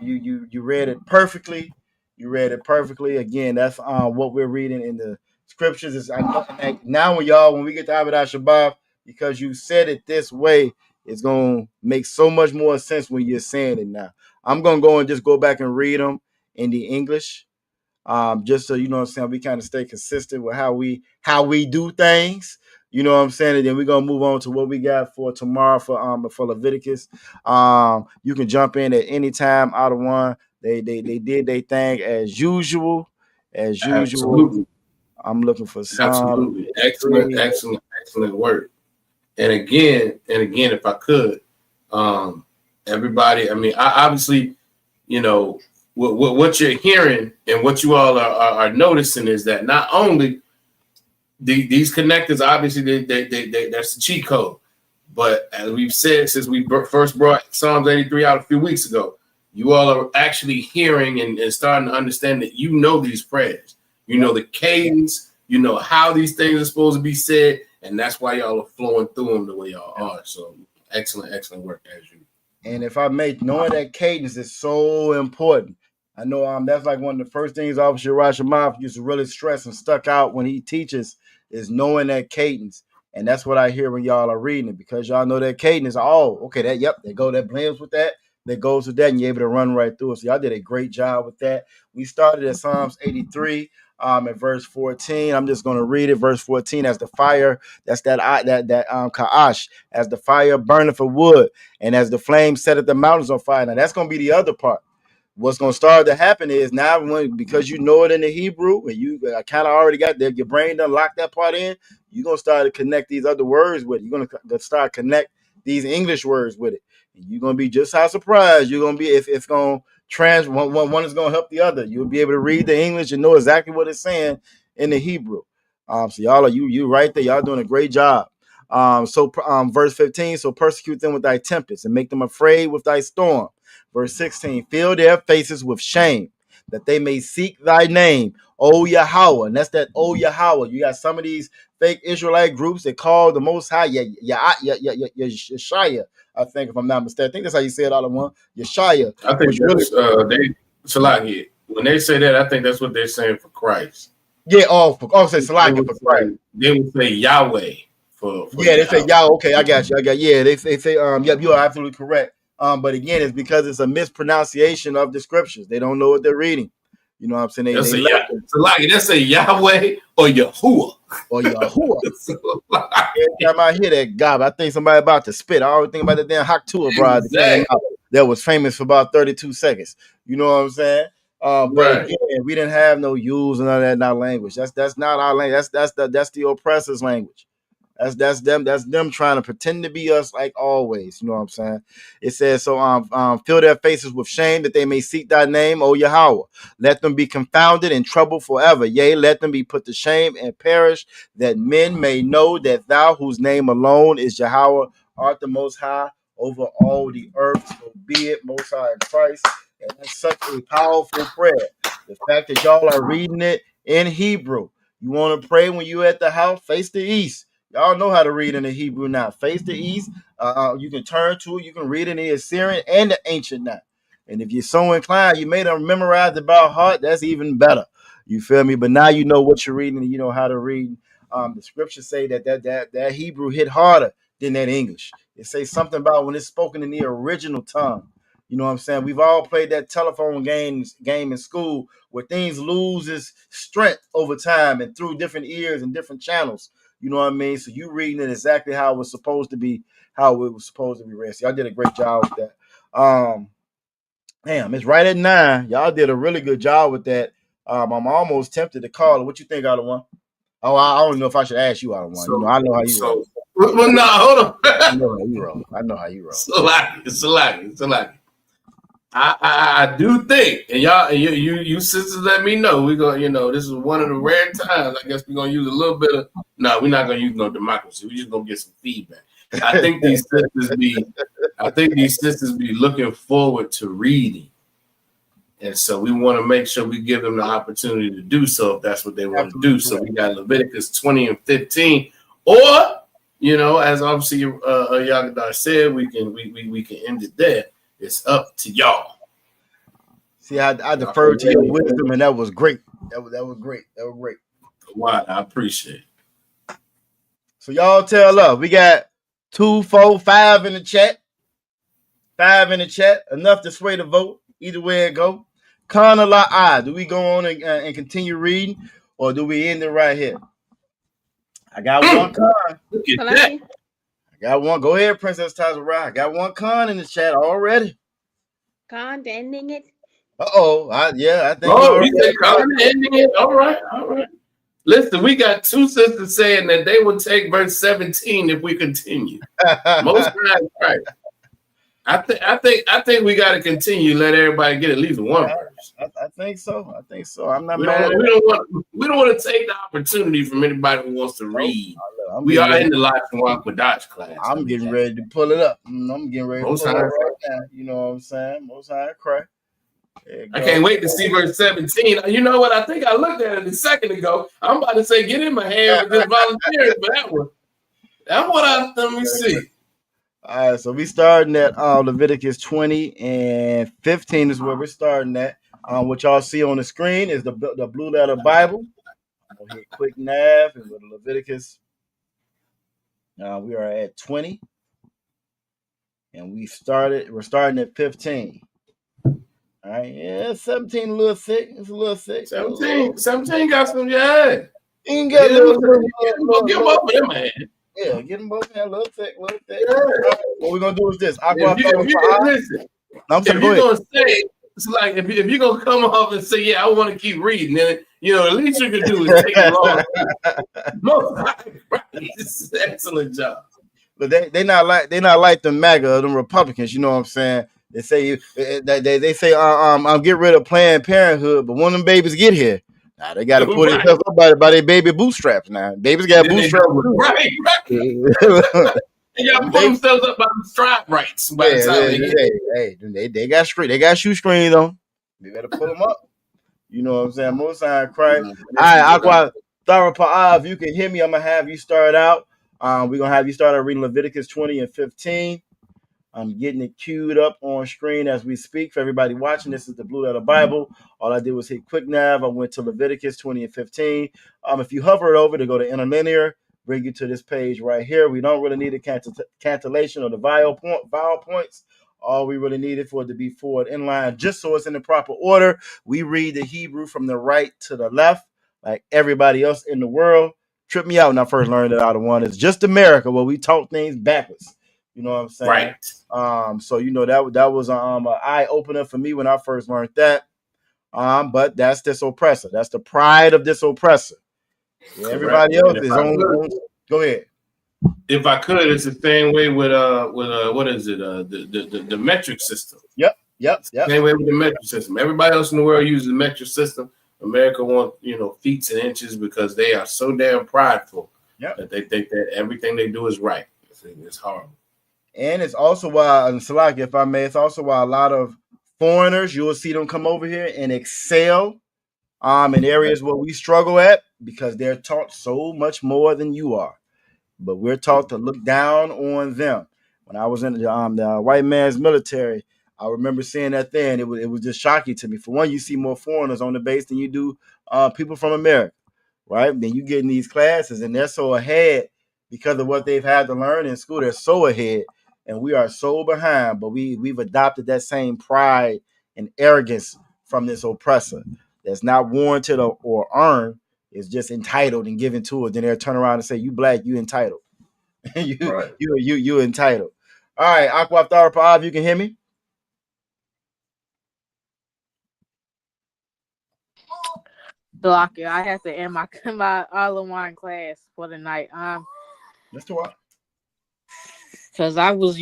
You read it perfectly. You read it perfectly. Again, that's what we're reading in the scriptures. Is now when we get to Avodah Shabbat, because you said it this way, it's gonna make so much more sense when you're saying it now. I'm gonna go and just go back and read them in the English. Just so you know what I'm saying, we kind of stay consistent with how we do things. You know what I'm saying? And then we're gonna move on to what we got for tomorrow for Leviticus. You can jump in at any time out of one. They did their thing as usual. Absolutely. I'm looking for some. Absolutely. Excellent work. And again, if I could, everybody, I mean, I obviously, you know, what you're hearing and what you all are noticing is that not only these connectors, obviously, they that's the cheat code. But as we've said since we first brought Psalms 83 out a few weeks ago, you all are actually hearing and starting to understand that you know these prayers. You know the cadence. You know how these things are supposed to be said. And that's why y'all are flowing through them the way y'all are. So excellent work as you. And if I may, knowing that cadence is so important. I know that's like one of the first things Officer Rashamath used to really stress and stuck out when he teaches is knowing that cadence. And that's what I hear when y'all are reading it, because y'all know that cadence. Oh, okay, that blends with that goes with that, and you're able to run right through it. So y'all did a great job with that. We started at Psalms 83 at verse 14. I'm just going to read it. Verse 14, as the fire, that's that Qadash, as the fire burneth for wood, and as the flame setteth the mountains on fire. Now that's going to be the other part. What's going to start to happen is now, because you know it in the Hebrew, and you kind of already got there, your brain done locked that part in, you're going to start to connect these other words with it. You're going to start connect these English words with it. And you're going to be just how surprised you're going to be if it's going to one is going to help the other. You'll be able to read the English and know exactly what it's saying in the Hebrew. So y'all are you right there. Y'all doing a great job. Verse 15, so persecute them with thy tempest and make them afraid with thy storm. Verse 16, fill their faces with shame, that they may seek thy name, O Yahweh. And that's that O Yahweh. You got some of these fake Israelite groups that call the Most High Yeshaya, I think, if I'm not mistaken. I think that's how you say it all in one. Yeshaya. I think Salaki. When they say that, I think that's what they're saying for Christ. Yeah, say Salaki for Christ. They would say Yahweh for they say Yahweh. Okay, I got you. Yeah, they say yep, you are absolutely correct. But again, it's because it's a mispronunciation of the scriptures. They don't know what they're reading. You know what I'm saying? They say Yahweh or Yahuwah. Or Yahuwah. Every time I hear that gob, I think somebody about to spit. I always think about the damn Haktua bride that was famous for about 32 seconds. You know what I'm saying? But again, we didn't have no use and none of that in our language. That's not our language. That's the oppressor's language. That's them trying to pretend to be us like always. You know what I'm saying? It says, so fill their faces with shame, that they may seek thy name, O Yahweh. Let them be confounded and troubled forever. Yea, let them be put to shame and perish, that men may know that thou, whose name alone is Yahweh, art the Most High over all the earth. So be it, Most High in Christ. And that's such a powerful prayer. The fact that y'all are reading it in Hebrew. You want to pray when you're at the house, face the east. Y'all know how to read in the Hebrew now. Face the east. You can turn to it. You can read in the Assyrian and the ancient now. And if you're so inclined, you made them memorize it by heart. That's even better. You feel me? But now you know what you're reading and you know how to read. The scriptures say that Hebrew hit harder than that English. It says something about when it's spoken in the original tongue. You know what I'm saying? We've all played that telephone game in school where things loses strength over time and through different ears and different channels. You know what I mean? So you reading it exactly how it was supposed to be, read. So y'all did a great job with that. Damn, it's right at 9. Y'all did a really good job with that. I'm almost tempted to call it. What you think out of one? Oh, I don't know if I should ask you out of one. So, I know how you roll. Well, no, hold on. I know how you roll. Salaki. I do think, and y'all, you sisters, let me know. We go, this is one of the rare times. I guess we're gonna use a little bit of. No, we're not gonna use no democracy. We're just gonna get some feedback. I think these sisters be looking forward to reading, And so we want to make sure we give them the opportunity to do so if that's what they want to do. So we got Leviticus 20 and 15, or as obviously Qadash said, we can end it there. It's up to y'all. See, I deferred to your wisdom, and that was great. That was great. That was great. Wow, I appreciate it. So y'all tell us. We got 2, 4, 5 in the chat. 5 in the chat. Enough to sway the vote. Either way it go. Kana la I. Do we go on and continue reading, or do we end it right here? I got one con. I got one. Go ahead, Princess Tazara. I got one con in the chat already. Con ending it. I think. Oh, you said con ending it. All right. Listen, we got 2 sisters saying that they will take verse 17 if we continue. Most times, right. I think we got to continue. Let everybody get at least one verse. I think so. I'm not we mad. We don't want to take the opportunity from anybody who wants to read. We are in the Lashawan Qadash class. I'm getting ready to pull it up. I'm getting ready to pull it up right now. You know what I'm saying? Most High cry. I can't wait to see verse 17. You know what? I think I looked at it a second ago. I'm about to say, get in my hand with this volunteering for that one. That's what let me see. All right, so we starting at Leviticus 20 and 15 is where we're starting at. What y'all see on the screen is the blue letter Bible. I'm gonna hit quick nav and go to Leviticus. We are at 20, and we're starting at 15. All right, 17 a little thick. It's a little thick. 17 got some, yeah. You got get them up in my hand. Yeah, get them both in a little thick. Yeah. What we're gonna do is this. Listen, if you're gonna say, it's like if you're gonna come off and say, yeah, I want to keep reading, then the least you can do is take it long. This is an excellent job. But they not like the MAGA, them Republicans. You know what I'm saying? They say they say get rid of Planned Parenthood, but when them babies get here, now they got to pull themselves up by their baby bootstraps. Now babies got bootstraps. Right. They got to pull themselves up by the strap rights. They got straight. They got shoe screens on. They better pull them up. You know what I'm saying? Most High Christ. All right, Aqua Tharapa, if you can hear me, I'm gonna have you start out. We're gonna have you start out reading Leviticus 20 and 15. I'm getting it queued up on screen as we speak. For everybody watching, this is the Blue Letter Bible. All I did was hit quick nav. I went to Leviticus 20 and 15. If you hover it over to go to interlinear, bring you to this page right here. We don't really need a cantillation or the vowel points. All we really need it for it to be forward in line, just so it's in the proper order. We read the Hebrew from the right to the left, like everybody else in the world. Tripped me out when I first learned it out of one. It's just America where we talk things backwards. You know what I'm saying? Right. So that was an eye opener for me when I first learned that. But that's this oppressor. That's the pride of this oppressor. Yeah, everybody else is on. Go ahead. If I could, it's the same way with what is it? The metric system. Yep. Same way with the metric system. Everybody else in the world uses the metric system. America wants feet and inches because they are so damn prideful that they think that everything they do is right. It's horrible. And it's also why, and Salaki, if I may, it's also why a lot of foreigners, you will see them come over here and excel in areas where we struggle at because they're taught so much more than you are. But we're taught to look down on them. When I was in the white man's military, I remember seeing that thing. It was just shocking to me. For one, you see more foreigners on the base than you do people from America, right? Then you get in these classes and they're so ahead because of what they've had to learn in school. They're so ahead. And we are so behind, but we've adopted that same pride and arrogance from this oppressor that's not warranted or earned. It's just entitled and given to it. Then they'll turn around and say, "You black, you entitled. you entitled." All right, Aqua Tharapa, you can hear me. Blocker, I have to end my all-in-one class for the night. That's the what? Because I was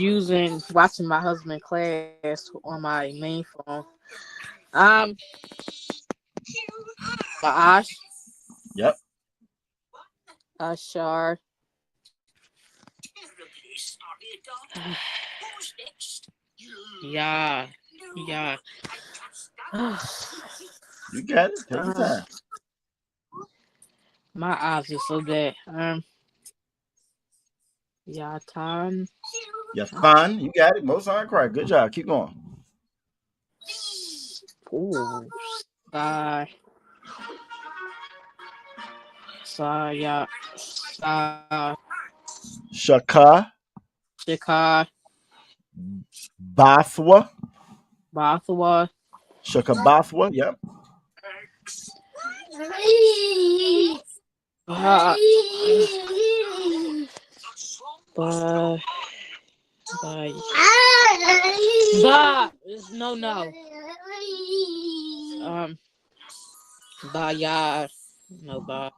watching my husband class on my main phone. Ba'ash. Yep. Ashar. Yeah. You got it. Take your time. My eyes are so bad. Yatan. You're fun. You got it. Most aren't correct. Good job. Keep going. Ooh. Yeah. Shaka. Shika. Bathwa. Bathwa. Shaka Bathwa. Yep. Ba. No. Ya. No, ba.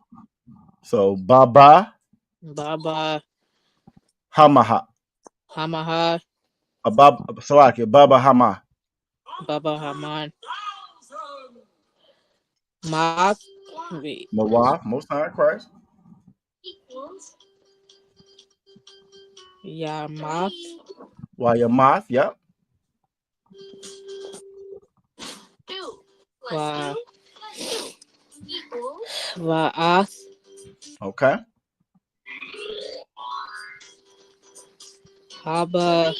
So Baba. Baba. Hamaha. Hamaha. Salaki. Baba Hama. Baba Haman. Moth. Wait. Mawaf. Most aren't correct. Yeah, moth. Wayamath. Yep. Va'ath. Okay. Haba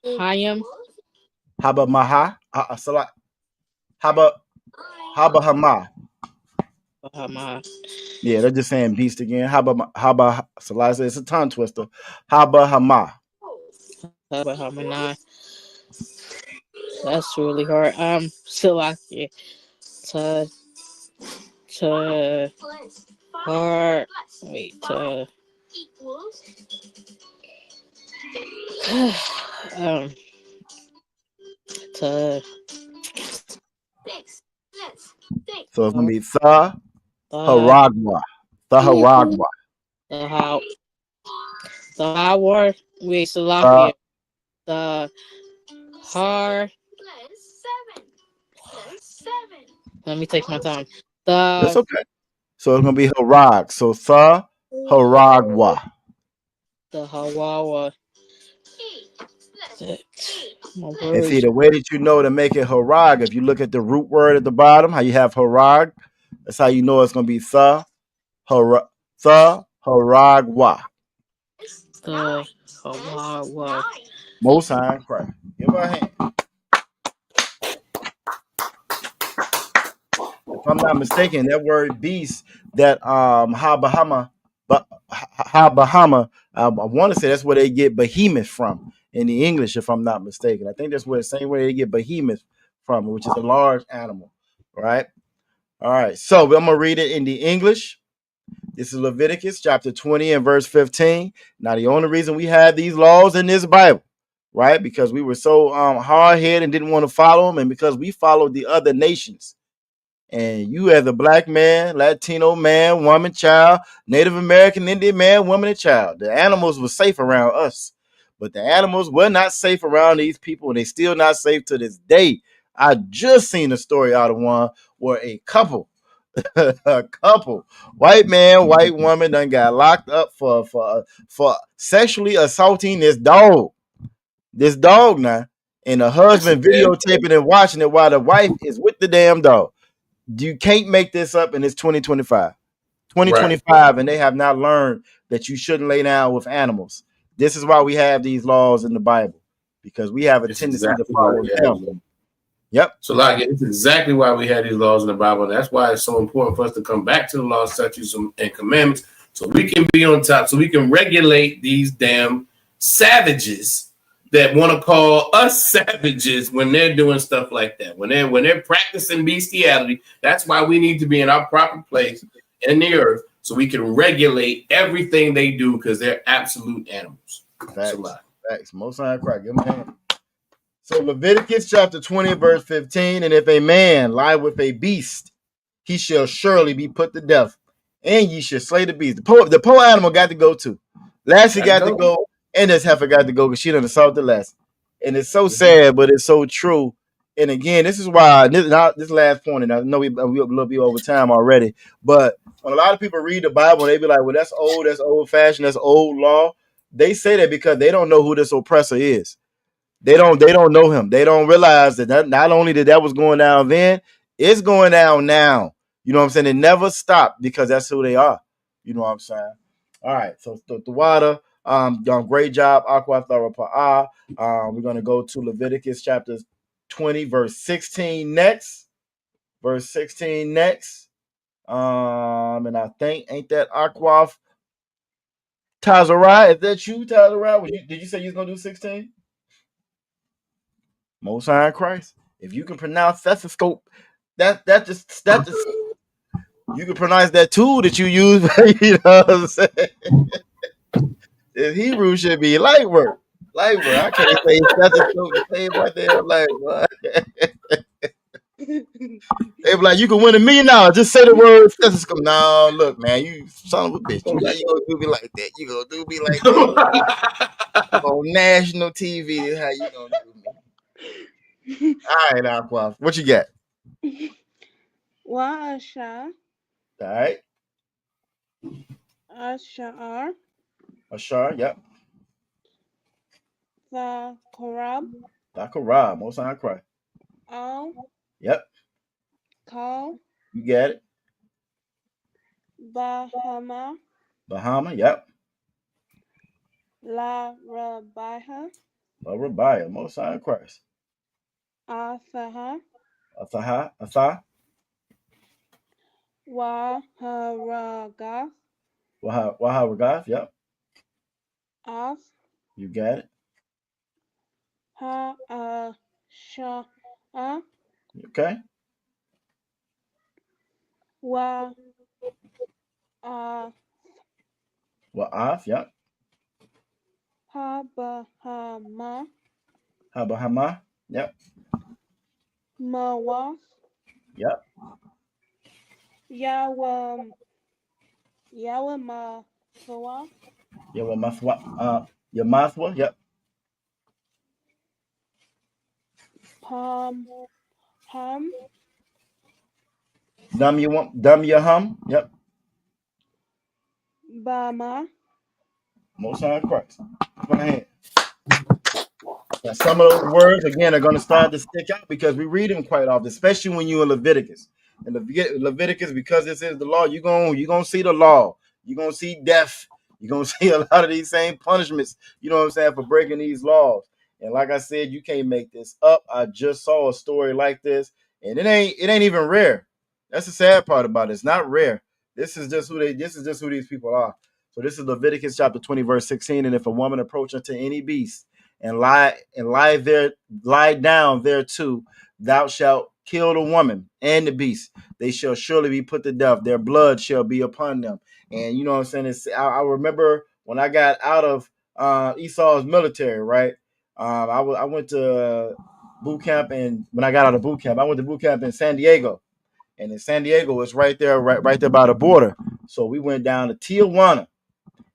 Hayam. Haba Maha. Haba Hama. Hama. Yeah, they're just saying beast again. Haba Salasa. It's a tongue twister. Haba Hama. Haba Hamana. That's really hard. Silaki. To hard. Wait. To So it's gonna be Tha Haragwa. Tha Haragwa. The Howard. Wait, Salakia. The Har. Let me take my time. That's okay. So it's gonna be Harag. So Tha Haragwa. The Hawawa. And see the way that you know to make it Harag, if you look at the root word at the bottom, how you have Harag, that's how you know it's gonna be Tha Haragwa. The Hawawa. Most High Christ. Give her a hand. If I'm not mistaken, that word beast, that Habahama, I want to say that's where they get behemoth from in the English, if I'm not mistaken. I think that's where the same way they get behemoth from, which is a large animal, right? All right, so I'm gonna read it in the English. This is Leviticus chapter 20 and verse 15. Now, the only reason we have these laws in this Bible, right, because we were so hard-headed and didn't want to follow them, and because we followed the other nations. And you, as a black man, Latino man, woman, child, Native American, Indian man, woman, and child, the animals were safe around us, but the animals were not safe around these people, and they still not safe to this day. I just seen a story out of one where a couple, white man, white woman, done got locked up for sexually assaulting this dog. This dog now, and the husband videotaping and watching it while the wife is with the damn dog. You can't make this up, and it's 2025. 2025, right. And they have not learned that you shouldn't lay down with animals. This is why we have these laws in the Bible, because we have a tendency to follow them. Yep. So, like, it's exactly why we have these laws in the Bible. And that's why it's so important for us to come back to the laws, statutes, and commandments, so we can be on top, so we can regulate these damn savages that want to call us savages when they're doing stuff like that. When they're practicing bestiality, that's why we need to be in our proper place in the earth, so we can regulate everything they do, because they're absolute animals. Facts. Most High Christ. Give me a hand. So Leviticus chapter 20, verse 15, and if a man lie with a beast, he shall surely be put to death, and ye shall slay the beast. The poor animal got to go too. Lassie got to go, and this heifer got to go because she done assaulted Lassie. And it's so sad, but it's so true. And again, this is why this last point, and I know we'll be over time already, but when a lot of people read the Bible, they be like, well, that's old fashioned, that's old law. They say that because they don't know who this oppressor is. They don't know him. They don't realize that not only that was going down then, it's going down now. You know what I'm saying? It never stopped because that's who they are. You know what I'm saying? All right. So the water, done great job. Aqua Thara Pa'a. We're gonna go to Leviticus chapter 20, verse 16 next. Verse 16 next. And I think ain't that Aqua Tazarai? Is that you, Tazarai? Did you say you was gonna do 16? Most High in Christ. If you can pronounce stethoscope, that just you can pronounce that tool that you use. You know what I'm saying? The Hebrew should be light work. Light work. I can't say stethoscope the same right there. Like what? They be like, you can win $1 million. Just say the word stethoscope. No, look, man, you son of a bitch. You gonna do me like that? You gonna do me like that? On national TV is how you gonna do me. All right, Aqua. What you got? Wa Asha, All right. Ashar, Ashar, yep. the Korab, Dakarab, Most High in Christ. Al, Yep. Kal, You got it. Bahama, Bahama, yep. La Rabiha, Rabiah, Most High in Christ. Athaha, Atha, Waharaga, Waharagath, yep. As, You got it. Ha'asha'a, Okay. Wa Wa'af, yep. Habahama, Habahama, yep. Mawas, Yep. Yawamathwa, Yamathwa, yep. Ham, Yahum, yep. Bama, Most High in Christ. Go ahead. Now, some of those words again are going to start to stick out because we read them quite often, especially when you're in Leviticus. And Leviticus, because this is the law, you're gonna see the law. You're gonna see death. You're gonna see a lot of these same punishments, you know what I'm saying, for breaking these laws. And like I said, you can't make this up. I just saw a story like this, and it ain't even rare. That's the sad part about it. It's not rare. This is just who these people are. So this is Leviticus chapter 20, verse 16. And if a woman approach unto any beast and lie down thereto, thou shalt kill the woman and the beast. They shall surely be put to death. Their blood shall be upon them. And you know what I'm saying? I remember when I got out of Esau's military, right? I went to boot camp, and when I got out of boot camp, I went to boot camp in San Diego. And in San Diego, it's right there by the border. So we went down to Tijuana,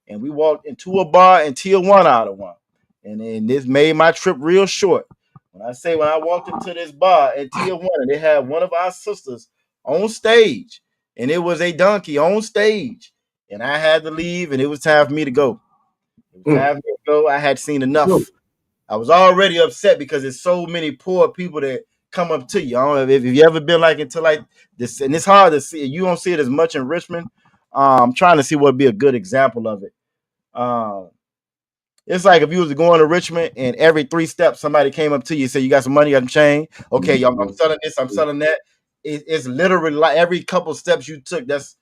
and we walked into a bar in Tijuana out of one. And then this made my trip real short. When I walked into this bar in Tijuana, they had one of our sisters on stage, and it was a donkey on stage. And I had to leave, and it was time for me to go. It was time for me to go. I had seen enough. I was already upset because there's so many poor people that come up to you. I don't know if you ever been like into like this, and it's hard to see. You don't see it as much in Richmond. I'm trying to see what would be a good example of it. It's like if you was going to Richmond and every 3 steps somebody came up to you and said, you got some money, you got some change. Okay, y'all, I'm selling this, I'm selling that. It's literally like every couple steps you took, that's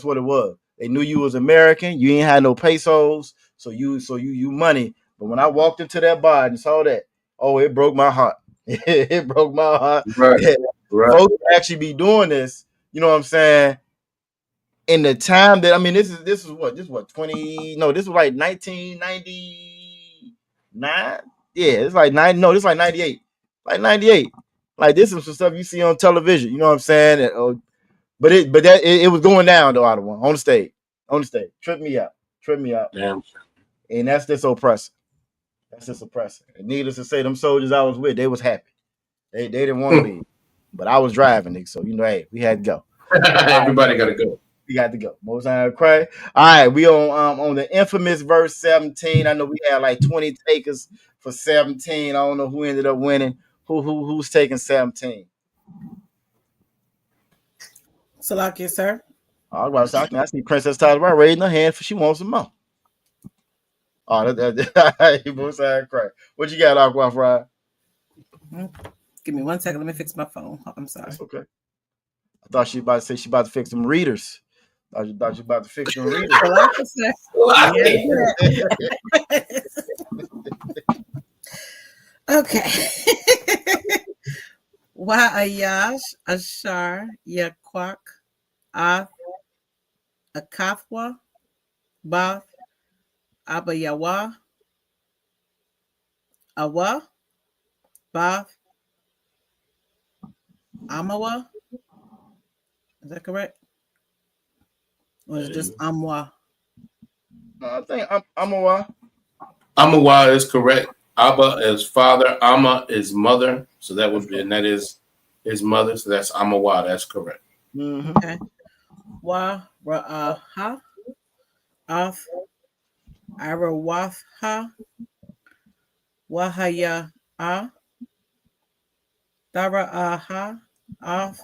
what it was. They knew you was American, you ain't had no pesos, so you money. But when I walked into that bar and saw that, oh, it broke my heart. It broke my heart. Right. Folks actually be doing this, you know what I'm saying? In the time that this was like 1999. Yeah, it's like 90. No, this is like 98. Like 98. Like this is some stuff you see on television. You know what I'm saying? But it was going down though, out of one on the stage. Tripped me out. Damn. And that's just oppressive. And needless to say, them soldiers I was with, they was happy. They didn't want to leave, but I was driving, so hey, we had to go. Everybody got to go. You got to go. Most High cry. All right, we on the infamous verse 17. I know we had like 20 takers for 17. I don't know who ended up winning. Who's taking 17? Salakia, sir. All right, so I see Princess Tyler raising her hand for she wants some more. Oh, that Most High cry. What you got, Aqua Fry? Give me 1 second. Let me fix my phone. I'm sorry. That's okay. I thought she about to say she about to fix some readers. I thought you about to fix some readers. Okay. Wa Ayash, Ashar, Yakwak, Akafwa, Bath, Abayawa, Awa, Bath, Amawa. Is that correct? Or is it just Amwa? I think Amawa. Amawa is correct. Abba is father. Amma is mother. So that would be, and that is his mother. So that's Amawa. That's correct. Mm-hmm. Okay. Wa Ra'aha, Af, Arawatha, Wahaya, Dara'aha, Af,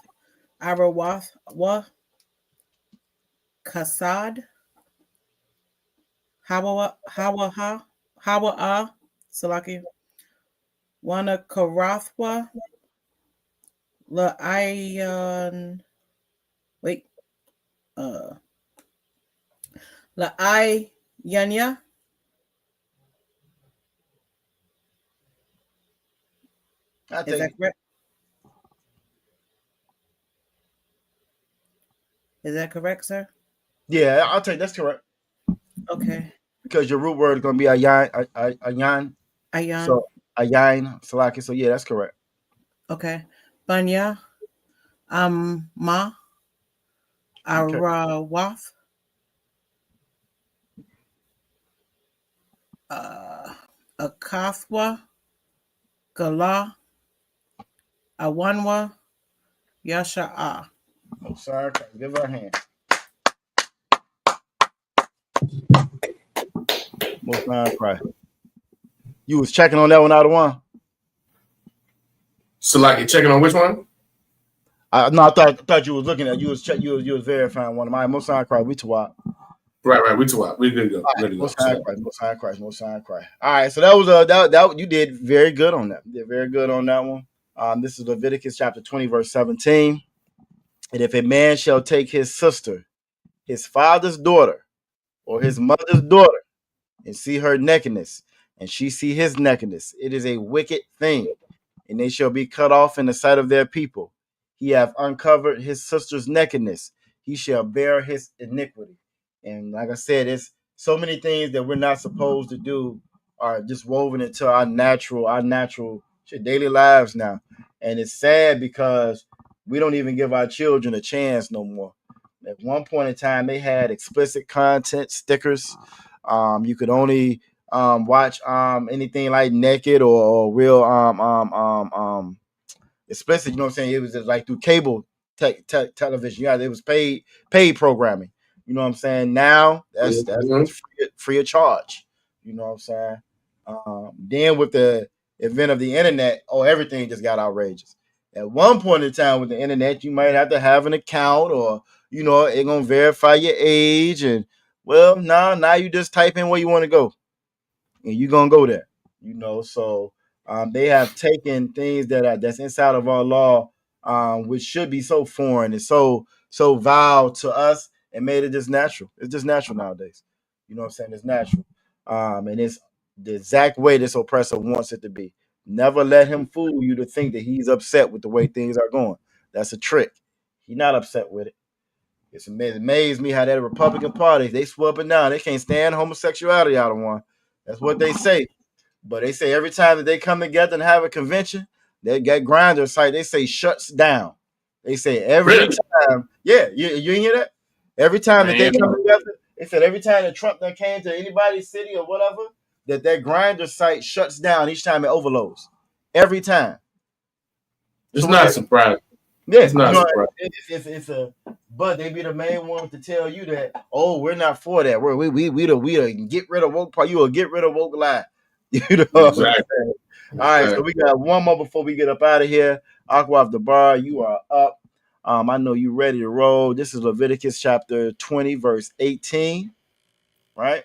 Arawath, Wa, Kasad, Hawaha, Salaki, Wana Karathwa, La'ayan, wait, La'ayanya, is that correct? Is that correct, sir? Yeah, I'll take that's correct. Okay. Because your root word is going to be ayan. Ayan. So ayan, salaki. So yeah, that's correct. Okay. Banya, Ma, Arawath, Akathwa, Gala, Awanwa, Yasha'a. Oh, sorry. Give her a hand. Most High cry. You was checking on that one out of one? So like you're checking on which one? No, I thought you was looking at you was verifying one of mine. Most High cry. We Tawab. Right. We Tawab. We good to go. Right, Most High cry. Most High cry. All right. So that was that you did very good on that. You did very good on that one. This is Leviticus chapter 20, verse 17. And if a man shall take his sister, his father's daughter, or his mother's daughter, and see her nakedness, and she see his nakedness, it is a wicked thing, and they shall be cut off in the sight of their people. He have uncovered his sister's nakedness, he shall bear his iniquity. And like I said, it's so many things that we're not supposed to do are just woven into our natural daily lives now. And it's sad because we don't even give our children a chance no more. At one point in time, they had explicit content stickers. You could only watch anything like naked or real explicit. You know what I'm saying? It was just like through cable television. Yeah, it was paid programming. You know what I'm saying? Now that's free of charge. You know what I'm saying? Then with the advent of the internet, everything just got outrageous. At one point in time with the internet, you might have to have an account, or it's gonna verify your age, and now you just type in where you want to go, and you're gonna go there. So they have taken things that's inside of our law, which should be so foreign and so vile to us, and made it just natural. It's just natural nowadays. You know what I'm saying? It's natural, and it's the exact way this oppressor wants it to be. Never let him fool you to think that he's upset with the way things are going. That's a trick. He's not upset with it. It amazed me how that Republican Party, they swear up and down. They can't stand homosexuality out of one. That's what they say. But they say every time that they come together and have a convention, they get grinder site. They say shuts down. They say every time. Yeah, you hear that? Every time that they come together, they said every time that Trump that came to anybody's city or whatever, that grinder site shuts down each time it overloads. Every time. It's not surprising. Yeah, It's not you know, surprising. it's a, but they be the main ones to tell you that, oh, we're not for that. We the get rid of woke part. You will get rid of woke lie. You know what I'm Exactly. saying? All right, so we got one more before we get up out of here. Aqua off the bar, you are up. I know you ready to roll. This is Leviticus chapter 20, verse 18. Right?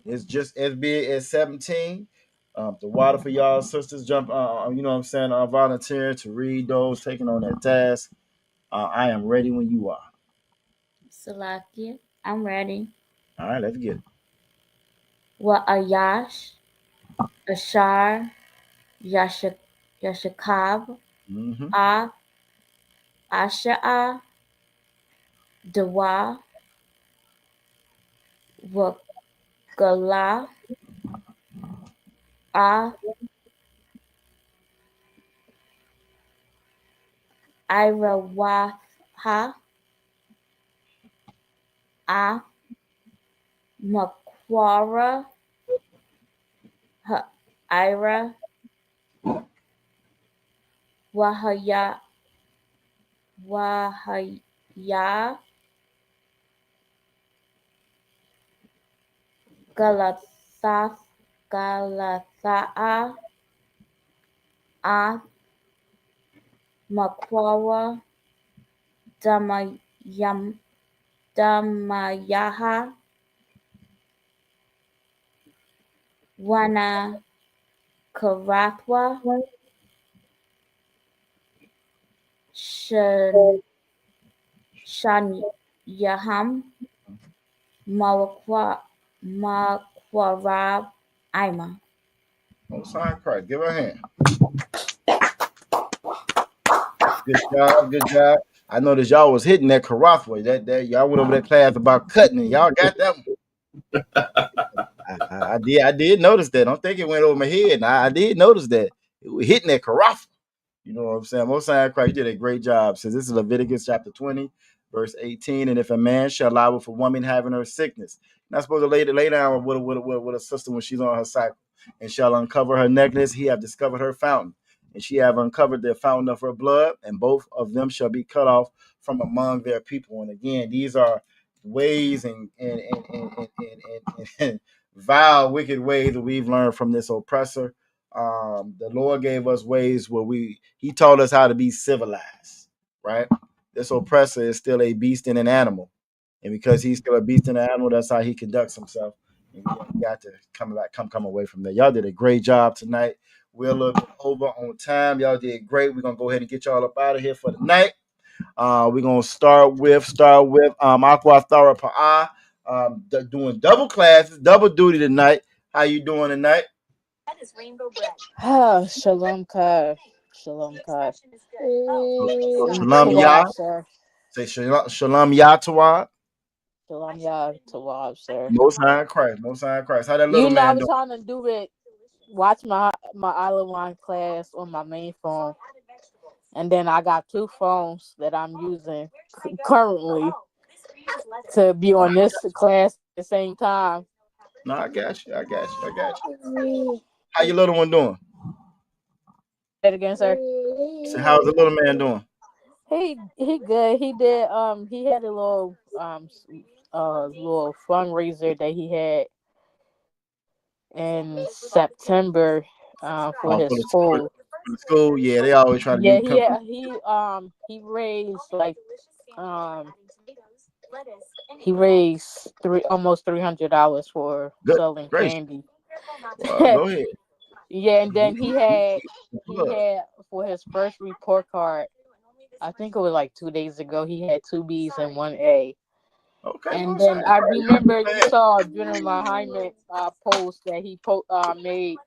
It's just as big as 17. The water for y'all sisters jump, you know what I'm saying, volunteering to read those, taking on that task. I am ready when you are. Salakia, I'm ready. All right, let's get it. Wa Ayash, Ashar, Yashakab, A, Asha'a, Dawa, Wakala, A, Irawaha, A, Makwara, Ira, Wahaya, Galatha'a, A, Makwara, Damayaha, Wana Karathwa, Shan Yaham, Makwarab Ima. Oh, sign Christ. Give her a hand. Good job. Good job. I noticed y'all was hitting that Karathway. That y'all went over that class about cutting it. Y'all got that one. I did notice that. I don't think it went over my head. I did notice that. It was hitting that Karathway. You know what I'm saying? Most High Christ, you did a great job. Says this is Leviticus chapter 20, verse 18. And if a man shall lie with a woman having her sickness, not supposed to lay down with a sister when she's on her cycle, and shall uncover her nakedness, he have discovered her fountain, and she have uncovered the fountain of her blood, and both of them shall be cut off from among their people. And again, these are ways and vile, wicked ways that we've learned from this oppressor. The Lord gave us ways where he taught us how to be civilized, right? This oppressor is still a beast and an animal. And because he's still a beast and an animal, that's how he conducts himself. And we got to come away from there. Y'all did a great job tonight. We're a little bit over on time. Y'all did great. We're gonna go ahead and get y'all up out of here for the night. We're gonna start with Aqua Thara Pa'a, doing double classes, double duty tonight. How you doing tonight? Shalom Kai. Shalom Kai. Shalom Yah. Say Shalom Yah Tawad. Shalom Yah Tawab, sir. Most High Christ. Most High Christ. How that little I man was doing? trying to do it, watch my Lashawan class on my main phone. And then I got two phones that I'm using currently to be on this class at the same time. No, I got you. How your little one doing? Say it again, sir. So how's the little man doing? He good. He did he had a little fundraiser that he had in September for his school. For the school, yeah, they always try to do. He raised like he raised almost $300 for selling candy. Go ahead. Yeah, and then he had for his first report card, I think it was like 2 days ago, he had 2 B's and 1 A. Okay. And then I remember you saw during my Hyman post that he made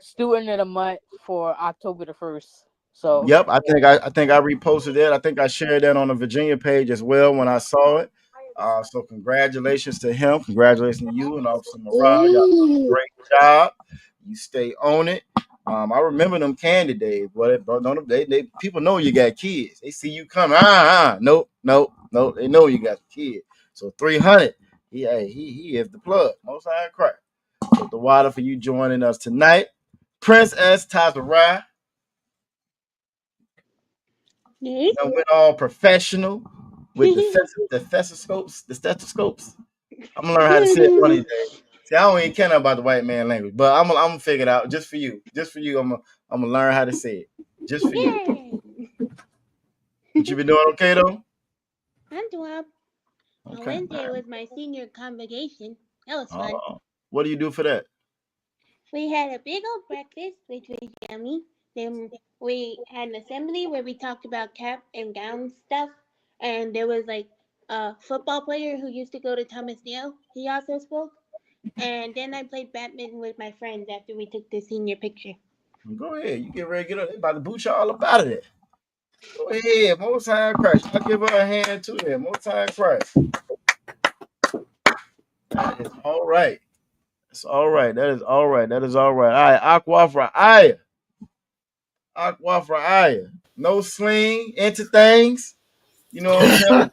student of the month for October the 1st. So yep, I think I reposted it. I think I shared that on the Virginia page as well when I saw it. So congratulations to him. Congratulations to you and Officer Morale. Y'all did a great job. You stay on it. I remember them candy days, but they people know you got kids. They see you coming. Nope. They know you got kids. So 300. He is the plug. Most High Christ. So the water for you joining us tonight. Prince S. Tazarai. went all professional with the stethoscopes. I'm gonna learn how to say it one of these days. See, I don't even care about the white man language, but I'm gonna figure it out just for you. Just for you, I'm gonna learn how to say it. Just for you. What you been doing, okay though? I'm doing. Okay. On Wednesday was my senior convocation. That was fun. What do you do for that? We had a big old breakfast, which was yummy. Then we had an assembly where we talked about cap and gown stuff. And there was like a football player who used to go to Thomas Dale. He also spoke. And then I played badminton with my friends after we took the senior picture. Go ahead. You get ready to get up. They about to boot you all up out of there. Go ahead. Most High Christ. I'll give her a hand too there. Most High Christ. That is all right. That's all right. That is all right. That is all right. All right. Aqua for Aya. Aqua for Aya. No sling into things. You know what I'm saying?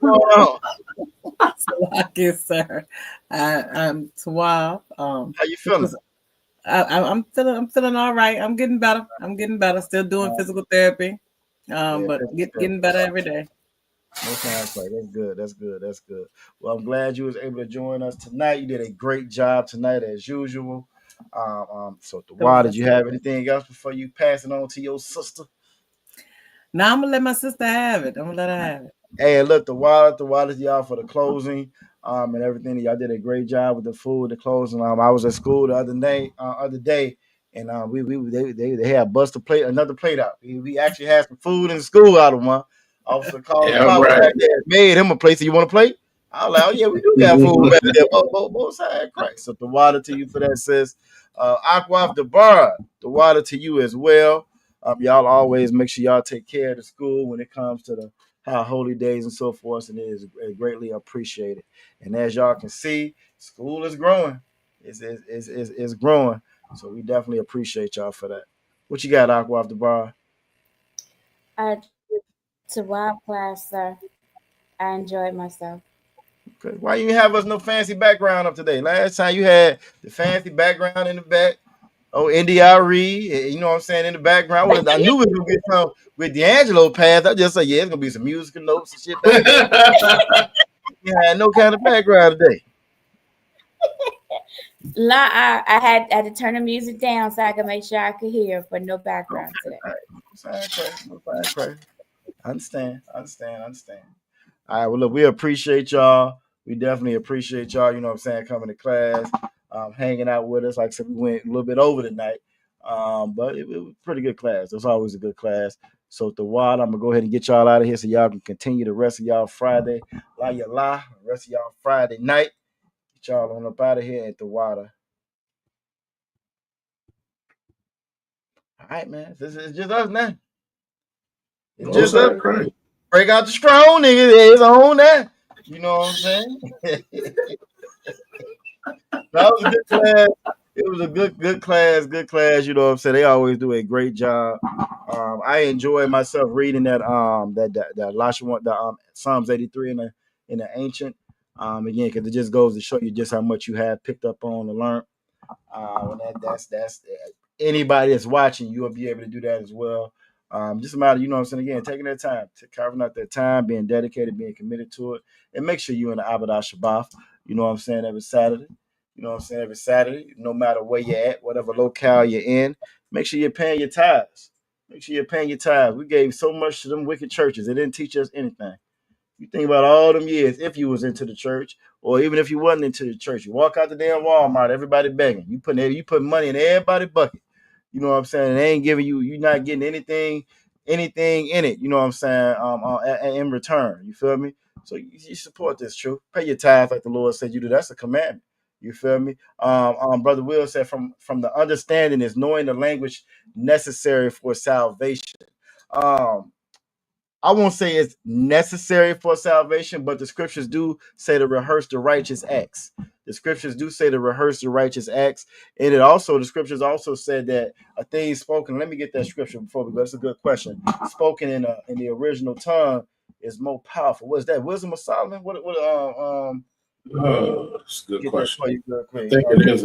What's going on? Yes, sir. I'm Tawab. How you feeling? I'm feeling all right. I'm getting better. Still doing physical therapy. But getting better every day. Most times, like that's good. Well, I'm glad you was able to join us tonight. You did a great job tonight as usual. So Tawab, did you have anything else before you pass it on to your sister? Now I'm gonna let my sister have it. I'm gonna let her have it. Hey, look, Tawab, y'all for the closing, and everything. Y'all did a great job with the food, the closing. I was at school the other day, and they had another plate out. We actually had some food in the school out of one. Officer called him out back there, made him a plate. So you want a plate? I was like, oh yeah, we do got food back there. Both sides, Christ. So the water to you for that, sis. Aquaf the bar, the water to you as well. Y'all always make sure y'all take care of the school when it comes to the holy days and so forth, and it is greatly appreciated. And as y'all can see, school is growing. It's growing. So we definitely appreciate y'all for that. What you got, Aquaf the bar? To wild class, sir. I enjoyed myself. Okay. Why you have us no fancy background up today? Last time you had the fancy background in the back. Oh, NDRE, you know what I'm saying, in the background. I knew we was gonna get some with D'Angelo path. I just said, yeah, it's gonna be some musical notes and shit back there. You had no kind of background today. I had to turn the music down so I could make sure I could hear, but no background today. No fine. I understand. All right, well, look, we appreciate y'all. We definitely appreciate y'all, you know what I'm saying, coming to class, hanging out with us. Like I said, we went a little bit over tonight, but it was a pretty good class. It's always a good class. So, Tawad, I'm going to go ahead and get y'all out of here so y'all can continue the rest of y'all Friday. The rest of y'all Friday night. Get y'all on up out of here at the water. All right, man. This is just us now. It's just us. Break out the strong niggas. It's on that. You know what I'm saying? That was a good class. It was a good class. You know what I'm saying? They always do a great job. I enjoy myself reading that Lashawan, the Psalms 83 in the ancient. Again, because it just goes to show you just how much you have picked up on and learned. That's anybody that's watching, you'll be able to do that as well. Just a matter, you know what I'm saying, again, taking that time, carving out that time, being dedicated, being committed to it, and make sure you're in the Avodah Shabbat, you know what I'm saying, every Saturday. You know what I'm saying, every Saturday, no matter where you're at, whatever locale you're in, make sure you're paying your tithes. We gave so much to them wicked churches. They didn't teach us anything. You think about all them years, if you was into the church, or even if you wasn't into the church, you walk out the damn Walmart, everybody begging. You put money in everybody's bucket. You know what I'm saying? They ain't giving you're not getting anything in it. You know what I'm saying? In return, you feel me? So you support this truth. Pay your tithe like the Lord said you do. That's a commandment. You feel me? Brother Will said from the understanding is knowing the language necessary for salvation. I won't say it's necessary for salvation, but the scriptures do say to rehearse the righteous acts. The scriptures do say to rehearse the righteous acts. And the scriptures also said that a thing spoken, let me get that scripture before we go. That's a good question. Spoken in the original tongue is more powerful. What is that? Wisdom of Solomon? That's a good question. I think it is.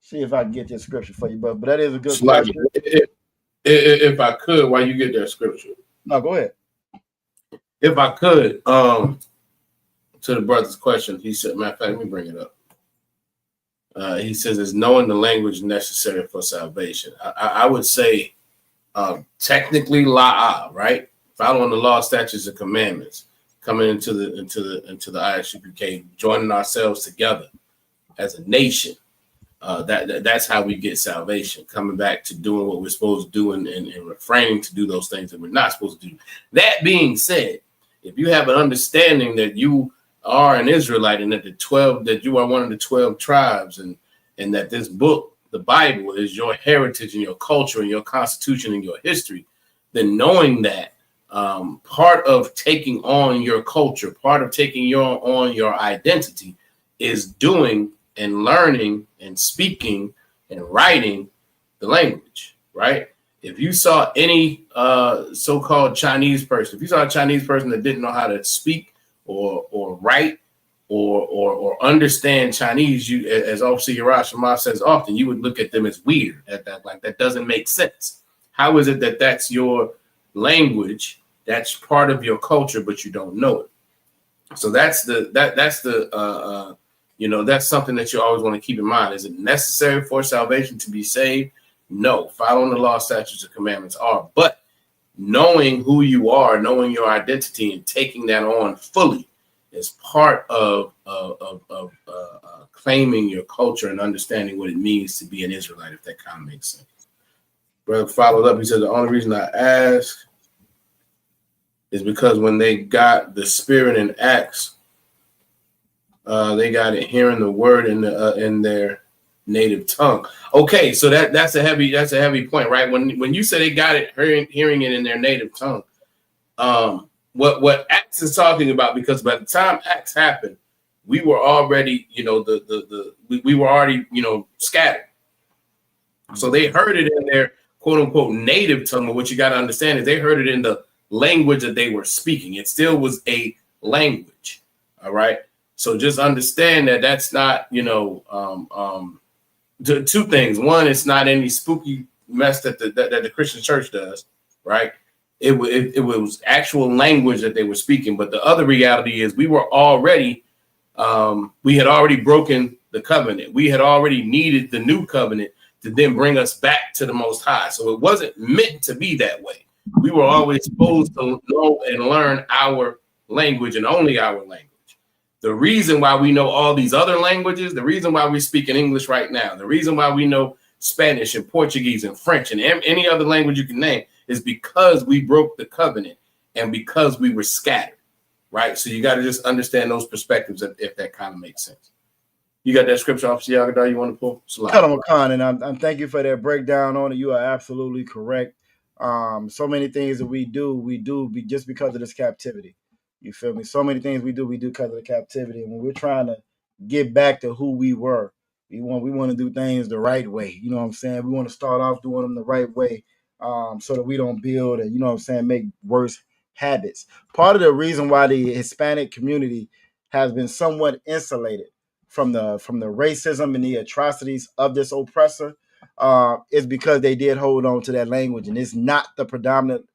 See if I can get this scripture for you, but that is a good Like, question. if I could, while you get that scripture. No, go ahead. If I could, to the brother's question, he said, matter of fact, let me bring it up. He says, is knowing the language necessary for salvation? I would say technically la'ah, right? Following the law, statutes, and commandments, coming into the ISUPK, joining ourselves together as a nation. That's how we get salvation, coming back to doing what we're supposed to do and refraining to do those things that we're not supposed to do. That being said, if you have an understanding that you are an Israelite and that you are one of the 12 tribes and that this book, the Bible, is your heritage and your culture and your constitution and your history, then knowing that part of taking on your culture, part of taking on your identity is doing and learning and speaking and writing the language, right? If you saw any so-called Chinese person, if you saw a Chinese person that didn't know how to speak or write or understand Chinese, you, as Officer Lashawan says often, you would look at them as weird. That doesn't make sense. How is it that that's your language, that's part of your culture, but you don't know it? So that's something that you always want to keep in mind. Is it necessary for salvation to be saved? No. Following the law, statutes, and commandments are. But knowing who you are, knowing your identity, and taking that on fully is part of claiming your culture and understanding what it means to be an Israelite, if that kind of makes sense. Brother followed up. He said, the only reason I ask is because when they got the spirit in Acts, they got it hearing the word in their native tongue. Okay, so that's a heavy point, right? When you say they got it hearing it in their native tongue, what Acts is talking about, because by the time Acts happened, we were already, we were already, scattered. So they heard it in their quote unquote native tongue. But what you got to understand is they heard it in the language that they were speaking. It still was a language. All right. So just understand that that's not, two things. One, it's not any spooky mess that the Christian church does, right? It was actual language that they were speaking. But the other reality is we were already, we had already broken the covenant. We had already needed the new covenant to then bring us back to the Most High. So it wasn't meant to be that way. We were always supposed to know and learn our language and only our language. The reason why we know all these other languages, the reason why we speak in English right now, the reason why we know Spanish and Portuguese and French and any other language you can name is because we broke the covenant and because we were scattered, right? So you got to just understand those perspectives if that kind of makes sense. You got that scripture, Officer Yagadah, you want to pull? And I'm thank you for that breakdown on it. You are absolutely correct. So many things that we do just because of this captivity. You feel me? So many things we do because of the captivity. And when we're trying to get back to who we were, we want to do things the right way. You know what I'm saying? We want to start off doing them the right way, so that we don't build and make worse habits. Part of the reason why the Hispanic community has been somewhat insulated from the racism and the atrocities of this oppressor is because they did hold on to that language, and it's not the predominantly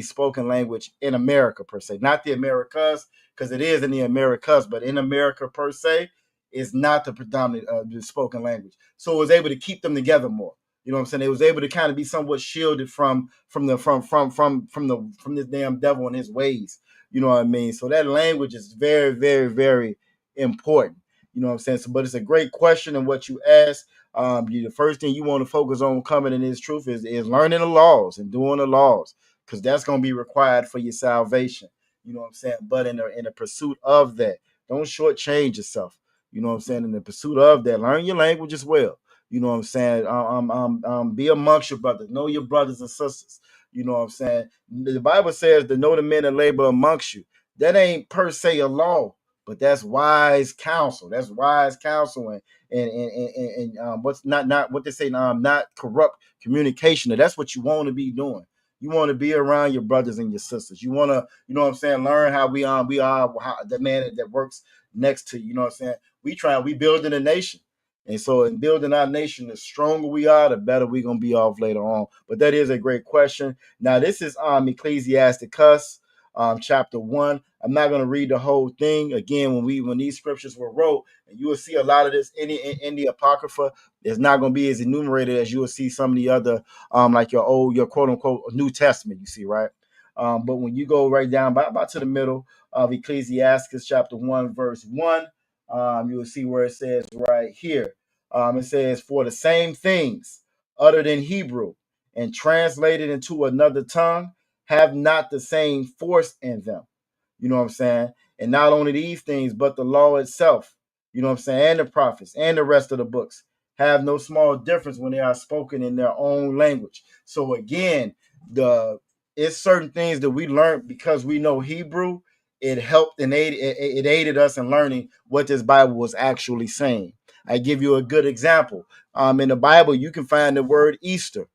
spoken language in America per se, not the Americas, because it is in the Americas, but in America per se, is not the predominant spoken language. So it was able to keep them together more. You know what I'm saying? It was able to kind of be somewhat shielded from this damn devil and his ways. You know what I mean? So that language is very, very, very important. You know what I'm saying? So, but it's a great question, and what you asked. The first thing you want to focus on coming in this truth is learning the laws and doing the laws, because that's going to be required for your salvation. You know what I'm saying? But in the pursuit of that, don't shortchange yourself. You know what I'm saying? In the pursuit of that, learn your language as well. You know what I'm saying? Be amongst your brothers. Know your brothers and sisters. You know what I'm saying? The Bible says to know the men that labor amongst you. That ain't per se a law, but that's wise counsel. That's wise counsel and what's not what they say, not corrupt communication. That's what you want to be doing. You want to be around your brothers and your sisters. You want to, you know what I'm saying, learn how we are the man that works next to you. You know what I'm saying? We building a nation. And so in building our nation, the stronger we are, the better we're going to be off later on. But that is a great question. Now, this is Ecclesiasticus, chapter 1. I'm not going to read the whole thing. Again, when these scriptures were wrote, and you will see a lot of this in the Apocrypha, it's not going to be as enumerated as you will see some of the other, like your quote-unquote New Testament, you see, right? But when you go right down about to the middle of Ecclesiasticus chapter 1, verse 1, you will see where it says right here. It says, for the same things uttered in Hebrew and translated into another tongue have not the same force in them. You know what I'm saying? And not only these things, but the law itself, you know what I'm saying, and the prophets and the rest of the books have no small difference when they are spoken in their own language. So again, it's certain things that we learned because we know Hebrew. It helped and it aided us in learning what this Bible was actually saying. I give you a good example. In the Bible, you can find the word Easter.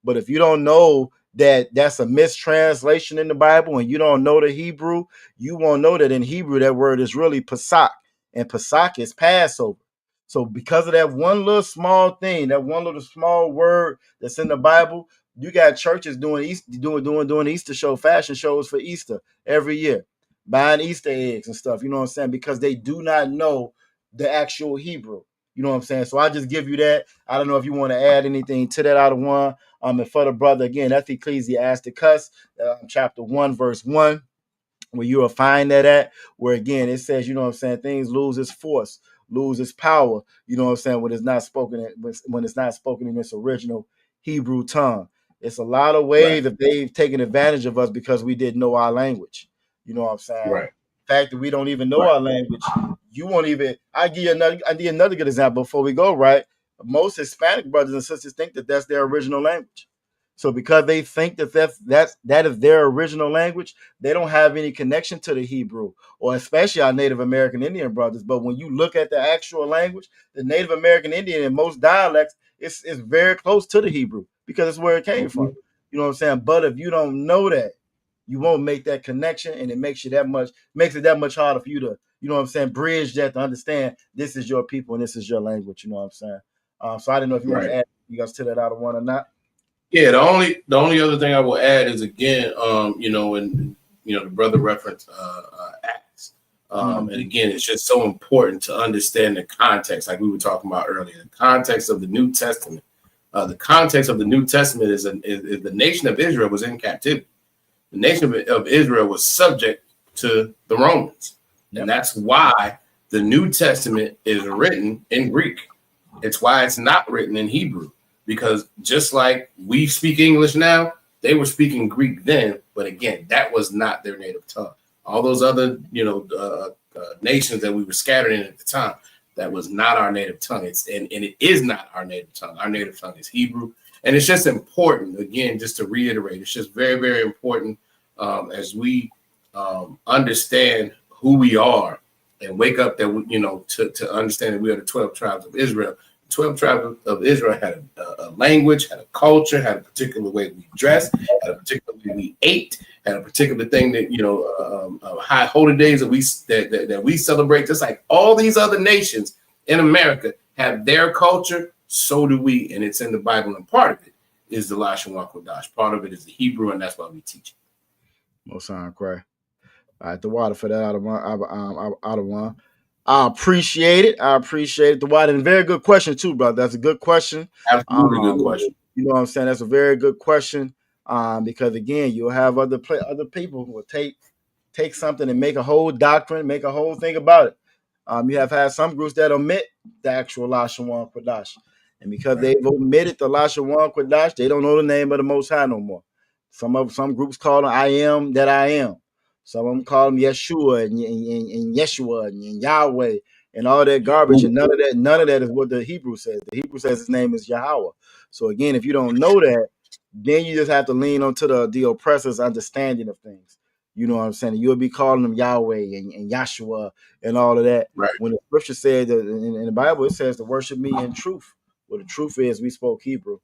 But if you don't know that that's a mistranslation in the Bible and you don't know the Hebrew, you won't know that in Hebrew that word is really Pesach, and Pesach is Passover. So because of that one little small thing, that one little small word that's in the Bible, you got churches doing Easter fashion shows for Easter every year, buying Easter eggs and stuff. You know what I'm saying? Because they do not know the actual Hebrew. You know what I'm saying? So I just give you that. I don't know if you want to add anything to that out of one. And for the brother, again, that's Ecclesiasticus, chapter 1, verse 1, where you will find that at, where again it says, you know what I'm saying, things lose its force, lose its power, you know what I'm saying, when it's not spoken in its original Hebrew tongue. It's a lot of ways that they've taken advantage of us because we didn't know our language. You know what I'm saying? Right. The fact that we don't even know our language, you won't even. I give you another good example before we go. Right, most Hispanic brothers and sisters think that that's their original language. So because they think that that is their original language, they don't have any connection to the Hebrew, or especially our Native American Indian brothers. But when you look at the actual language, the Native American Indian in most dialects, it's very close to the Hebrew because it's where it came from. You know what I'm saying? But if you don't know that, you won't make that connection, and it makes it that much harder for you to, you know what I'm saying, bridge that to understand this is your people and this is your language. You know what I'm saying? So I didn't know if you want to add you guys to that out of one or not. Yeah, the only other thing I will add is again, when the brother referenced Acts, and again, it's just so important to understand the context, like we were talking about earlier. The context of the New Testament. The context of the New Testament is the nation of Israel was in captivity. The nation of Israel was subject to the Romans, and that's why the New Testament is written in Greek. It's why it's not written in Hebrew. Because just like we speak English now, they were speaking Greek then. But again, that was not their native tongue. All those other, nations that we were scattered in at the time, that was not our native tongue. And it is not our native tongue. Our native tongue is Hebrew. And it's just important, again, just to reiterate, it's just very, very important as we understand who we are and wake up that, to understand that we are the 12 tribes of Israel. 12 tribes of Israel had a language, had a culture, had a particular way we dressed, had a particular way we ate, had a particular thing that, high holy days that we celebrate. Just like all these other nations in America have their culture, so do we. And it's in the Bible. And part of it is the Lashawan Qadash. Part of it is the Hebrew, and that's why we teach it. Most time, cry. All right, the water for that out of one. I appreciate it. The water. And very good question too, brother. That's a good question. Absolutely good question. You know what I'm saying? That's a very good question. Because again, you'll have other people who will take something and make a whole doctrine, make a whole thing about it. You have had some groups that omit the actual Lashawan Qadash. And because they've omitted the Lashawan Qadash, they don't know the name of the Most High no more. Some groups call them I am that I am. Some of them call him Yeshua and Yeshua and Yahweh and all that garbage. And none of that is what the Hebrew says. The Hebrew says his name is Yahweh. So again, if you don't know that, then you just have to lean onto the oppressor's understanding of things. You know what I'm saying? You'll be calling them Yahweh and Yahshua and all of that. Right. When the scripture said that in the Bible, it says to worship me in truth. Well, the truth is we spoke Hebrew.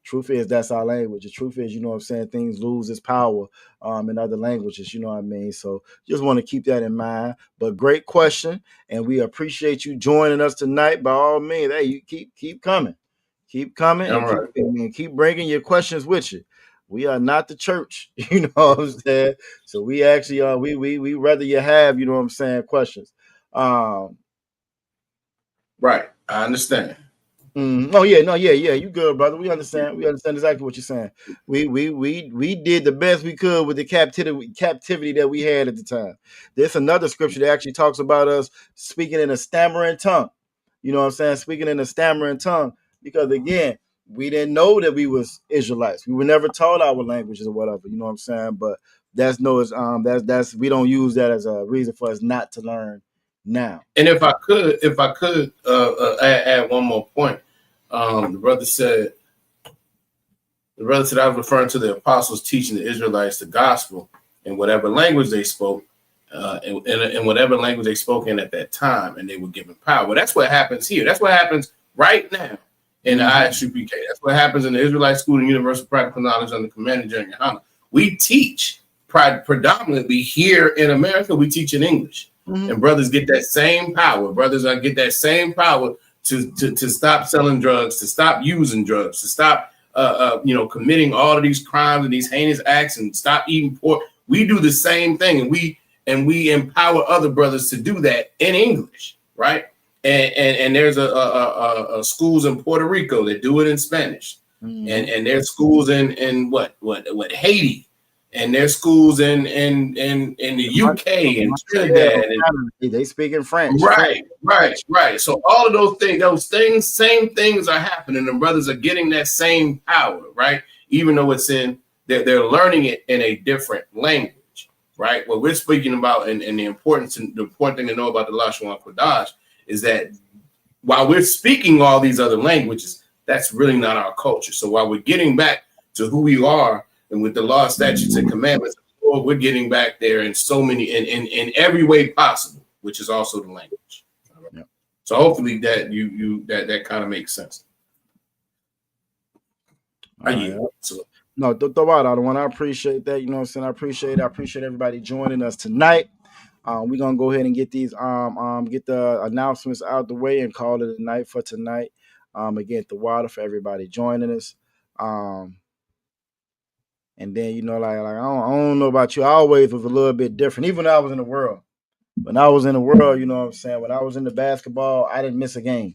Truth is, that's our language. The truth is, you know what I'm saying, things lose its power in other languages, you know what I mean? So just want to keep that in mind. But great question, and we appreciate you joining us tonight. By all means, hey, you keep coming. Keep coming and All right. keep bringing your questions with you. We are not the church, you know what I'm saying? So we actually we rather you have, you know what I'm saying, questions. Right. I understand. Oh yeah, no, yeah, you good, brother. We understand. We understand exactly what you're saying. We did the best we could with the captivity that we had at the time. There's another scripture that actually talks about us speaking in a stammering tongue. You know what I'm saying? Speaking in a stammering tongue, because again, we didn't know that we was Israelites. We were never taught our languages or whatever. You know what I'm saying? But that's we don't use that as a reason for us not to learn now. And if I could add one more point, the brother said I was referring to the apostles teaching the Israelites the gospel in whatever language they spoke, in whatever language they spoke in at that time, and they were given power. Well, that's what happens here. That's what happens right now in the ISUPK. That's what happens in the Israelite School and Universal Practical Knowledge under Commander General Yohana. We teach predominantly here in America. We teach in English. And brothers get that same power. Brothers get that same power to stop selling drugs, to stop using drugs, to stop committing all of these crimes and these heinous acts, and stop eating pork. We do the same thing, and we empower other brothers to do that in English, right? And there's a schools in Puerto Rico that do it in Spanish, and there's schools in what Haiti. And there's schools in the UK and Trinidad. And they speak in French. Right. So all of those same things are happening, and brothers are getting that same power, right? Even though they're learning it in a different language, right? What we're speaking about and the important thing to know about the Lashawan Qadash is that while we're speaking all these other languages, that's really not our culture. So while we're getting back to who we are, and with the law, statutes, and commandments, we're getting back there in so many, in every way possible, which is also the language. Yep. So hopefully that that kind of makes sense. No, throw out the one. I appreciate that. You know what I'm saying? I appreciate everybody joining us tonight. We're gonna go ahead and get these get the announcements out the way and call it a night for tonight. Again, the water for everybody joining us. And then, you know, like I don't know about you. I always was a little bit different, even though I was in the world. When I was in the world, you know what I'm saying? When I was in the basketball, I didn't miss a game.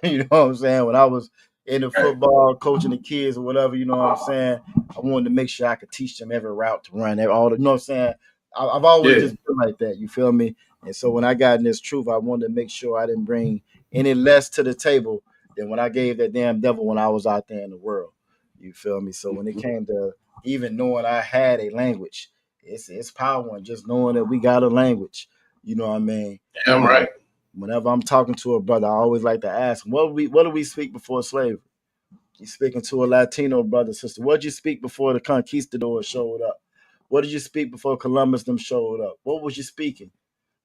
You know what I'm saying? When I was in the football, coaching the kids or whatever, you know what I'm saying? I wanted to make sure I could teach them every route to run, you know what I'm saying? I've always just been like that, you feel me? And so when I got in this truth, I wanted to make sure I didn't bring any less to the table than when I gave that damn devil when I was out there in the world. You feel me? So when it came to even knowing I had a language, it's power in just knowing that we got a language. You know what I mean? I'm right. Whenever I'm talking to a brother, I always like to ask him, what do we speak before slavery? You speaking to a Latino brother, sister. What did you speak before the conquistadors showed up? What did you speak before Columbus them showed up? What was you speaking?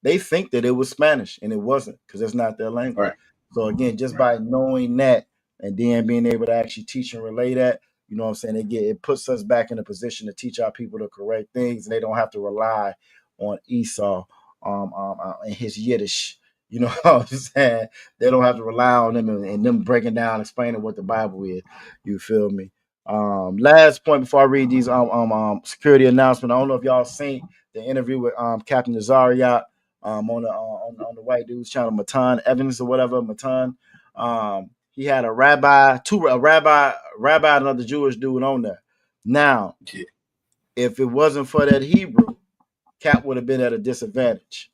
They think that it was Spanish, and it wasn't, because it's not their language. Right. So again, just by knowing that and then being able to actually teach and relay that, you know what I'm saying, it puts us back in a position to teach our people the correct things, and they don't have to rely on Esau and his Yiddish. You know what I'm saying? They don't have to rely on them and them breaking down, explaining what the Bible is. You feel me? Last point before I read these security announcement. I don't know if y'all seen the interview with Captain Nazariot on the white dude's channel, Matan Evans or whatever. Matan. He had a rabbi, and another Jewish dude on there. Now, if it wasn't for that Hebrew, Cap would have been at a disadvantage.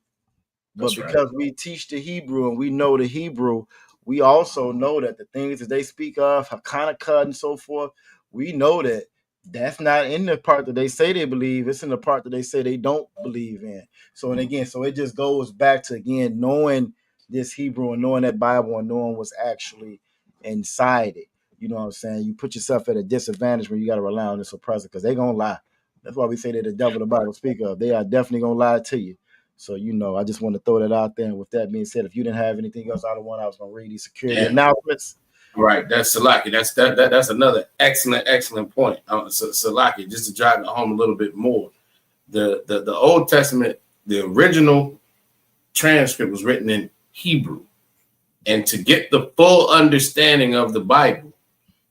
But because we teach the Hebrew and we know the Hebrew, we also know that the things that they speak of, Hakanah and so forth, we know that that's not in the part that they say they believe. It's in the part that they say they don't believe in. So, and again, so it just goes back to, again, knowing this Hebrew and knowing that Bible and knowing what's actually inside it. You know what I'm saying? You put yourself at a disadvantage when you got to rely on this oppressor, because they're going to lie. That's why we say that the devil the Bible speak of. They are definitely going to lie to you. So, you know, I just want to throw that out there. And with that being said, if you didn't have anything else out of one, I was going to read these security announcements. Right, that's Salaki. That's another excellent point. Salaki, just to drive it home a little bit more. The Old Testament, the original transcript was written in Hebrew, and to get the full understanding of the Bible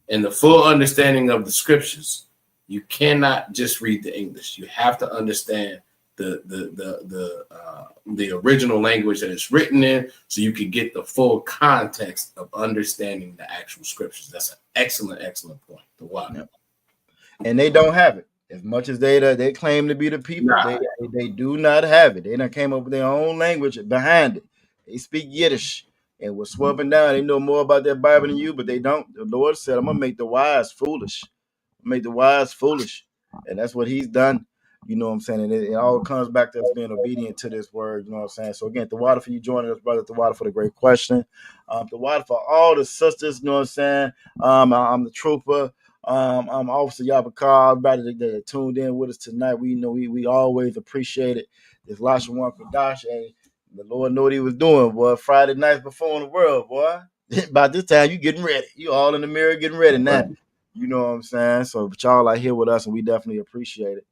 and the full understanding of the scriptures, you cannot just read the English. You have to understand the original language that it's written in, so you can get the full context of understanding the actual scriptures. That's an excellent point. Yep. And they don't have it. As much as they claim to be the people, they do not have it. They done came up with their own language behind it. They speak Yiddish and we're swapping down. They know more about their Bible than you, but they don't. The Lord said, I'm gonna make the wise foolish. Make the wise foolish. And that's what he's done. You know what I'm saying? And it all comes back to us being obedient to this word. You know what I'm saying? So again, the water for you joining us, brother. The water for the great question. The water for all the sisters. You know what I'm saying? I'm the trooper. I'm Officer Yabakar. Everybody that tuned in with us tonight. We know we always appreciate it. This Lashawan Qadash, the Lord knew what he was doing, boy. Friday nights before in the world, boy. By this time, you getting ready. You all in the mirror getting ready now. Right. You know what I'm saying? So, but y'all are here with us, and we definitely appreciate it.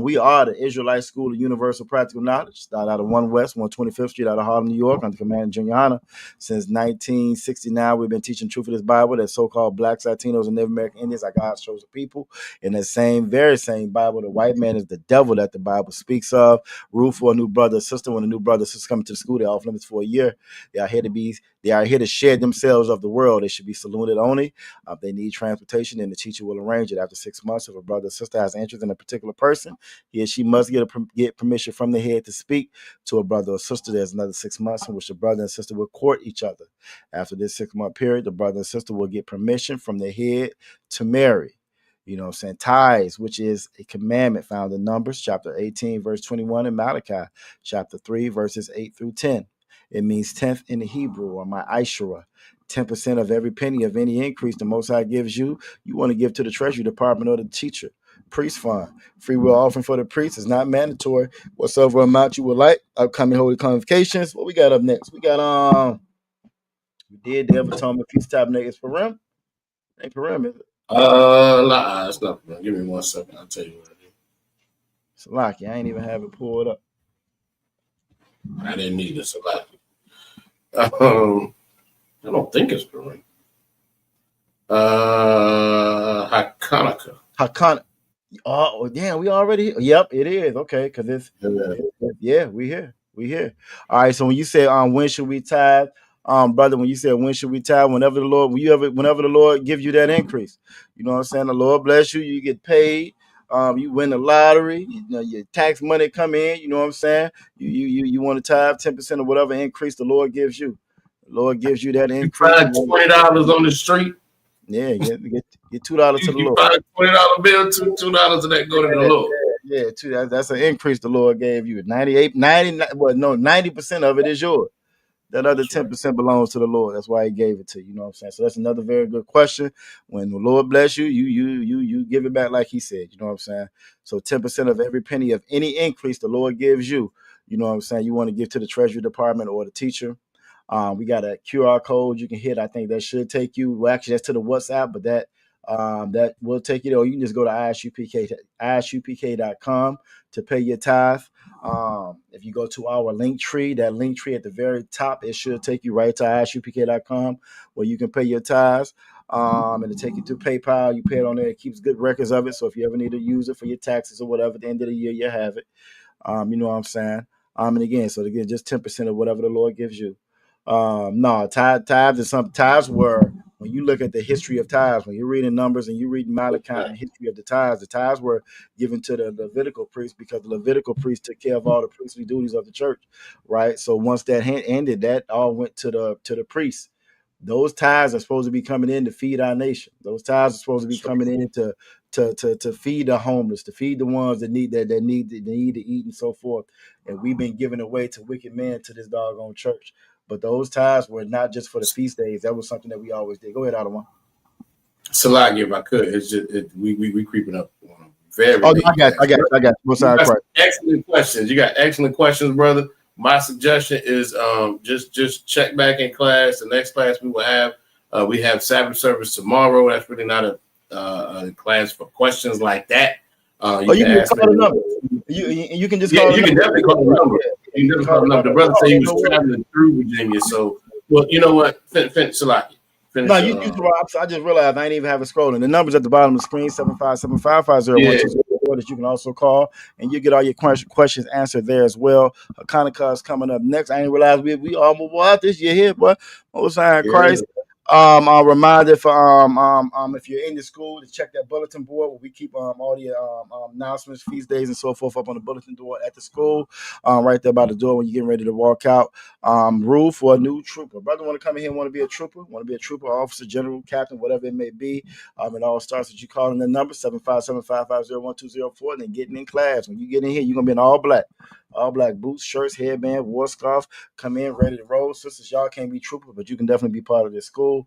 We are the Israelite School of Universal Practical Knowledge, started out of 1 West, 125th Street out of Harlem, New York, under command of Junior Honor. Since 1969, we've been teaching truth of this Bible that so-called blacks, Latinos, and Native American Indians are God's chosen people. In the very same Bible, the white man is the devil that the Bible speaks of. Rule for a new brother or sister. When a new brother or sister coming to the school, they're off limits for a year. They are here to share themselves of the world. They should be saluted only. If they need transportation, then the teacher will arrange it. After 6 months, if a brother or sister has interest in a particular person, he or she must get permission from the head to speak to a brother or sister. There's another 6 months in which the brother and sister will court each other. After this 6-month period, the brother and sister will get permission from the head to marry. You know what I'm saying? Tithes, which is a commandment found in Numbers chapter 18, verse 21, and Malachi chapter 3, verses 8 through 10. It means 10th in the Hebrew, or my Ishra. 10% of every penny of any increase the Most High gives you, you want to give to the Treasury Department or the teacher. Priest fund. Free will offering for the priest is not mandatory. Whatsoever amount you would like. Upcoming holy convocations. What we got up next? We got we did the Ever Atonement Feast Tabernacles Purim. Ain't Purim, is it? Nah, it's not. Give me 1 second. I'll tell you what it is. It's lucky. I ain't even have it pulled up. I didn't need this a lot. I don't think it's Purim. Hakanaka. Oh, damn, we already. Yep, it is. Okay, because it's we here. All right. So when you say when should we tithe, brother, when you said when should we tithe, whenever the Lord give you that increase, you know what I'm saying? The Lord bless you, you get paid. You win the lottery, you know, your tax money come in, you know what I'm saying? You want to tithe 10% of whatever increase the Lord gives you. The Lord gives you that increase. You find $20 on the street. Yeah, get $2 to the Lord. You find a $20 bill, $2 of that go to the Lord. Yeah, that's an increase the Lord gave you. 90% of it is yours. That other 10% belongs to the Lord. That's why he gave it to you. You know what I'm saying? So that's another very good question. When the Lord bless you, you give it back like he said. You know what I'm saying? So 10% of every penny of any increase the Lord gives you, you know what I'm saying, you want to give to the Treasury Department or the teacher. We got a QR code you can hit. I think that should take you. Well, actually, that's to the WhatsApp, but that will take you there. Or you can just go to ISUPK.com to pay your tithe. If you go to our link tree, that link tree at the very top, it should take you right to ISUPK.com where you can pay your tithes. And to take you to PayPal, you pay it on there. It keeps good records of it. So if you ever need to use it for your taxes or whatever, at the end of the year, you have it. You know what I'm saying? And again, just 10% of whatever the Lord gives you. Tithes is something. Tithes were, when you look at the history of tithes, when you're reading Numbers and you read Malachi and history of the tithes were given to the Levitical priest because the Levitical priest took care of all the priestly duties of the church, right? So once that ended, that all went to the priests. Those tithes are supposed to be coming in to feed our nation. Those tithes are supposed to be coming in to feed the homeless, to feed the ones that need to eat and so forth. And we've been giving away to wicked men to this doggone church. But those tithes were not just for the feast days. That was something that we always did. Go ahead, Adawan. Salagi, if I could, it's just we creeping up on them. Very. Oh, no, I got. Excellent questions. You got excellent questions, brother. My suggestion is just check back in class. The next class we will have We have Sabbath service tomorrow. That's really not a class for questions like that. You can ask call the number. You can just call. You can definitely call the number. You can definitely call the number. The brother said he was traveling through Virginia, so well, you know what? Salaki. No, you I just realized I ain't even have it scrolling. The number's at the bottom of the screen, 757-550-1204 that you can also call, and you get all your questions answered there as well. Hanukkah is coming up next. I didn't realize we almost out this year here, but Most High Christ. A reminder for if you're in the school to check that bulletin board where we keep all the announcements, feast days, and so forth up on the bulletin board at the school, right there by the door when you're getting ready to walk out. Rule for a new trooper. Brother want to come in here and want to be a trooper, officer, general, captain, whatever it may be. It all starts with you calling the number 757-550-1204 and then getting in class. When you get in here, you're gonna be in all black boots, shirts, headband, war scarf. Come in ready to roll. Sisters, y'all can't be troopers, but you can definitely be part of this school.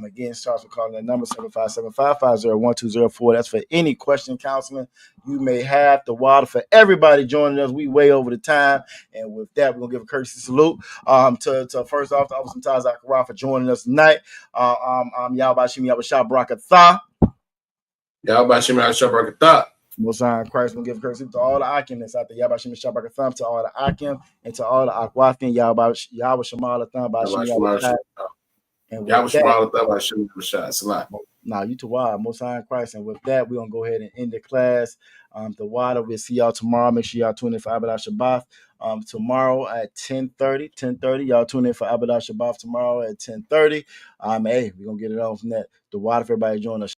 Again, starts with calling that number 757-550-1204. That's for any question, counseling you may have. The water for everybody joining us. We way over the time, and with that, we're gonna give a courtesy salute to first off the Officer Taz Zachariah for joining us tonight. Yahbashim Yahbashah Barakatha. Yahbashim Yahbashah Barakatha. Most High Christ will give courtesy to all the Akim that's out there. Yahbashim Shabbat to all the Akim and to all the Akwathin. Yahweh Shemal Atham Bashim Yahweh. And now you to why Most High Christ. And with that, we're gonna go ahead and end the class. The water. We'll see y'all tomorrow. Make sure y'all tune in for Abad Shabbat. Tomorrow at 10:30. Y'all tune in for Abad Shabbat tomorrow at 10:30. Hey, we're gonna get it on from that. The water for everybody join us.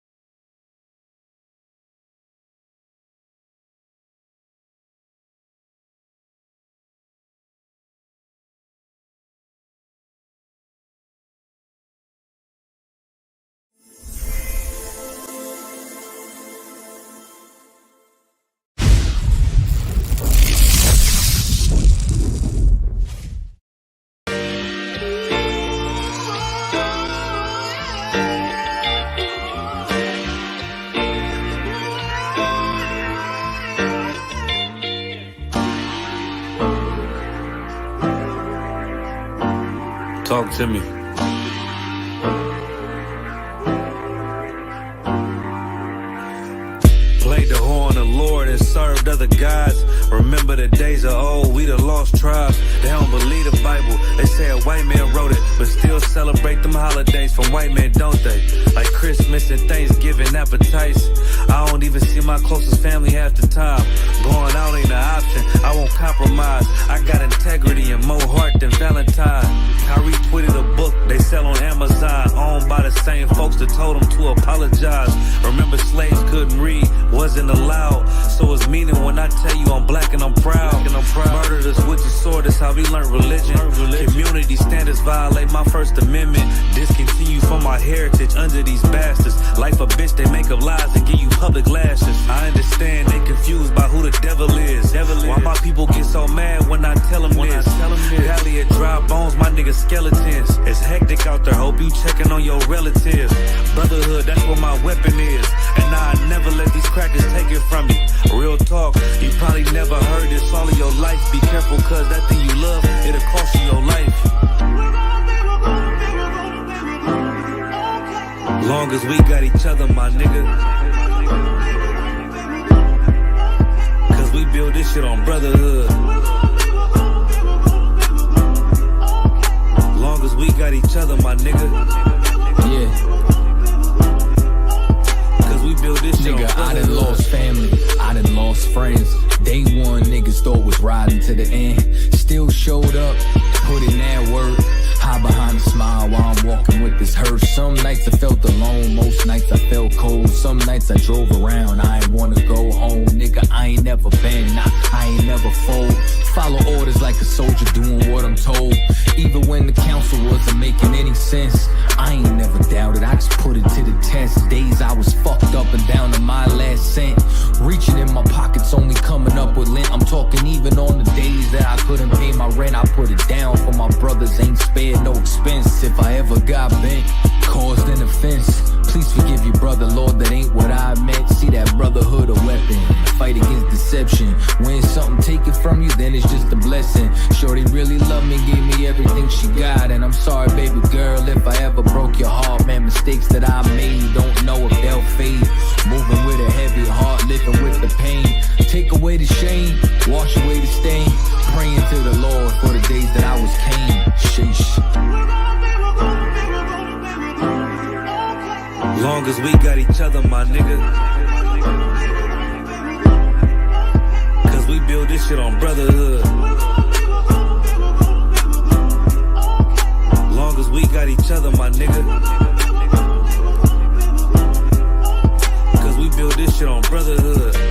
Talk to me. Played the horn of Lord and served other gods. Remember the days of old, we the lost tribes. They don't believe the Bible. They say a white man wrote it, but still celebrate them holidays from white men, don't they? Like Christmas and Thanksgiving appetites. I don't even see my closest family half the time. Going out ain't an option, I won't compromise. I got integrity and more heart than Valentine. Kyrie tweeted a book they sell on Amazon, owned by the same folks that told them to apologize. Remember slaves couldn't read, wasn't allowed. So it's meaning when I tell you I'm black and I'm proud. Murdered us with the sword, that's how we learned religion. Community standards violate my First Amendment. Discontinue from my heritage under these bastards. Life a bitch, they make up lies and give you public lashes. I understand they confused by who the devil is. Why my people get so mad when I tell them this? Valley of dry bones, my niggas skeletons. It's hectic out there, hope you checking on your relatives. Brotherhood, that's what my weapon is. And I never let these crackers take it from me. Real talk, you probably never heard this all of your life. Be careful, cause that thing you love, it'll cost you your life. Long as we got each other, my nigga. Cause we build this shit on brotherhood. Long as we got each other, my nigga. Yeah. Cause we build this shit nigga, on I done lost family, I done lost friends. Day one, niggas thought was riding to the end. Still showed up, put in that work. Hide behind a smile while I'm walking with this hurt. Some nights I felt alone, most nights I felt cold. Some nights I drove around, I ain't wanna go home. Nigga, I ain't never been, nah, I ain't never fold. Follow orders like a soldier doing what I'm told. Even when the council wasn't making any sense, I ain't never doubted, I just put it to the test. Days I was fucked up and down to my last cent. Reaching in my pockets, only coming up with lint. I'm talking even on the days that I couldn't pay my rent. I put it down for my brothers, ain't spared no expense. If I ever got bent, caused an offense, please forgive your brother, Lord, that ain't what I meant. See that brotherhood a weapon, fight against deception. When something taken from you, then it's just a blessing. blessing. Shorty really loved me, gave me everything she got. And I'm sorry, baby girl, if I ever broke your heart. Man, mistakes that I made, don't know if they'll fade. Moving with a heavy heart, living with the pain. Take away the shame, wash away the stain. Praying to the Lord for the days that I was Cain. Sheesh. Long as we got each other, my nigga. Cause we build this shit on brotherhood. Long as we got each other, my nigga. Cause we build this shit on brotherhood.